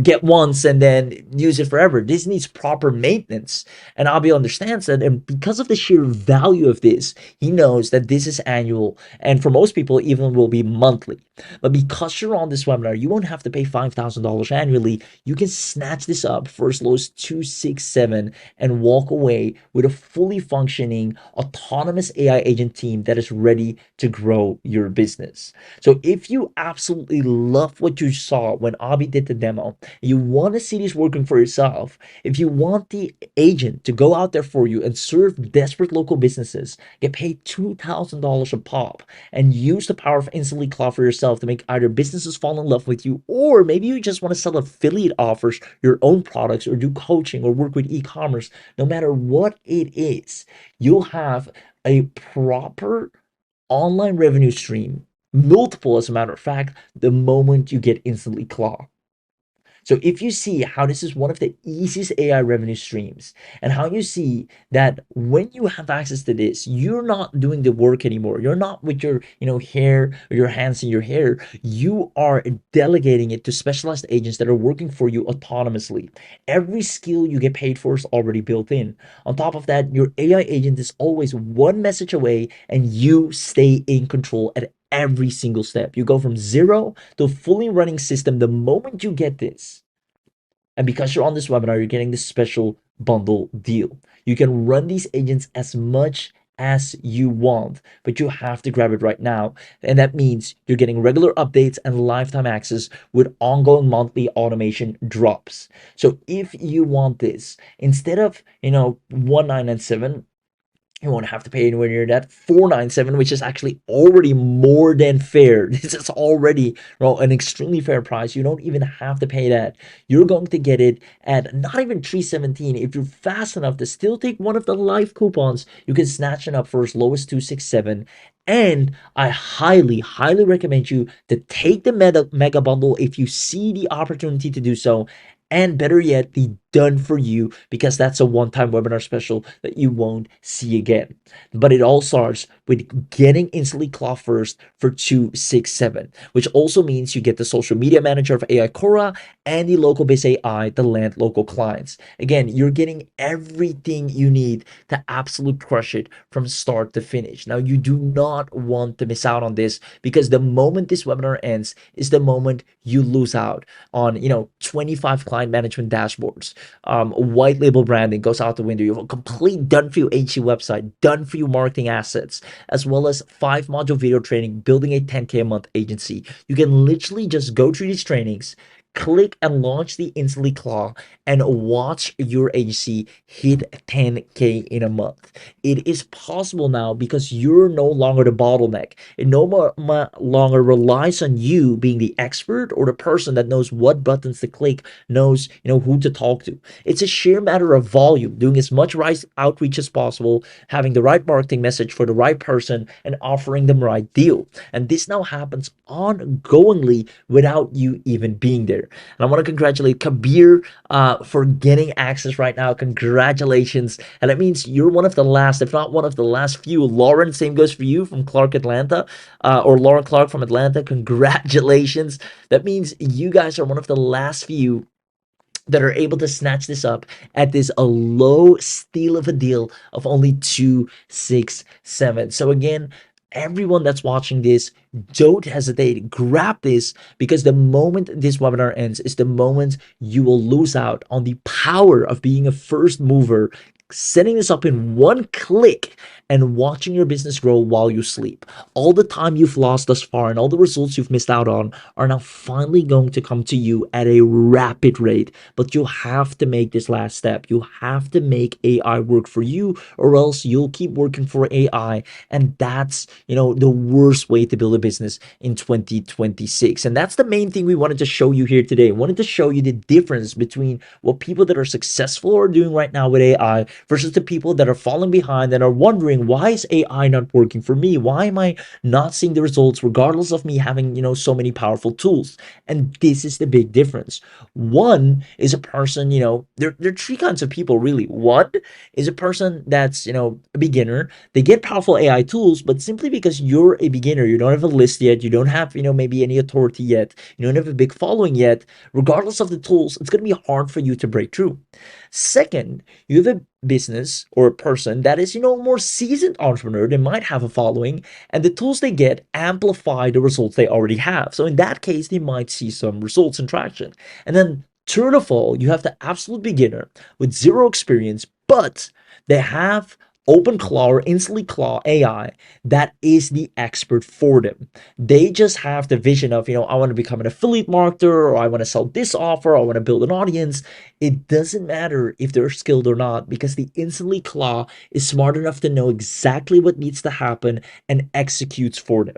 get once and then use it forever. This needs proper maintenance. And Abhi understands that. And because of the sheer value of this, he knows that this is annual. And for most people, even will be monthly. But because you're on this webinar, you won't have to pay $5,000 annually. You can snatch this up for as low as 267 and walk away with a fully functioning autonomous AI agent team that is ready to grow your business. So if you absolutely love what you saw when Abhi did the demo, you want to see this working for yourself, if you want the agent to go out there for you and serve desperate local businesses, get paid $2,000 a pop, and use the power of InstantlyClaw for yourself to make either businesses fall in love with you, or maybe you just want to sell affiliate offers, your own products, or do coaching or work with e-commerce, no matter what it is, you'll have a proper online revenue stream, multiple as a matter of fact, the moment you get InstantlyClaw. So if you see how this is one of the easiest AI revenue streams, and how you see that when you have access to this, you're not doing the work anymore. You're not with your, hair or your hands in your hair. You are delegating it to specialized agents that are working for you autonomously. Every skill you get paid for is already built in. On top of that, your AI agent is always one message away, and you stay in control at every single step. You go from zero to a fully running system the moment you get this. And because you're on this webinar, you're getting this special bundle deal. You can run these agents as much as you want, but you have to grab it right now. And that means you're getting regular updates and lifetime access with ongoing monthly automation drops. So if you want this, instead of, 1997, you won't have to pay anywhere near that. 497, which is actually already more than fair. This is already, an extremely fair price. You don't even have to pay that. You're going to get it at not even 317. If you're fast enough to still take one of the live coupons, you can snatch it up for as low as 267. And I highly, highly recommend you to take the mega bundle if you see the opportunity to do so. And better yet, the done for you, because that's a one-time webinar special that you won't see again. But it all starts with getting Instantly Claw first for 267, which also means you get the social media manager of AI Cora and the local based AI to land local clients. Again, you're getting everything you need to absolute crush it from start to finish. Now, you do not want to miss out on this, because the moment this webinar ends is the moment you lose out on 25 client management dashboards. White label branding goes out the window. You have a complete done for you agency website, done for you marketing assets, as well as 5 module video training, building a 10K a month agency. You can literally just go through these trainings, click and launch the Instantly Claw, and watch your agency hit 10K in a month. It is possible now because you're no longer the bottleneck. It longer relies on you being the expert or the person that knows what buttons to click, knows who to talk to. It's a sheer matter of volume, doing as much right outreach as possible, having the right marketing message for the right person, and offering them the right deal. And this now happens ongoingly without you even being there. And I want to congratulate Kabir for getting access right now. Congratulations. And that means you're one of the last, if not one of the last few. Lauren, same goes for you from Clark, Atlanta, or Lauren Clark from Atlanta. Congratulations. That means you guys are one of the last few that are able to snatch this up at this a low steal of a deal of only 267. So again, everyone that's watching this, don't hesitate, grab this, because the moment this webinar ends is the moment you will lose out on the power of being a first mover, setting this up in one click and watching your business grow while you sleep. All the time you've lost thus far and all the results you've missed out on are now finally going to come to you at a rapid rate. But you have to make this last step. You have to make AI work for you, or else you'll keep working for AI. And that's, the worst way to build a business in 2026. And that's the main thing we wanted to show you here today. I wanted to show you the difference between what people that are successful are doing right now with AI versus the people that are falling behind and are wondering, why is AI not working for me? Why am I not seeing the results regardless of me having, so many powerful tools? And this is the big difference. One is a person, there are three kinds of people really. One is a person that's, a beginner. They get powerful AI tools, but simply because you're a beginner, you don't have a list yet, you don't have, maybe any authority yet, you don't have a big following yet, regardless of the tools, it's going to be hard for you to break through. Second, you have a business or a person that is, more seasoned entrepreneur. They might have a following, and the tools they get amplify the results they already have. So in that case, they might see some results and traction. And then third of all, you have the absolute beginner with zero experience, but they have OpenClaw or InstantlyClaw AI that is the expert for them. They just have the vision of, I want to become an affiliate marketer, or I want to sell this offer, or I want to build an audience. It doesn't matter if they're skilled or not, because the InstantlyClaw is smart enough to know exactly what needs to happen and executes for them.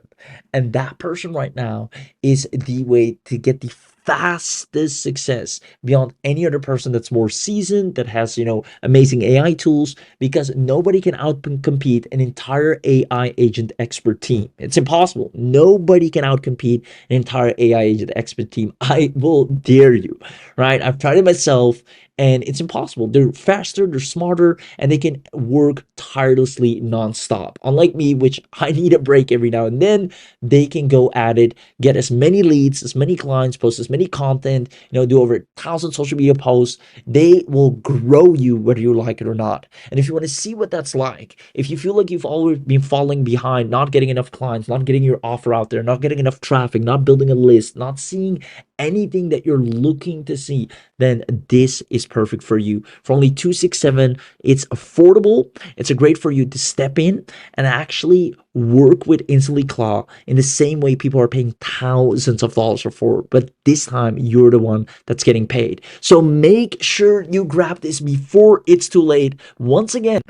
And that person right now is the way to get the fastest success beyond any other person that's more seasoned, that has, amazing AI tools, because nobody can outcompete an entire AI agent expert team. It's impossible. Nobody can outcompete an entire AI agent expert team. I will dare you, right? I've tried it myself, and it's impossible. They're faster, they're smarter, and they can work tirelessly nonstop. Unlike me, which I need a break every now and then, they can go at it, get as many leads, as many clients, post as many content, do over 1,000 social media posts. They will grow you whether you like it or not. And if you want to see what that's like, if you feel like you've always been falling behind, not getting enough clients, not getting your offer out there, not getting enough traffic, not building a list, not seeing anything that you're looking to see, then this is perfect for you. For only 267, it's affordable. It's a great for you to step in and actually work with InstantlyClaw in the same way people are paying thousands of dollars for, but this time you're the one that's getting paid. So make sure you grab this before it's too late. Once again,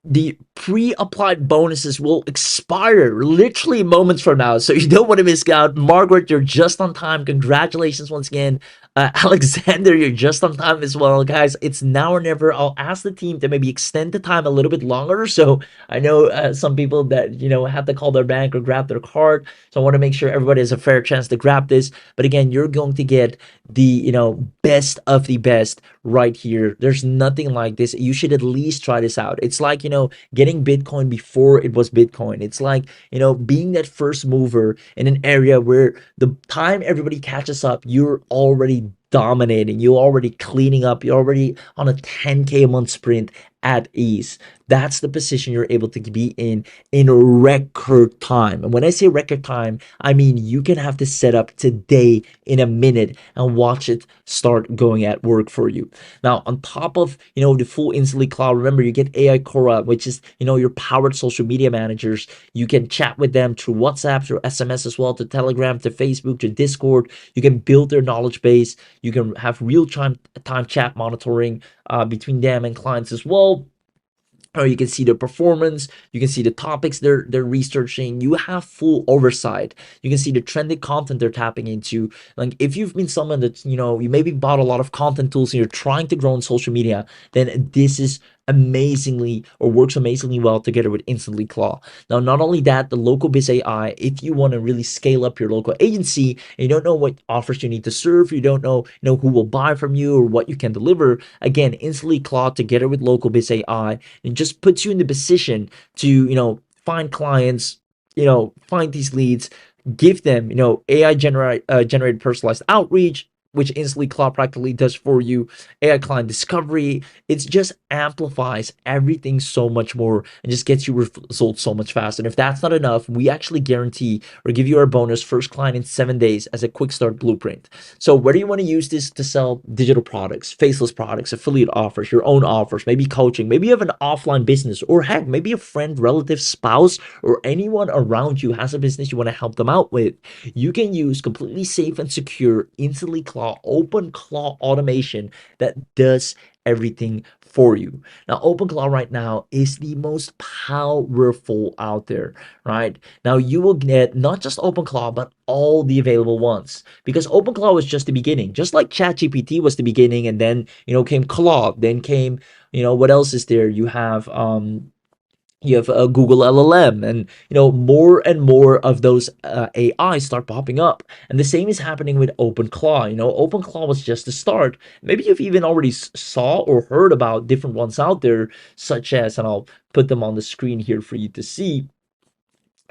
the pre-applied bonuses will expire literally moments from now, so you don't want to miss out. Margaret, you're just on time. Congratulations once again. Alexander, you're just on time as well. Guys, it's now or never. I'll ask the team to maybe extend the time a little bit longer. So I know some people that, have to call their bank or grab their card. So I want to make sure everybody has a fair chance to grab this. But again, you're going to get the, best of the best right here. There's nothing like this. You should at least try this out. It's like, getting Bitcoin before it was Bitcoin. It's like, being that first mover in an area where the time everybody catches up, you're already dominating. You're already cleaning up. You're already on a 10K a month sprint at ease. That's the position you're able to be in record time. And when I say record time, I mean you can have this set up today in a minute and watch it start going at work for you. Now, on top of the full Instantly Cloud, remember you get AI Cora, which is your powered social media managers. You can chat with them through WhatsApp, through SMS as well, to Telegram, to Facebook, to Discord. You can build their knowledge base. You can have real time chat monitoring between them and clients as well, or you can see the performance, you can see the topics they're researching. You have full oversight. You can see the trending content they're tapping into. Like, if you've been someone that's you maybe bought a lot of content tools and you're trying to grow on social media, then this is amazingly, or works amazingly well together with Instantly Claw. Now, not only that, the local biz AI, if you want to really scale up your local agency and you don't know what offers you need to serve, you don't know who will buy from you or what you can deliver, again, Instantly Claw together with local biz AI, it just puts you in the position to find clients, find these leads, give them AI generated personalized outreach, which Instantly Cloud practically does for you, AI client discovery. It just amplifies everything so much more and just gets you results so much faster. And if that's not enough, we actually guarantee or give you our bonus first client in 7 days as a quick start blueprint. So whether you want to use this to sell digital products, faceless products, affiliate offers, your own offers, maybe coaching, maybe you have an offline business, or heck, maybe a friend, relative, spouse, or anyone around you has a business you want to help them out with, you can use completely safe and secure Instantly Claw open claw automation that does everything for you. Now, OpenClaw right now is the most powerful out there, right? Now, you will get not just OpenClaw, but all the available ones, because OpenClaw was just the beginning, just like ChatGPT was the beginning, and then, came Claude, then came, what else is there? You have a Google LLM, and more and more of those AI start popping up, and the same is happening with OpenClaw. OpenClaw was just the start. Maybe you've even already saw or heard about different ones out there, such as, and I'll put them on the screen here for you to see.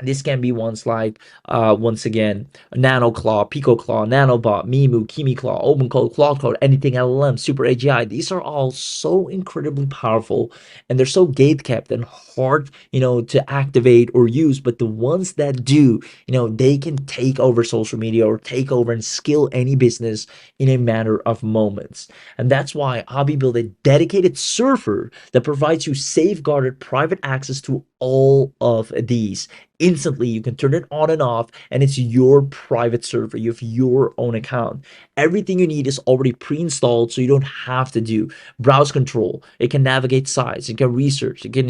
This can be ones like, once again, NanoClaw, PicoClaw, NanoBot, Mimu, KimiClaw, OpenCode, CloudCode, anything LLM, Super AGI. These are all so incredibly powerful, and they're so gatekept and hard, to activate or use. But the ones that do, they can take over social media or take over and skill any business in a matter of moments. And that's why Abhi built a dedicated server that provides you safeguarded private access to all of these. Instantly, you can turn it on and off, and it's your private server. You have your own account. Everything you need is already pre-installed, so you don't have to do browse control. It can navigate sites, it can research, it can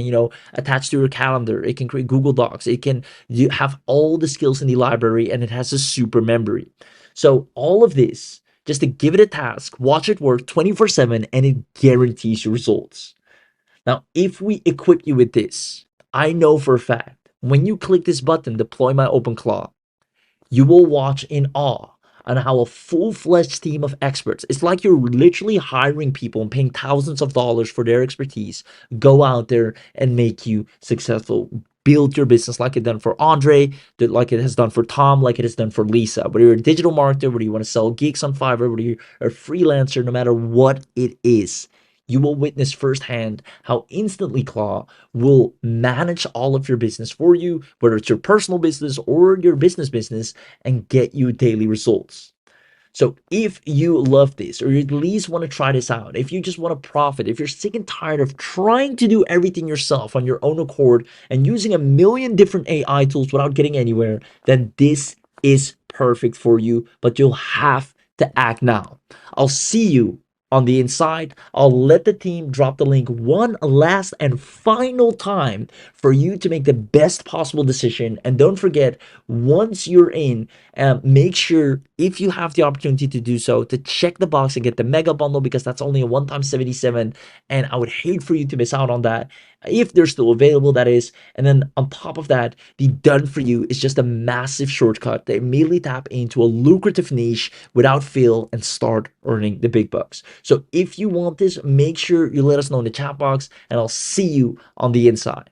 attach to your calendar, it can create Google Docs, it can you have all the skills in the library, and it has a super memory. So all of this, just to give it a task, watch it work 24/7, and it guarantees you results. Now, if we equip you with this, I know for a fact, when you click this button, deploy my OpenClaw, you will watch in awe on how a full-fledged team of experts, it's like you're literally hiring people and paying thousands of dollars for their expertise, go out there and make you successful. Build your business like it done for Andre, like it has done for Tom, like it has done for Lisa. Whether you're a digital marketer, whether you want to sell gigs on Fiverr, whether you're a freelancer, no matter what it is, you will witness firsthand how Instantly Claw will manage all of your business for you, whether it's your personal business or your business, and get you daily results. So if you love this, or you at least want to try this out, if you just want to profit, if you're sick and tired of trying to do everything yourself on your own accord and using a million different AI tools without getting anywhere, then this is perfect for you, but you'll have to act now. I'll see you on the inside. I'll let the team drop the link one last and final time for you to make the best possible decision. And don't forget, once you're in, make sure, if you have the opportunity to do so, to check the box and get the mega bundle, because that's only a one-time 77, and I would hate for you to miss out on that. if they're still available, that is. And then on top of that, the done for you is just a massive shortcut that immediately tap into a lucrative niche without fail and start earning the big bucks. So if you want this, make sure you let us know in the chat box, and I'll see you on the inside.